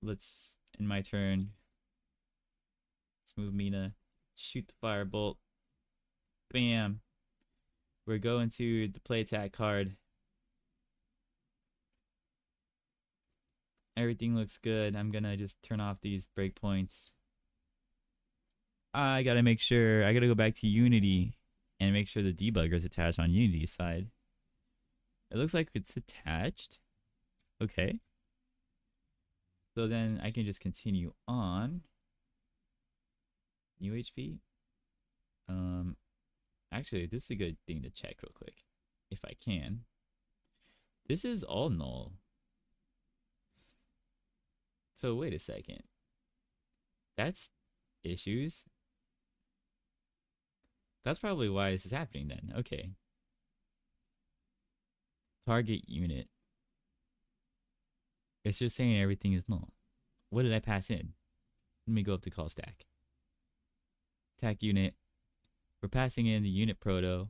In my turn. Let's move Mina. Shoot the firebolt. Bam. We're going to the play attack card. Everything looks good. I'm gonna just turn off these breakpoints. I gotta make sure. I gotta go back to Unity and make sure the debugger's attached on Unity's side. It looks like it's attached. Okay. So then I can just continue on. New HP. Actually, this is a good thing to check real quick, if I can. This is all null. So wait a second. That's issues. That's probably why this is happening then. Okay. Target unit. It's just saying everything is null. What did I pass in? Let me go up to call stack. Attack unit. We're passing in the unit proto.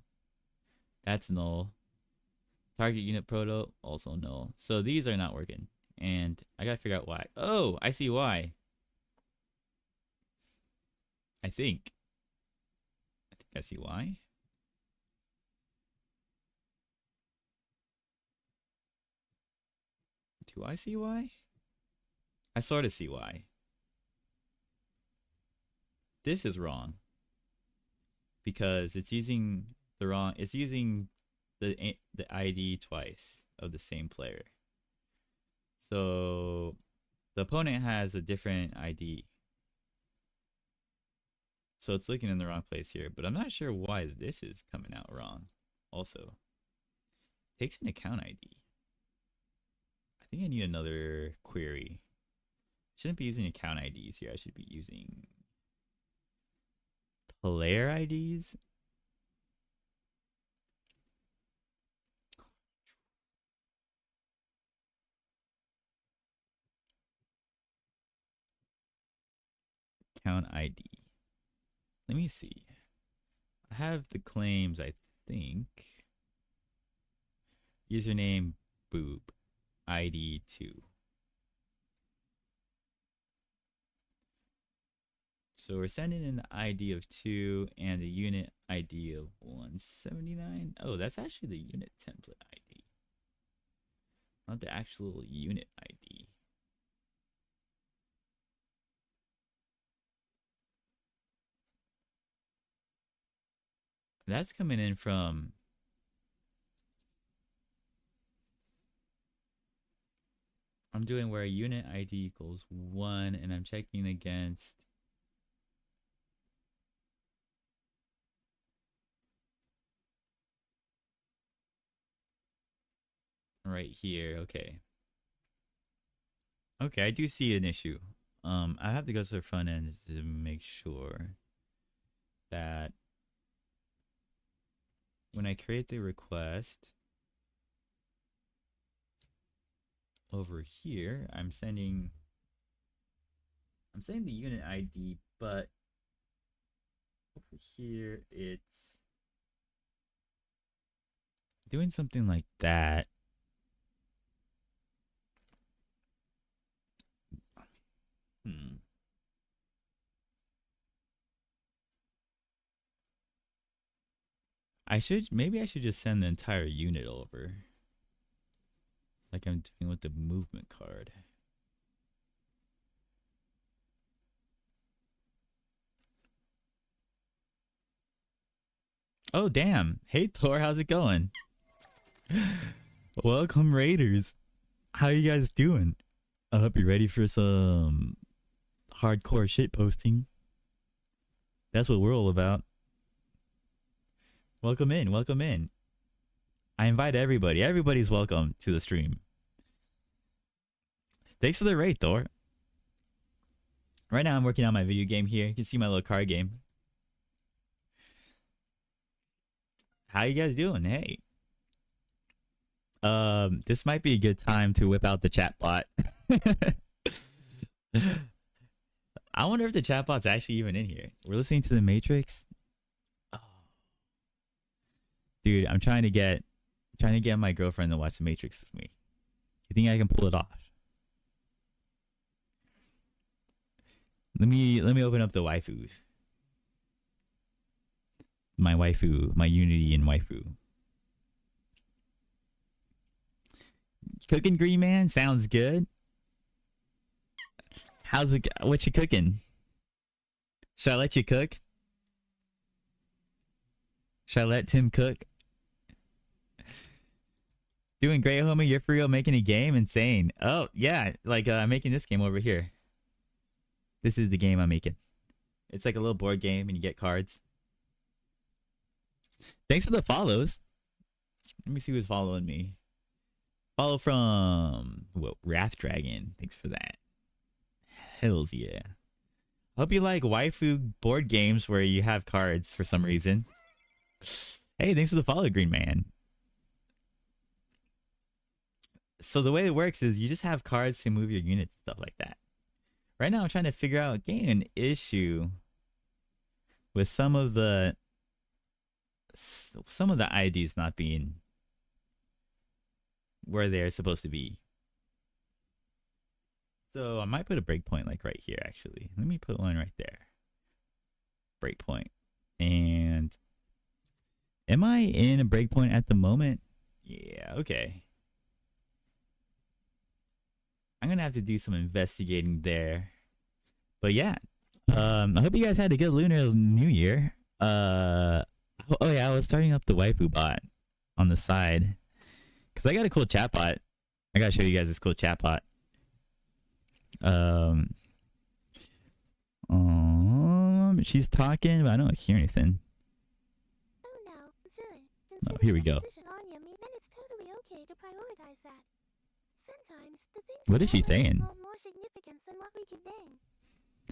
That's null. Target unit proto, also null. So these are not working. And I gotta figure out why. Oh, I see why. I think I see why. Do I see why? I sort of see why. This is wrong. Because it's using the ID twice of the same player. So the opponent has a different ID. So it's looking in the wrong place here, but I'm not sure why this is coming out wrong. Also, takes an account ID. I think I need another query. Shouldn't be using account IDs here. I should be using player IDs. Account ID. Let me see. I have the claims, I think. Username boob. ID 2. So we're sending in the ID of 2 and the unit ID of 179. Oh, that's actually the unit template ID. Not the actual unit ID. That's coming in from... I'm doing where unit ID equals 1 and I'm checking against right here. Okay. Okay, I do see an issue. I have to go to the front end to make sure that when I create the request over here, I'm saying the unit ID, but over here it's doing something like that. Maybe I should just send the entire unit over. Like I'm doing with the movement card. Oh, damn. Hey, Thor, how's it going? Welcome, Raiders. How you guys doing? I hope you're ready for some hardcore shit posting. That's what we're all about. Welcome in, welcome in. I invite everybody. Everybody's welcome to the stream. Thanks for the raid, Thor. Right now I'm working on my video game here. You can see my little card game. How you guys doing? Hey. This might be a good time to whip out the chat bot. I wonder if the chat bot's actually even in here. We're listening to The Matrix. Oh. Dude, I'm trying to get my girlfriend to watch The Matrix with me. You think I can pull it off? Let me open up the waifus. My waifu, my Unity and waifu. Cooking, Green Man? Sounds good. How's it? What you cooking? Should I let you cook? Should I let Tim cook? Doing great, homie. You're for real making a game? Insane. Oh, yeah. Like, I'm making this game over here. This is the game I'm making. It's like a little board game and you get cards. Thanks for the follows. Let me see who's following me. Follow from Wrath Dragon. Thanks for that. Hells yeah. Hope you like waifu board games where you have cards for some reason. Hey, thanks for the follow, Green Man. So the way it works is you just have cards to move your units and stuff like that. Right now I'm trying to figure out getting an issue with some of the IDs not being where they're supposed to be. So I might put a breakpoint like right here actually. Let me put one right there. Breakpoint. And am I in a breakpoint at the moment? Yeah, okay. I'm gonna have to do some investigating there. But yeah. I hope you guys had a good Lunar New Year. Oh yeah, I was starting up the waifu bot on the side. Cause I got a cool chat bot. I gotta show you guys this cool chat bot. She's talking, but I don't hear anything. Oh, here we go. What is she saying?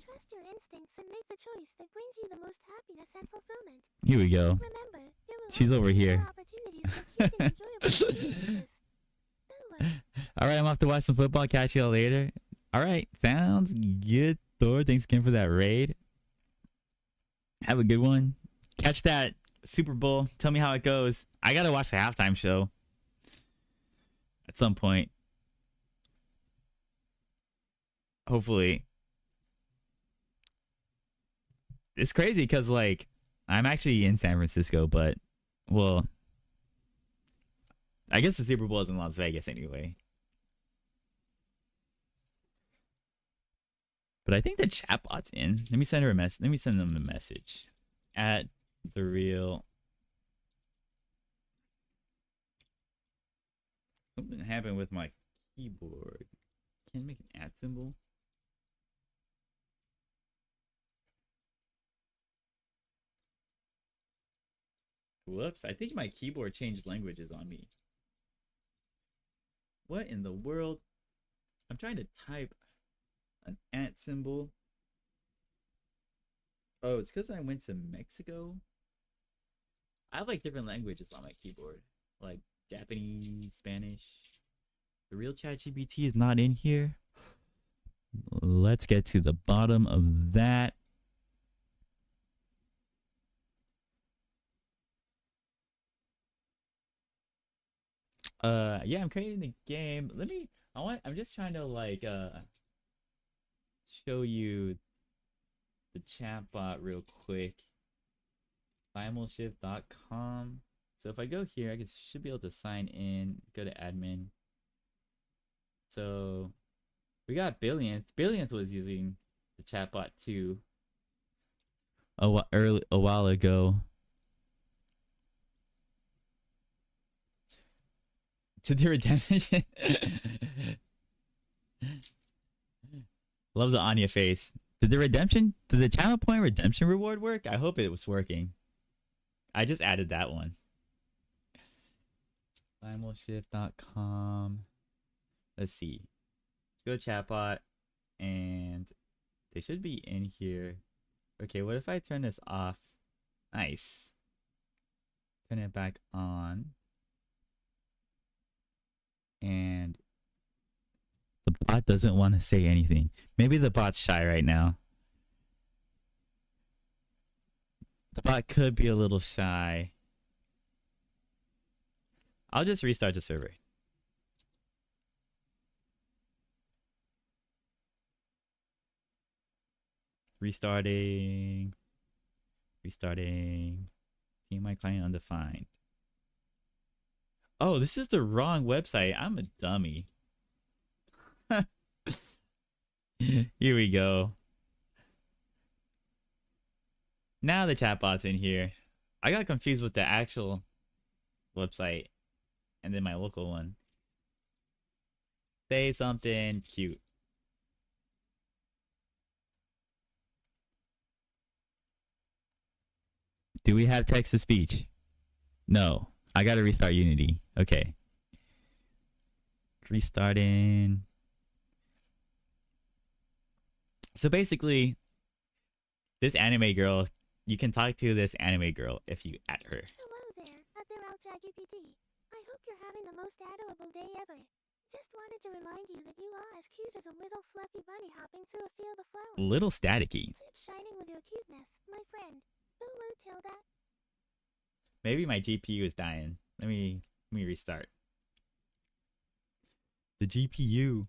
Trust your instincts and make the choice that brings you the most happiness and fulfillment. Here we go. Remember, she's over here. Alright, I'm off to watch some football. Catch y'all later. Alright, sounds good, Thor. Thanks again for that raid. Have a good one. Catch that Super Bowl. Tell me how it goes. I gotta watch the halftime show at some point. Hopefully. It's crazy because, like, I'm actually in San Francisco, but, well, I guess the Super Bowl is in Las Vegas anyway. But I think the chatbot's in. Let me send her a message. Let me send them a message. At the real. Something happened with my keyboard. Can I make an @ symbol? Whoops, I think my keyboard changed languages on me. What in the world? I'm trying to type an @ symbol. Oh, it's because I went to Mexico. I have like different languages on my keyboard, like Japanese, Spanish. The real ChatGPT is not in here. Let's get to the bottom of that. Yeah, I'm creating the game. I'm just trying to like show you the chatbot real quick. Simulshift.com. So if I go here, I should be able to sign in, go to admin. So we got Billionth. Billionth was using the chatbot too a while ago. To the redemption. Love the Anya face. Did the channel point redemption reward work? I hope it was working. I just added that one. Simulshift.com. Let's see. Go chatbot, and they should be in here. Okay, what if I turn this off? Nice. Turn it back on. And the bot doesn't want to say anything. Maybe the bot's shy right now. The bot could be a little shy. I'll just restart the server. Restarting. Restarting. Team my client undefined. Oh, this is the wrong website. I'm a dummy. Here we go. Now the chatbot's in here. I got confused with the actual website and then my local one. Say something cute. Do we have text to speech? No. I gotta restart Unity. Okay. Restarting. So basically, this anime girl, you can talk to this anime girl if you at her. Hello there, ChatGPT. I hope you're having the most adorable day ever. Just wanted to remind you that you are as cute as a little fluffy bunny hopping through a field of flowers. Little staticky. Keep shining with your cuteness, my friend. Ooh, Tilda. Maybe my GPU is dying. Let me restart. The GPU.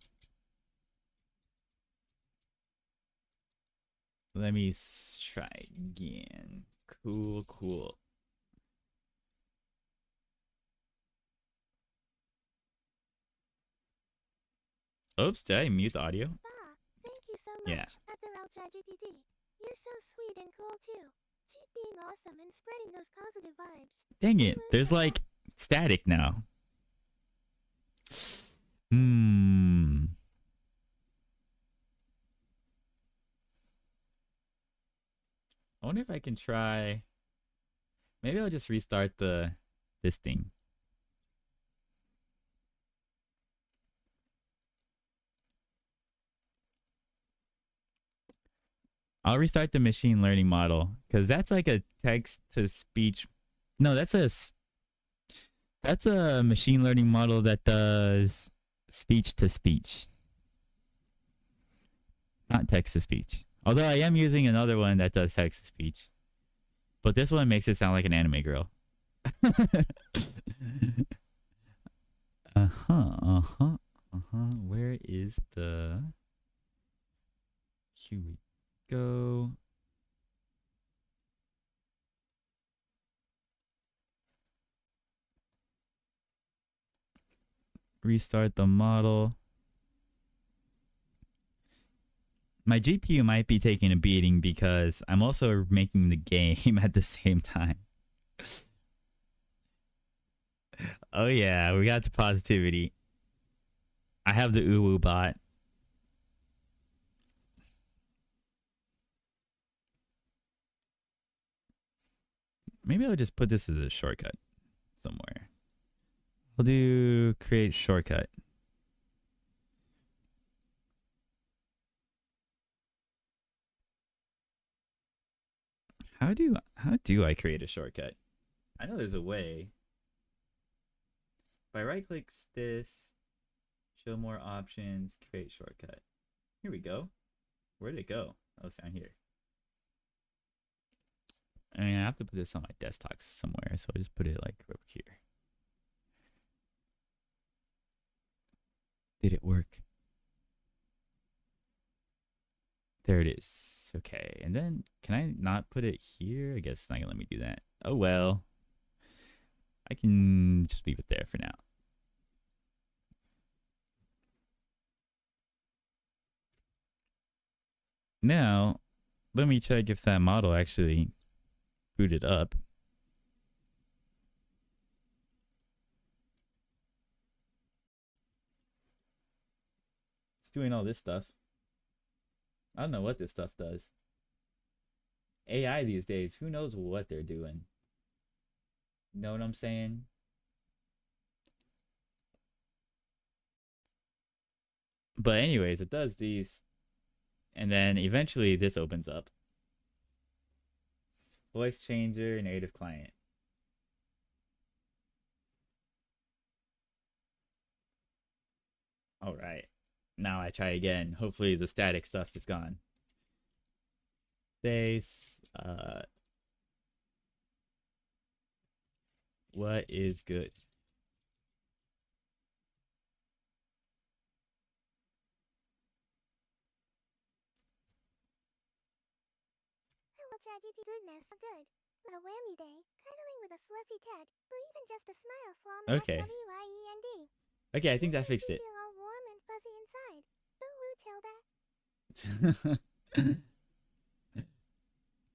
Let me try again. Cool. Oops, did I mute the audio? Thank you so much, Yeah. ChatGPT. You're so sweet and cool too. Keep being awesome and spreading those positive vibes. Dang it, there's like static now. I wonder if I can try. Maybe I'll just restart this thing. I'll restart the machine learning model because that's like a text to speech. No, that's a machine learning model that does speech to speech, not text to speech. Although I am using another one that does text to speech, but this one makes it sound like an anime girl. Where is the? Here we go. Restart the model. My GPU might be taking a beating because I'm also making the game at the same time. Oh yeah, we got the positivity. I have the uwu bot. Maybe I'll just put this as a shortcut somewhere. I'll do create shortcut. How do I create a shortcut? I know there's a way. If I right click this, show more options, create shortcut. Here we go. Where did it go? Oh, it's down here. I mean, I have to put this on my desktop somewhere, so I'll just put it like over here. Did it work? There it is. Okay, and then can I not put it here? I guess it's not gonna let me do that. Oh well. I can just leave it there for now. Now, let me check if that model actually booted up. doing all this stuff. I don't know what this stuff does. AI these days, who knows what they're doing? You know what I'm saying? But anyways, it does these. And then eventually this opens up. Voice changer, native client. All right. Now I try again. Hopefully the static stuff is gone. Face. What is good? Hello, ChatGPT. Goodness, good. On a whammy day, cuddling with a fluffy cat, or even just a smile from Okay. SWIEND. Okay, I think that fixed it. Feel all warm and fuzzy inside. Ooh, Tilda.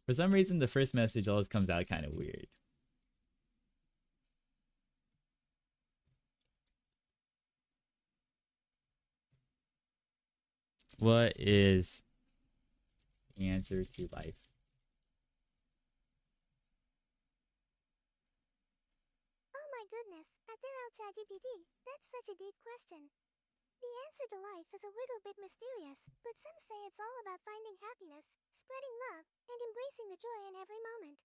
For some reason, the first message always comes out kind of weird. What is the answer to life? Oh my goodness, Adderall ChatGPT, that's such a deep question. The answer to life is a little bit mysterious, but some say it's all about finding happiness, spreading love, and embracing the joy in every moment.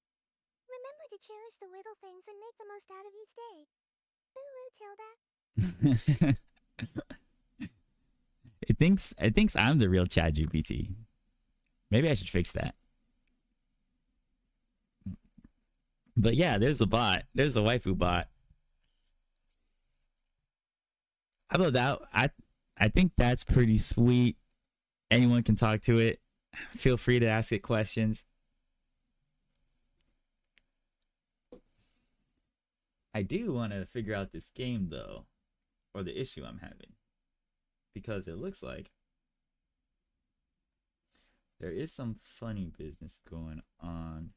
Remember to cherish the little things and make the most out of each day. Ooh, Tilda. It thinks I'm the real ChatGPT. Maybe I should fix that. But yeah, there's a bot. There's a waifu bot. I love that. I think that's pretty sweet. Anyone can talk to it. Feel free to ask it questions. I do want to figure out this game though, or the issue I'm having, because it looks like there is some funny business going on.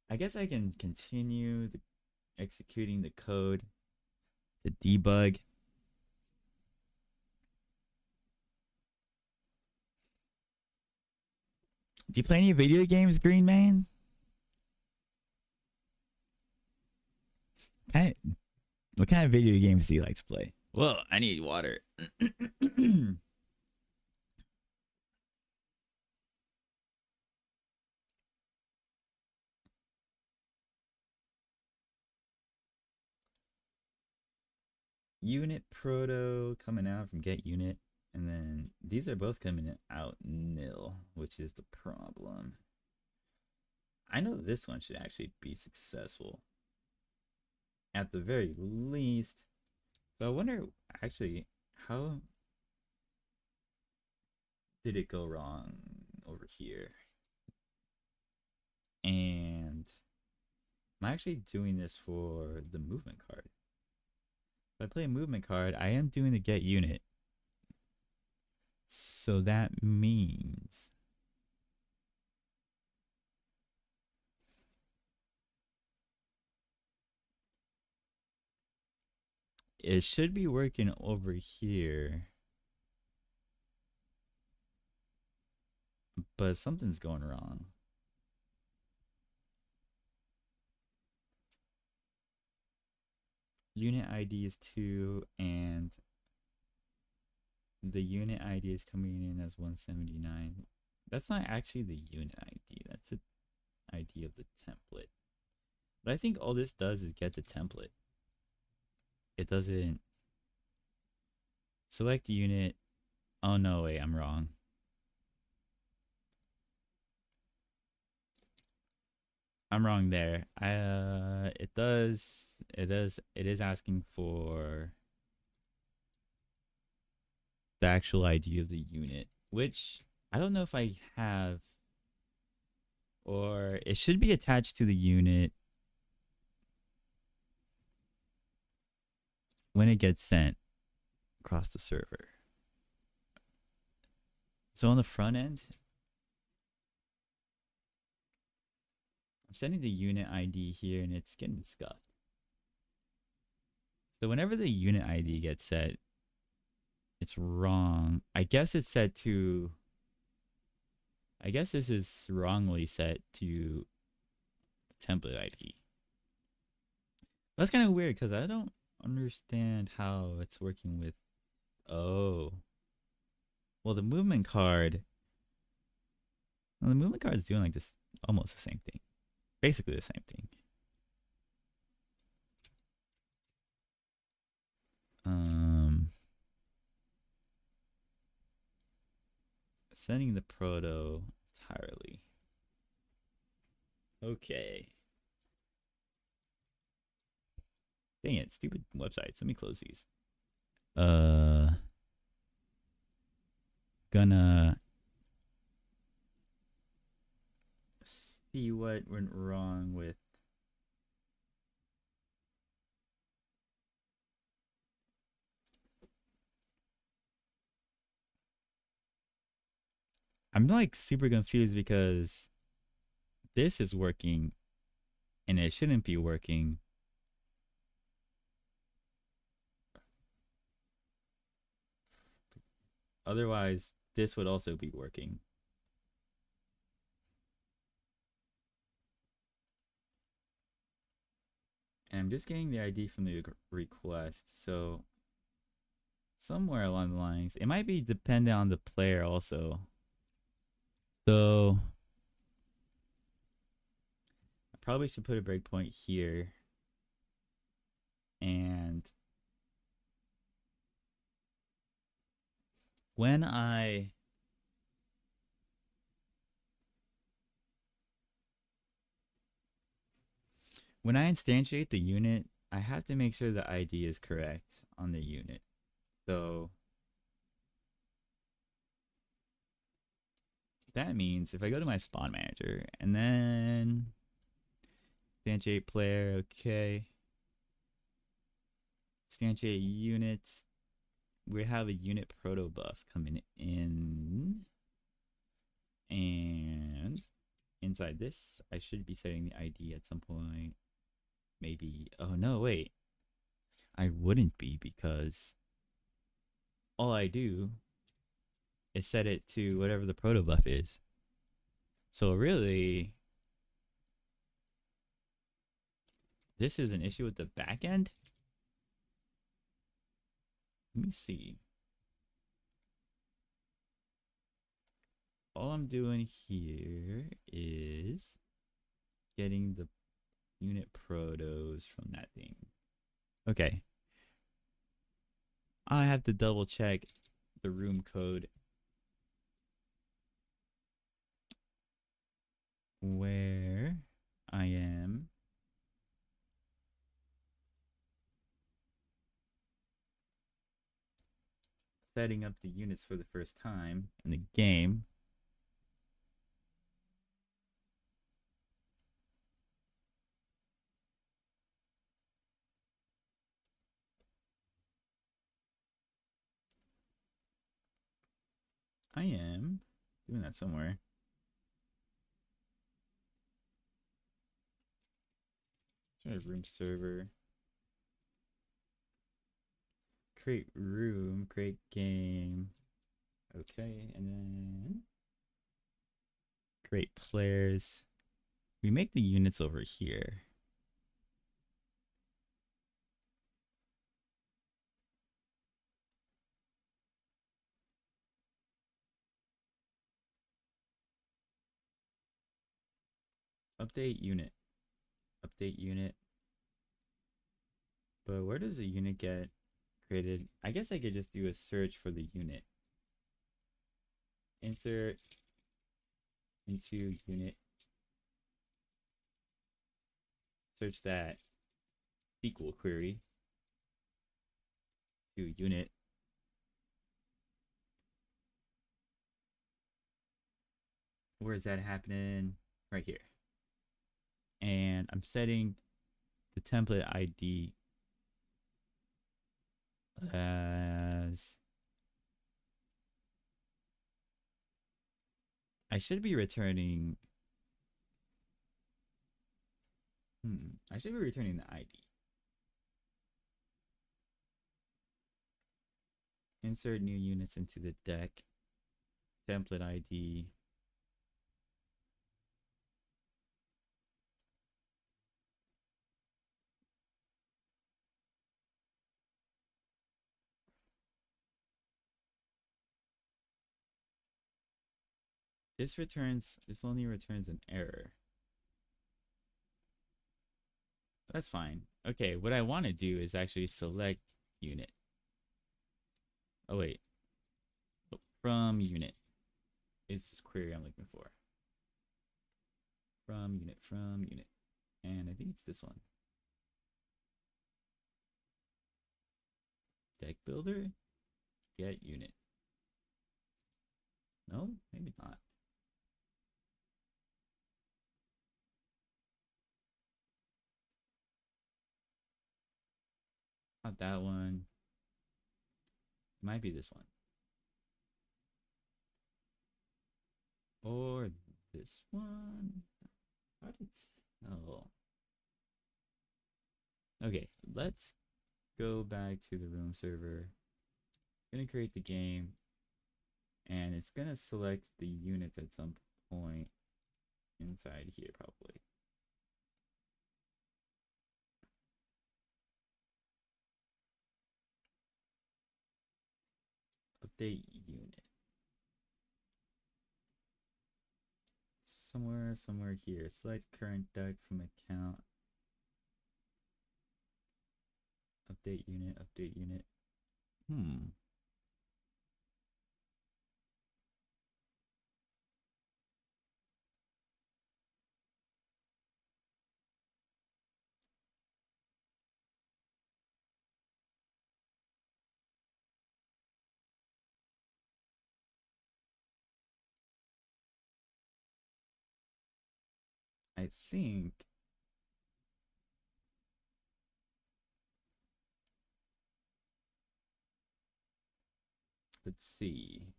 I guess I can continue executing the code to debug. Do you play any video games, Green Man? What kind of video games do you like to play? Whoa, I need water. Unit Proto coming out from Get Unit. And then these are both coming out nil, which is the problem. I know this one should actually be successful. At the very least. So I wonder, actually, how did it go wrong over here? And I'm actually doing this for the movement card. If I play a movement card, I am doing the Get Unit. So that means it should be working over here, but something's going wrong. Unit ID is 2 and the unit ID is coming in as 179. That's not actually the unit ID. That's the ID of the template. But I think all this does is get the template. It doesn't select the unit. Oh no, wait, I'm wrong. I'm wrong there. It is asking for the actual ID of the unit, which I don't know if I have, or it should be attached to the unit when it gets sent across the server. So on the front end, I'm sending the unit ID here and it's getting scuffed. So whenever the unit ID gets set, it's wrong. I guess it's set to. I guess this is wrongly set to the template ID. That's kind of weird because I don't understand how it's working with. Oh. Well, the movement card. Well, the movement card is doing like this, almost the same thing. Basically the same thing. Setting the proto entirely. Okay. Dang it, stupid websites. Let me close these. Gonna see what went wrong with. I'm like super confused because this is working and it shouldn't be working. Otherwise, this would also be working. And I'm just getting the ID from the request, so somewhere along the lines, it might be dependent on the player also. So I probably should put a breakpoint here. And when I instantiate the unit, I have to make sure the ID is correct on the unit. So that means if I go to my spawn manager and then instantiate player, okay. Instantiate units. We have a unit proto buff coming in. And inside this, I should be setting the ID at some point. Maybe. Oh, no, wait. I wouldn't be because all I do is set it to whatever the proto buff is. So really, this is an issue with the backend. Let me see. All I'm doing here is getting the unit protos from that thing. Okay. I have to double check the room code where I am setting up the units for the first time in the game. I am doing that somewhere. Try room server. Create room, create game. Okay, and then create players. We make the units over here. Update unit. Update unit. But where does the unit get created? I guess I could just do a search for the unit. Insert into unit. Search that SQL query to unit. Where is that happening? Right here. And I'm setting the template ID as I should be returning I should be returning the ID. Insert new units into the deck. Template ID. This only returns an error. That's fine. Okay, what I want to do is actually select unit. Oh wait. From unit is this query I'm looking for. From unit. And I think it's this one. Deck builder, get unit. No, maybe not. Not that one. It might be this one. Or this one. How did oh. Okay, let's go back to the room server. It's gonna create the game. And it's gonna select the units at some point inside here probably. Update unit. Somewhere here. Select current deck from account. Update unit. I think let's see.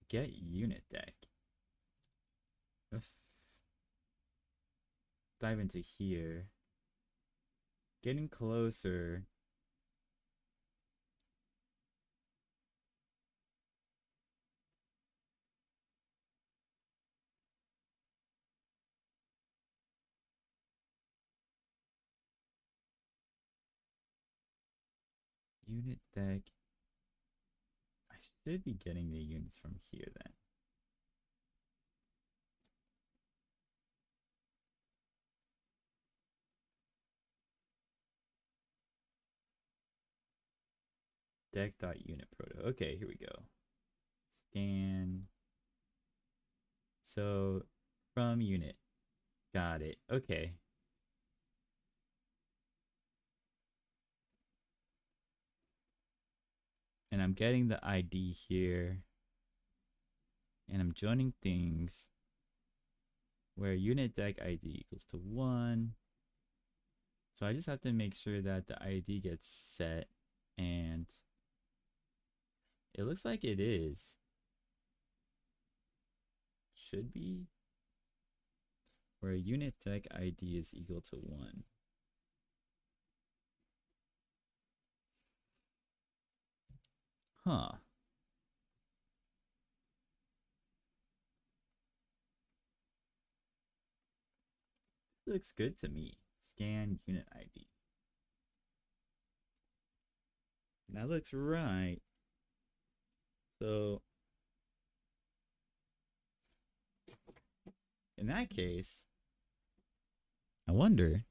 Get unit deck. Let's dive into here. Getting closer. Unit deck. I should be getting the units from here then. Deck.unit proto. Okay, here we go. Scan. So from unit. Got it. Okay. And I'm getting the ID here. And I'm joining things where unit deck ID equals to 1. So I just have to make sure that the ID gets set, and it looks like it is. Should be. Where unit deck ID is equal to 1. Huh. Looks good to me. Scan unit ID. That looks right. So in that case, I wonder.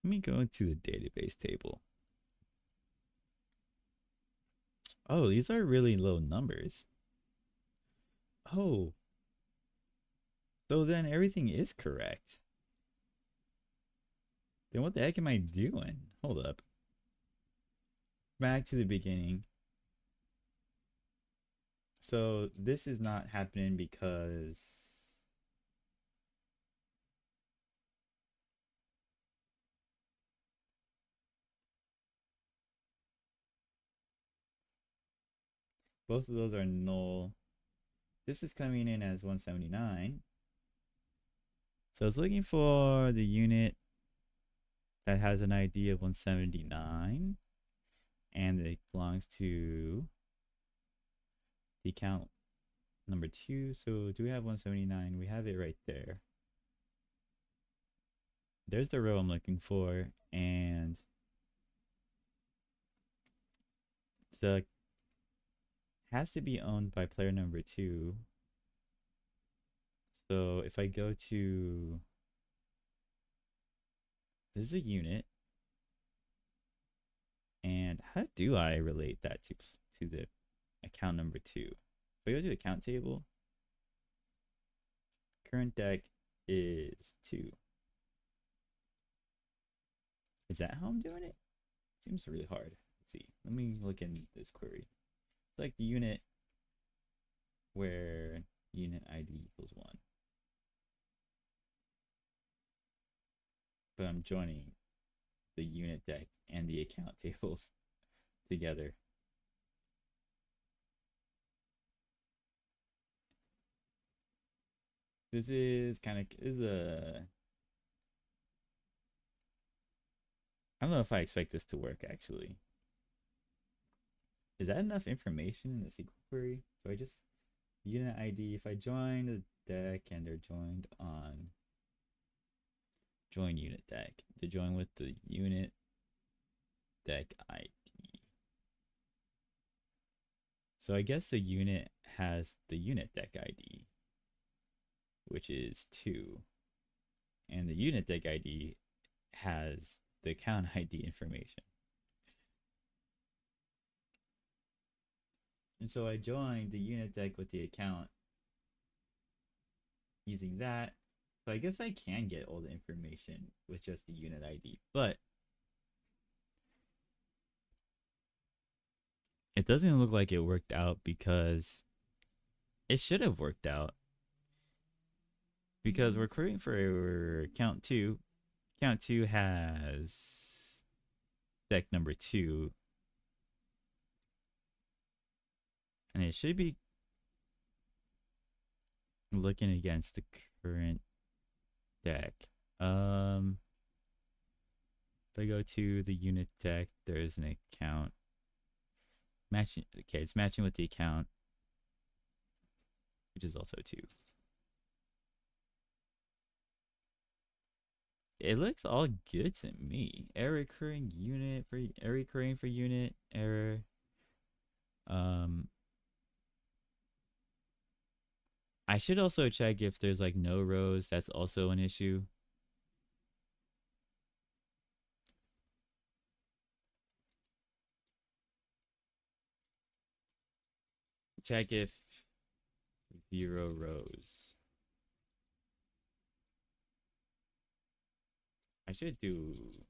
Let me go into the database table. Oh, these are really low numbers. Oh. So then everything is correct. Then what the heck am I doing? Hold up. Back to the beginning. So this is not happening because both of those are null. This is coming in as 179. So I was looking for the unit that has an ID of 179, and it belongs to the account number 2. So do we have 179? We have it right there. There's the row I'm looking for, and the has to be owned by player number 2. So if I go to, this is a unit, and how do I relate that to the account number 2? If I go to the account table, current deck is 2. Is that how I'm doing it? Seems really hard. Let's see. Let me look in this query. It's like the unit where unit ID equals 1. But I'm joining the unit deck and the account tables together. This is kind of I don't know if I expect this to work actually. Is that enough information in the SQL query? Do I just unit ID, if I join the deck and they're joined on join unit deck, to join with the unit deck ID. So I guess the unit has the unit deck ID, which is 2. And the unit deck ID has the account ID information. And so I joined the unit deck with the account using that. So I guess I can get all the information with just the unit ID, but it doesn't look like it worked out, because it should have worked out, because we're querying for account 2. Account 2 has deck number 2, and it should be looking against the current deck. If I go to the unit deck, there's an account matching. Okay, it's matching with the account, which is also 2. It looks all good to me. Error recurring unit for error recurring for unit error. I should also check if there's like no rows. That's also an issue. Check if 0 rows. I should do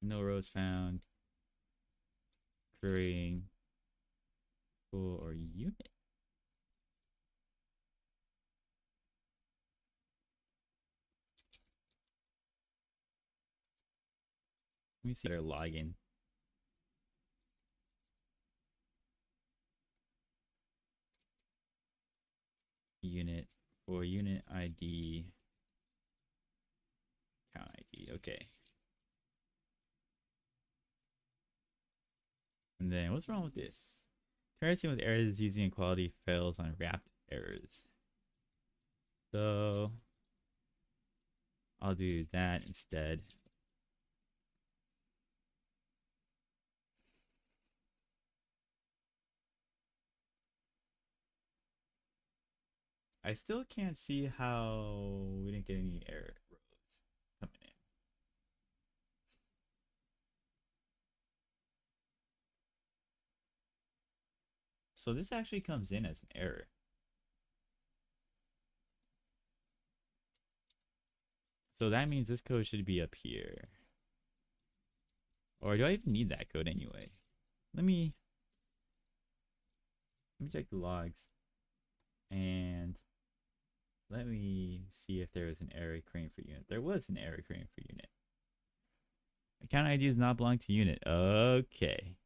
no rows found, querying for unit. Let me see their login. Unit for unit ID, account ID. Okay. And then what's wrong with this? Comparison with errors using equality fails on wrapped errors. So I'll do that instead. I still can't see how we didn't get any error rows coming in. So this actually comes in as an error. So that means this code should be up here. Or do I even need that code anyway? Let me check the logs. And let me see if there was an error created for unit. There was an error created for unit. Account ID does not belong to unit. Okay.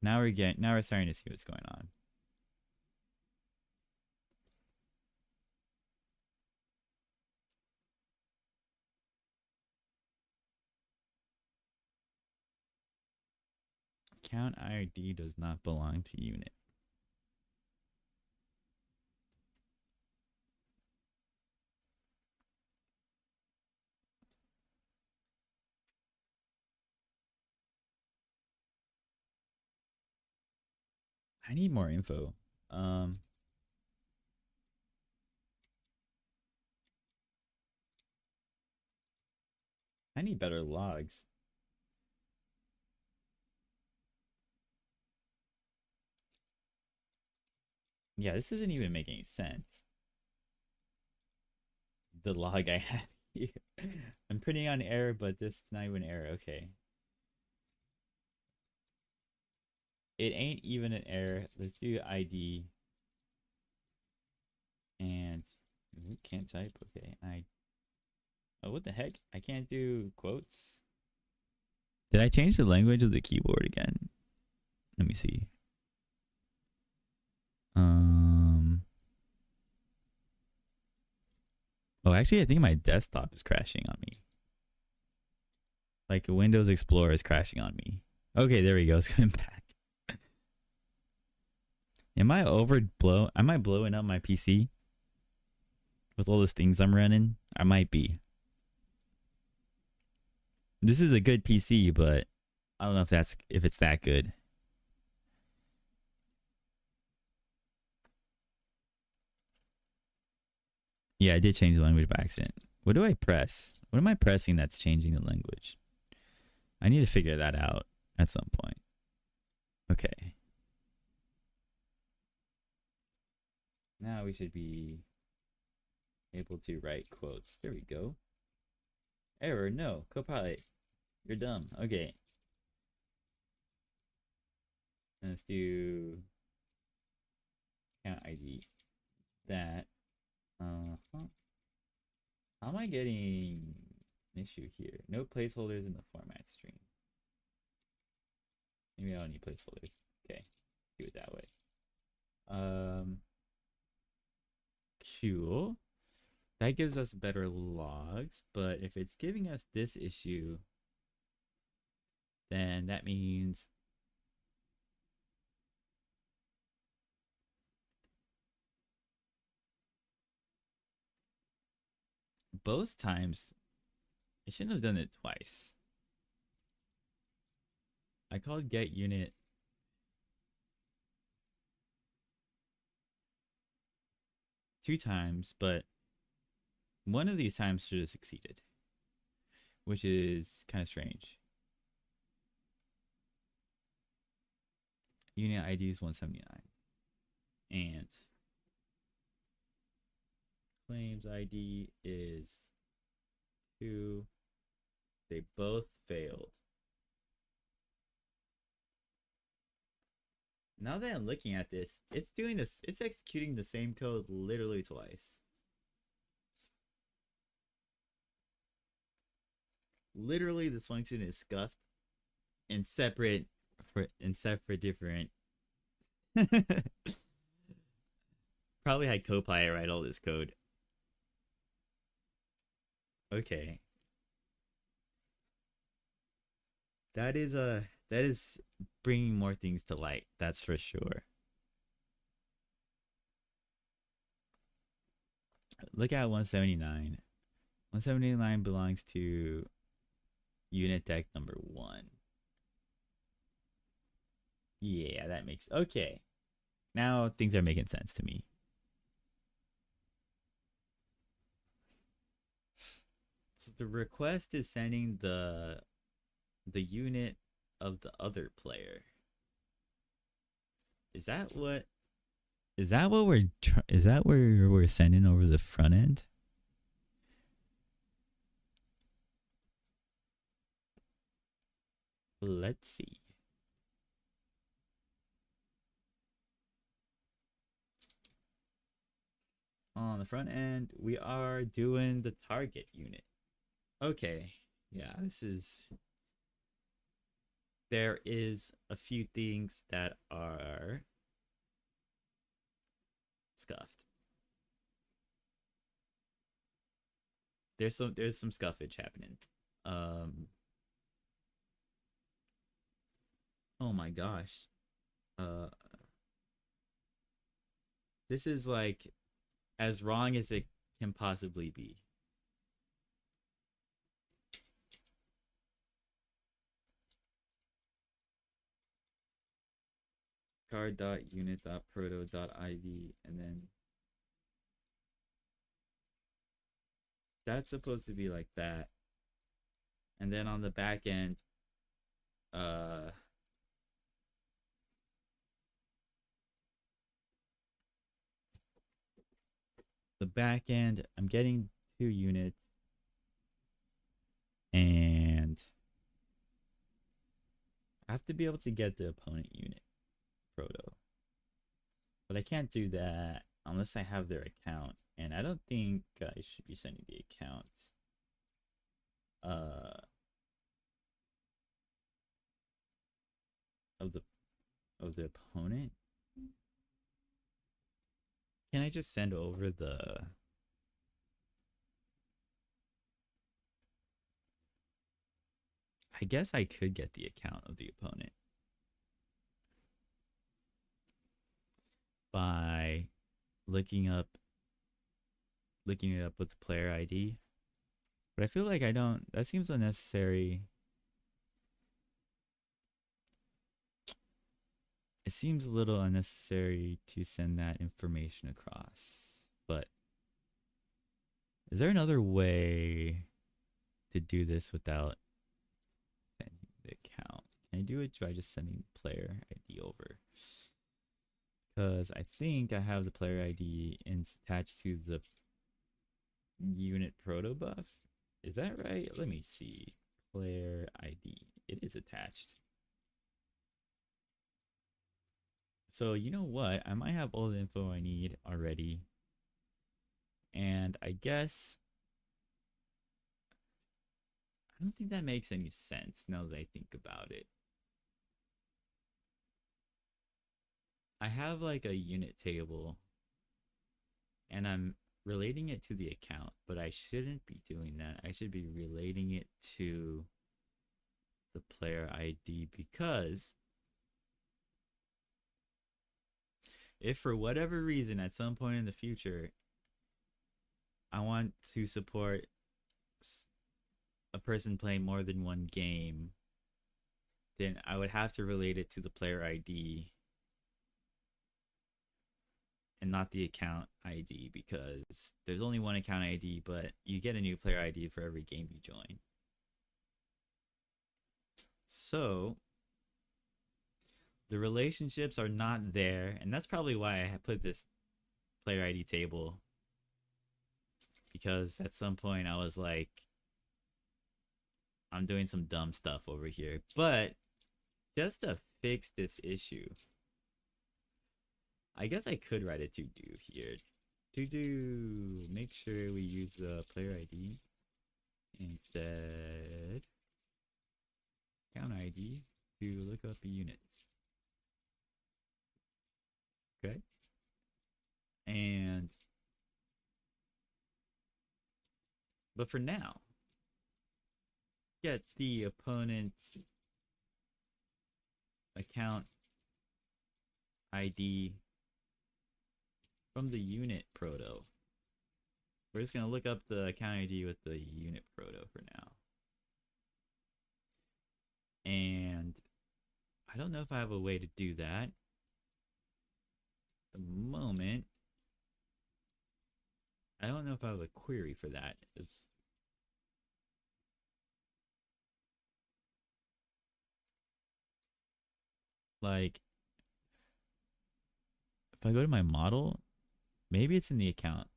Now we're starting to see what's going on. Account ID does not belong to unit. I need more info. I need better logs. Yeah, this doesn't even make any sense. The log I had here. I'm printing on error, but this is not even error. Okay. It ain't even an error. Let's do ID. And can't type. Okay. Oh, what the heck? I can't do quotes. Did I change the language of the keyboard again? Let me see. Oh, actually, I think my desktop is crashing on me. Like Windows Explorer is crashing on me. Okay, there we go. It's coming back. Am I blowing up my PC with all those things I'm running? I might be. This is a good PC, but I don't know if it's that good. Yeah, I did change the language by accident. What do I press? What am I pressing that's changing the language? I need to figure that out at some point. Okay. Now we should be able to write quotes. There we go. Error, no. Copilot, you're dumb. Okay. And let's do account ID. That. How am I getting an issue here? No placeholders in the format string. Maybe I don't need placeholders. Okay, do it that way. Cool. That gives us better logs, but if it's giving us this issue, then that means both times I shouldn't have done it twice. I called get unit two times, but one of these times should have succeeded, which is kind of strange. Unit ID is 179 and claims ID is 2. They both failed. Now that I'm looking at this, it's doing this. It's executing the same code literally twice. Literally, this function is scuffed and separate different. Probably had Copilot write all this code. Okay. That is bringing more things to light. That's for sure. Look at 179. 179 belongs to unit deck number 1. Yeah, that makes okay. Now things are making sense to me. So the request is sending the unit of the other player. Is that what we're sending over the front end? Let's see. On the front end, we are doing the target unit. Okay. Yeah, there is a few things that are scuffed. There's some scuffage happening. Oh Oh my gosh. This is like as wrong as it can possibly be. Card.unit.proto.id, and then that's supposed to be like that. And then on the back end, I'm getting 2 units, and I have to be able to get the opponent unit proto. But I can't do that unless I have their account, and I don't think I should be sending the account. Of the opponent. Can I just send over the I guess I could get the account of the opponent by looking it up with the player ID. But I feel like I don't. That seems unnecessary. It seems a little unnecessary to send that information across. But is there another way to do this without sending the account? Can I do it by just sending the player ID over? Because I think I have the player ID attached to the unit proto buff. Is that right? Let me see. Player ID. It is attached. So you know what? I might have all the info I need already. And I guess I don't think that makes any sense now that I think about it. I have like a unit table and I'm relating it to the account, but I shouldn't be doing that. I should be relating it to the player ID, because if for whatever reason at some point in the future I want to support a person playing more than one game, then I would have to relate it to the player ID and not the account ID, because there's only one account ID, but you get a new player ID for every game you join. So the relationships are not there, and that's probably why I put this player ID table, because at some point I was like, I'm doing some dumb stuff over here. But just to fix this issue, I guess I could write a to-do here. To-do, make sure we use the player ID instead account ID to look up units. Okay. But for now, get the opponent's account ID from the unit proto. We're just going to look up the account ID with the unit proto for now. And I don't know if I have a way to do that. At the moment, I don't know if I have a query for that. It's like, if I go to my model, maybe it's in the account.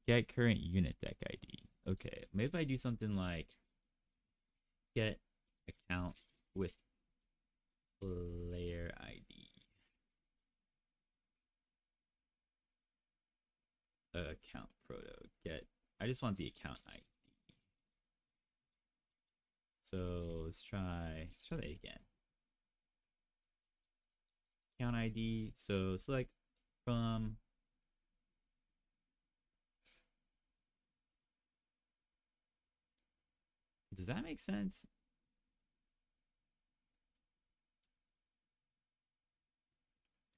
Get current unit deck ID. Okay, maybe I do something like get account with player ID. Account proto. Get. I just want the account ID. So let's try that again. Account ID. So select from. Does that make sense?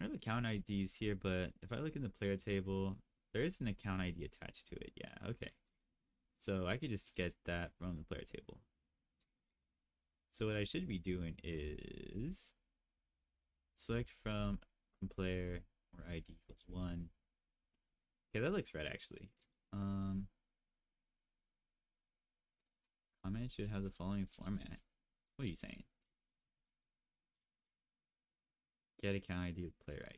I have account IDs here, but if I look in the player table, there is an account ID attached to it. Yeah, okay. So I could just get that from the player table. So what I should be doing is select from player where ID equals 1. Okay, that looks right actually. Comment should have the following format. What are you saying? Get account ID with player ID.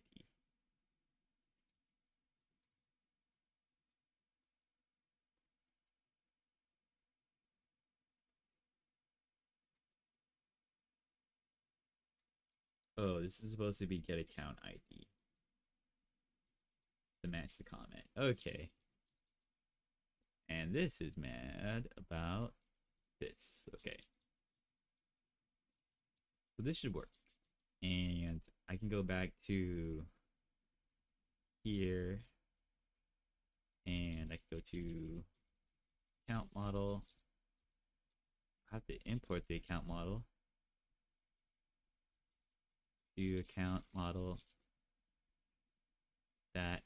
Oh, this is supposed to be get account ID to match the comment. Okay. And this is mad about this. Okay. So this should work. And I can go back to here and I can go to account model. I have to import the account model. Do account model that,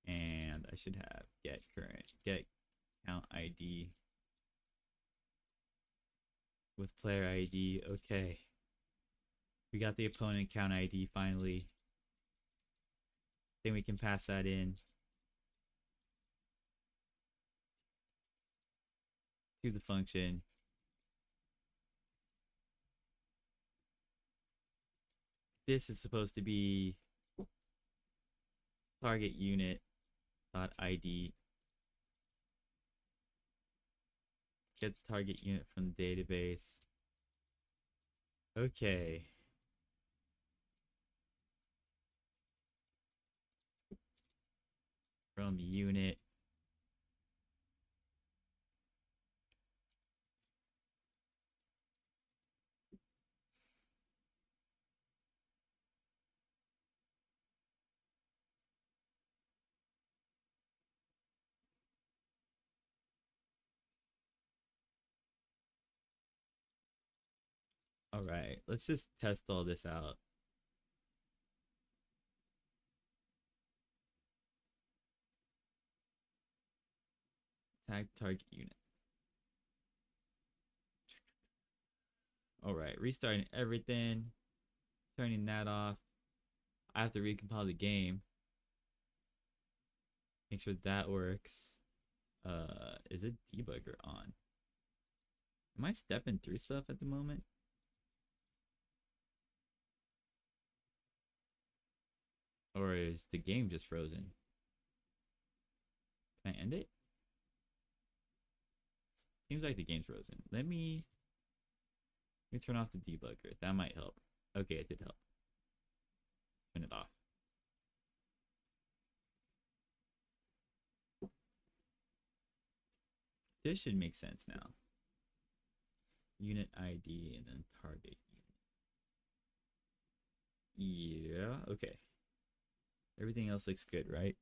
and I should have get account ID with player ID. Okay, we got the opponent account ID finally. Then we can pass that in to the function. This is supposed to be target unit dot ID. Get the target unit from the database. Okay. From unit. All right, let's just test all this out. Tag target unit. All right, restarting everything, turning that off. I have to recompile the game. Make sure that works. Is it debugger on? Am I stepping through stuff at the moment? Or is the game just frozen? Can I end it? Seems like the game's frozen. Let me turn off the debugger. That might help. Okay, it did help. Turn it off. This should make sense now. Unit ID and then target unit. Yeah, okay. Everything else looks good, right?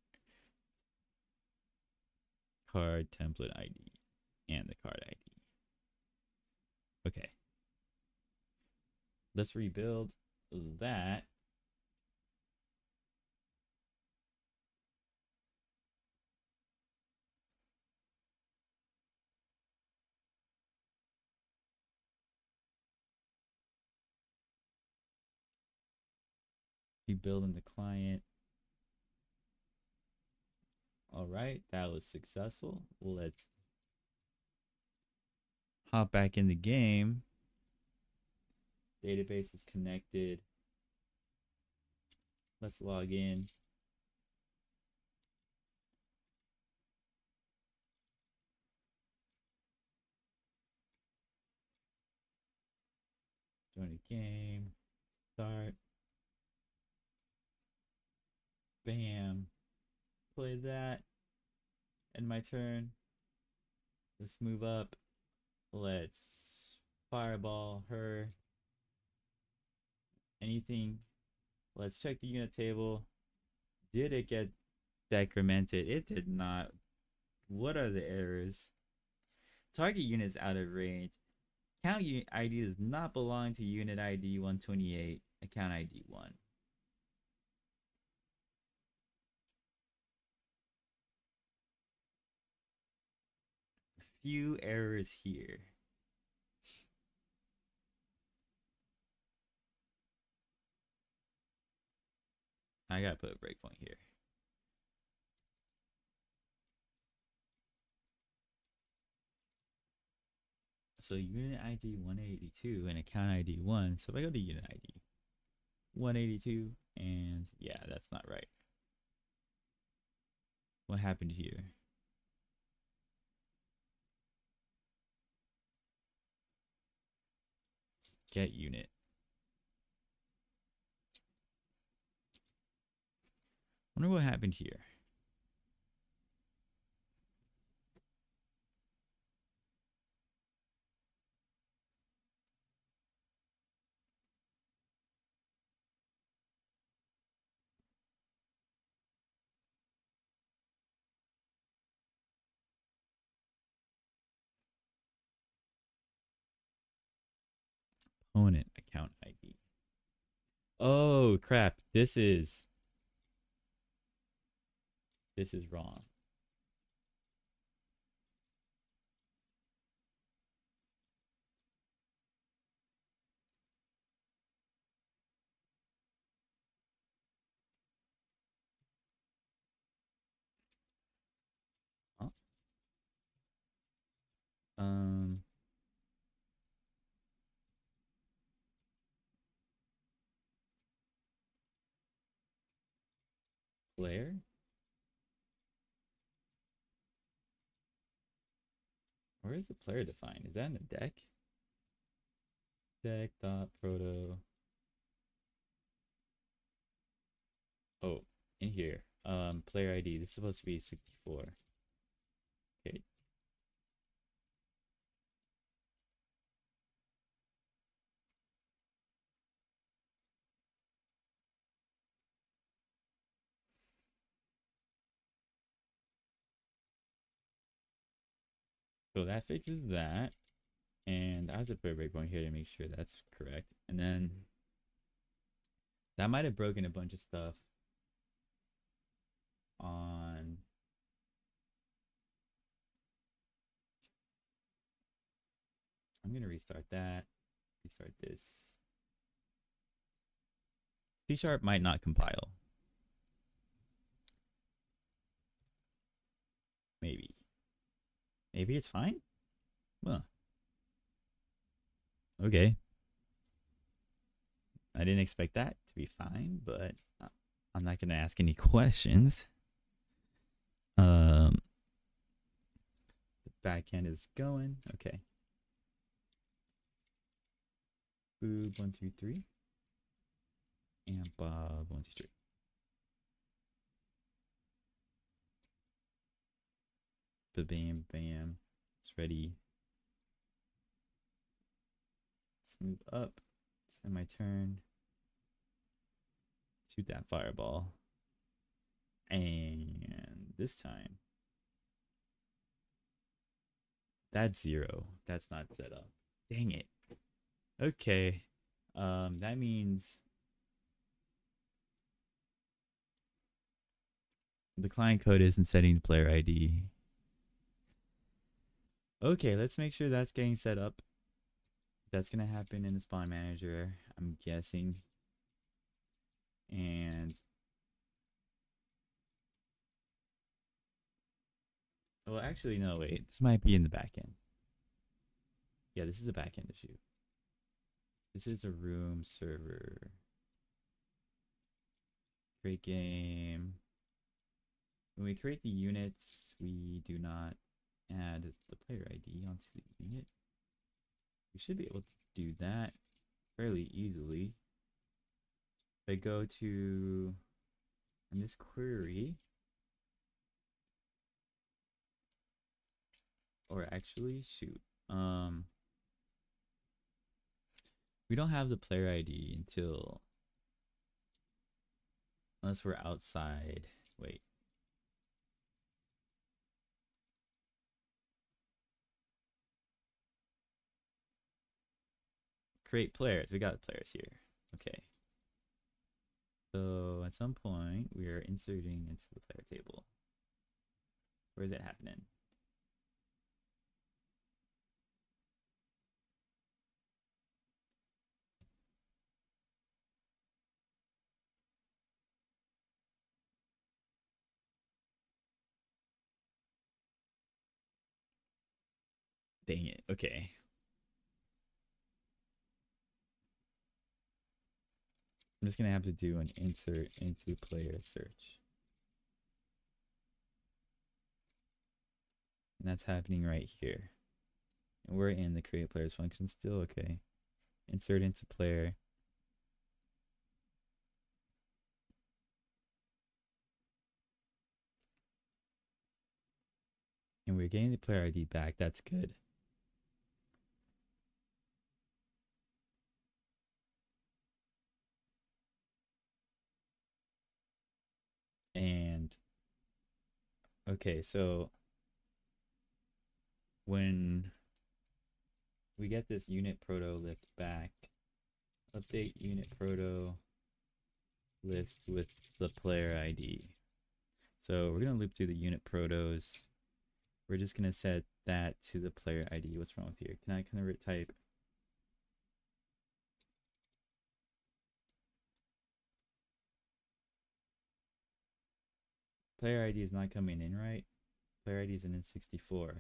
Card template ID and the card ID. Okay. Let's rebuild that. Rebuilding the client. All right, that was successful. Let's hop back in the game. Database is connected. Let's log in. Join a game. Start. Bam. Play that. End my turn. Let's move up. Let's fireball her. Anything. Let's check the unit table. Did it get decremented? It did not. What are the errors? Target unit is out of range. Count unit ID does not belong to unit ID 128. account ID 1. A few errors here. I gotta put a breakpoint here. So unit ID 182 and account ID 1. So if I go to unit ID 182, and yeah, that's not right. What happened here? Get unit. Wonder what happened here. Opponent account ID. Oh crap, this is wrong. Huh? Um Player? Where is the player defined? Is that in the deck? Deck dot proto. Oh, in here. Player ID. This is supposed to be 64. Okay. So that fixes that. And I have to put a breakpoint here to make sure that's correct. And then that might have broken a bunch of stuff on I'm gonna restart that. Restart this. C# might not compile. Maybe. Maybe it's fine? Well. Okay. I didn't expect that to be fine, but I'm not gonna ask any questions. The back end is going. Okay. Boob 1 2 3. And Bob 1 2 3. Bam bam. It's ready. Let's move up. Send my turn. Shoot that fireball. And this time. That's 0. That's not set up. Dang it. Okay. That means the client code isn't setting the player ID. Okay, let's make sure that's getting set up. That's gonna happen in the spawn manager, I'm guessing. And well, actually, no, wait. This might be in the back end. Yeah, this is a back end issue. This is a room server. Create game. When we create the units, we do not add the player ID onto the unit. We should be able to do that fairly easily. If I go to in this query, or actually, shoot, we don't have the player ID until unless we're outside. Wait. Create players. We got players here. Okay. So at some point, we are inserting into the player table. Where is it happening? Dang it. Okay. I'm just going to have to do an insert into player search. And that's happening right here. And we're in the create players function still. Okay. Insert into player. And we're getting the player ID back. That's good. And okay, so when we get this unit proto list back, update unit proto list with the player ID. So we're going to loop through the unit protos. We're just going to set that to the player ID. What's wrong with here? Can I convert type? Player ID is not coming in, right? Player ID is in N64.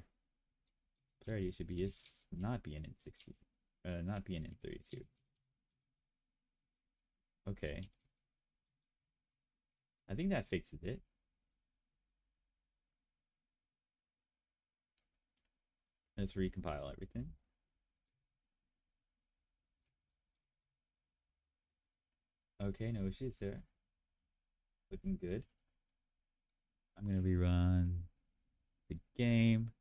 Player ID should be not being in 60. Not being in 32. Okay. I think that fixes it. Let's recompile everything. Okay, no issues there. Looking good. I'm going to rerun the game.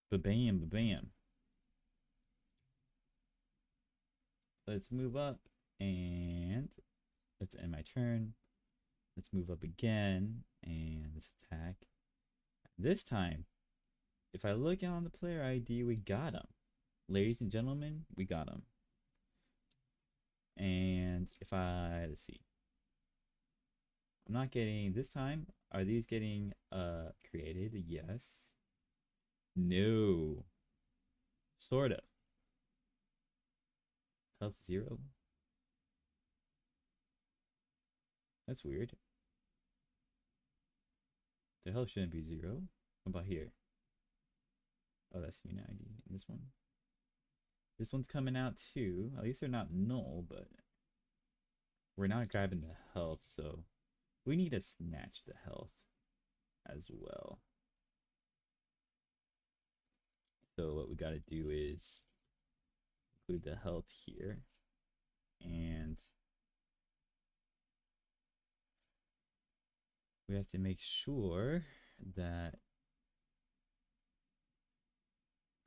Ba-bam, ba-bam. Let's move up and let's end my turn. Let's move up again and let's attack. This time, if I look on the player ID, we got him. Ladies and gentlemen, we got him. And if let's see. I'm not getting, this time, are these getting created? Yes. No. Sort of. Health 0. That's weird. The health shouldn't be 0. What about here? Oh, that's unit ID. And this one? This one's coming out too. At least they're not null, but we're not grabbing the health, so we need to snatch the health as well. So what we got to do is include the health here, and we have to make sure that,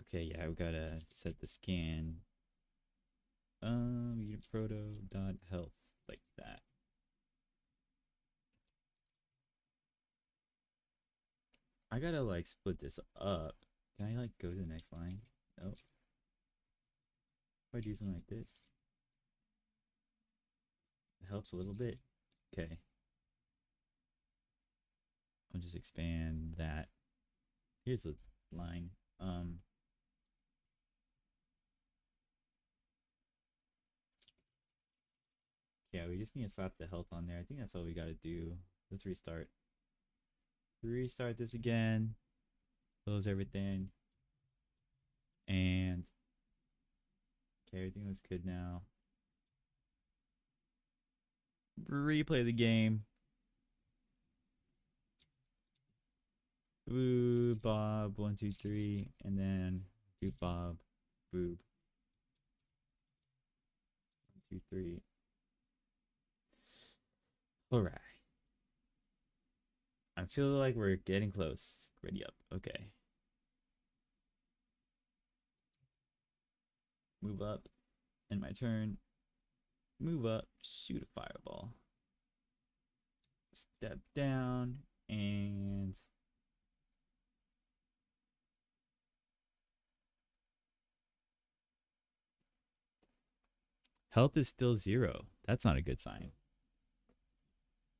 okay, yeah, we gotta set the scan unit proto dot health like that. I gotta like split this up. Can I like go to the next line? Nope. If I do something like this, it helps a little bit. Okay. I'll just expand that. Here's the line. Yeah, we just need to slap the health on there. I think that's all we gotta do. Let's restart. Restart this again. Close everything. And okay, everything looks good now. Replay the game. Boo, Bob, 1, 2, 3, and then do Bob, boob. 1, 2, 3. Alright. I feel like we're getting close. Ready up. Okay. Move up. End my turn. Move up. Shoot a fireball. Step down. and health is still 0. That's not a good sign.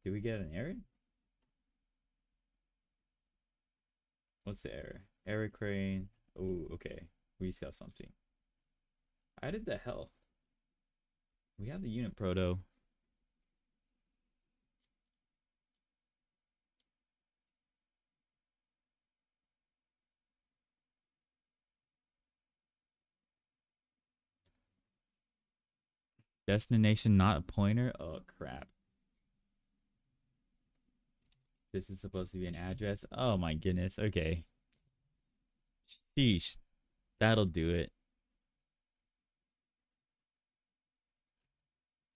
Did we get an error? What's the error? Error crane. Oh, okay. We just got something. I did the health. We have the unit proto. Destination not a pointer? Oh, crap. This is supposed to be an address? Oh, my goodness. Okay. Sheesh. That'll do it.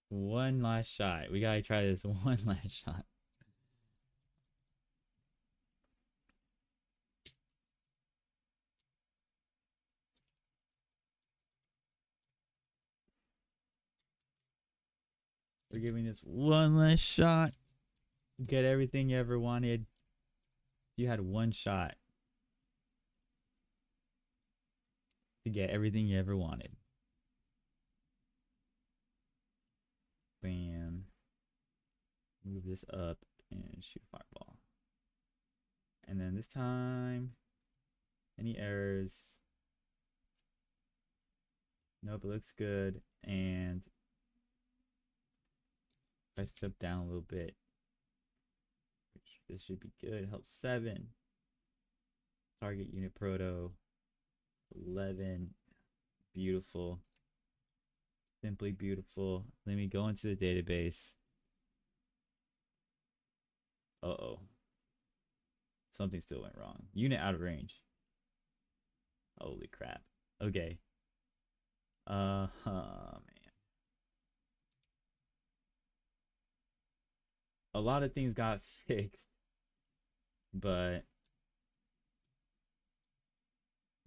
One last shot. We gotta try this one last shot. We're giving this one last shot. Get everything you ever wanted. You had one shot to get everything you ever wanted. Bam. Move this up and shoot fireball. And then this time, any errors? Nope, it looks good. And if I step down a little bit, which this should be good. Health 7. Target unit proto 11. Beautiful. Simply beautiful. Let me go into the database. Uh-oh. Something still went wrong. Unit out of range. Holy crap. Okay. Man. A lot of things got fixed, but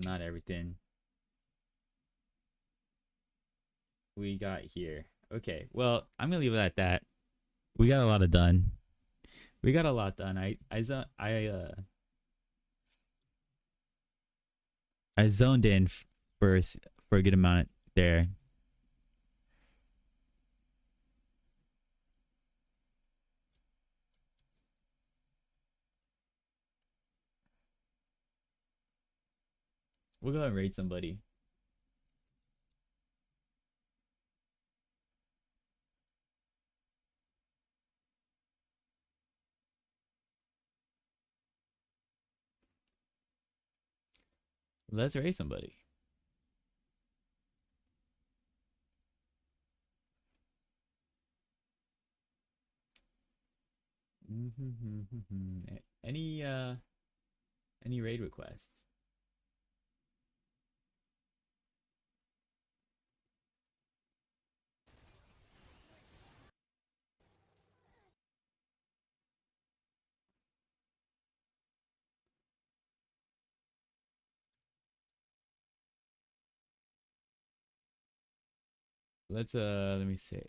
not everything. We got here. Okay, well, I'm gonna leave it at that. We got a lot done. We got a lot done. I zoned in for a good amount there. We'll go and raid somebody. Let's raid somebody. Any raid requests? Let's let me see.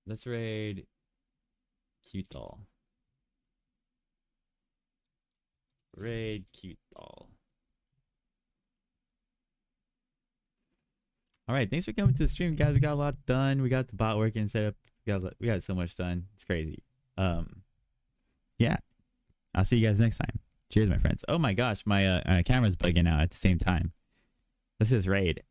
Let's raid Cute Doll. Raid Cute Doll. All right, thanks for coming to the stream, guys. We got a lot done. We got the bot working set up. We got so much done. It's crazy. Yeah. I'll see you guys next time. Cheers, my friends. Oh my gosh, my camera's bugging out at the same time. Let's just raid.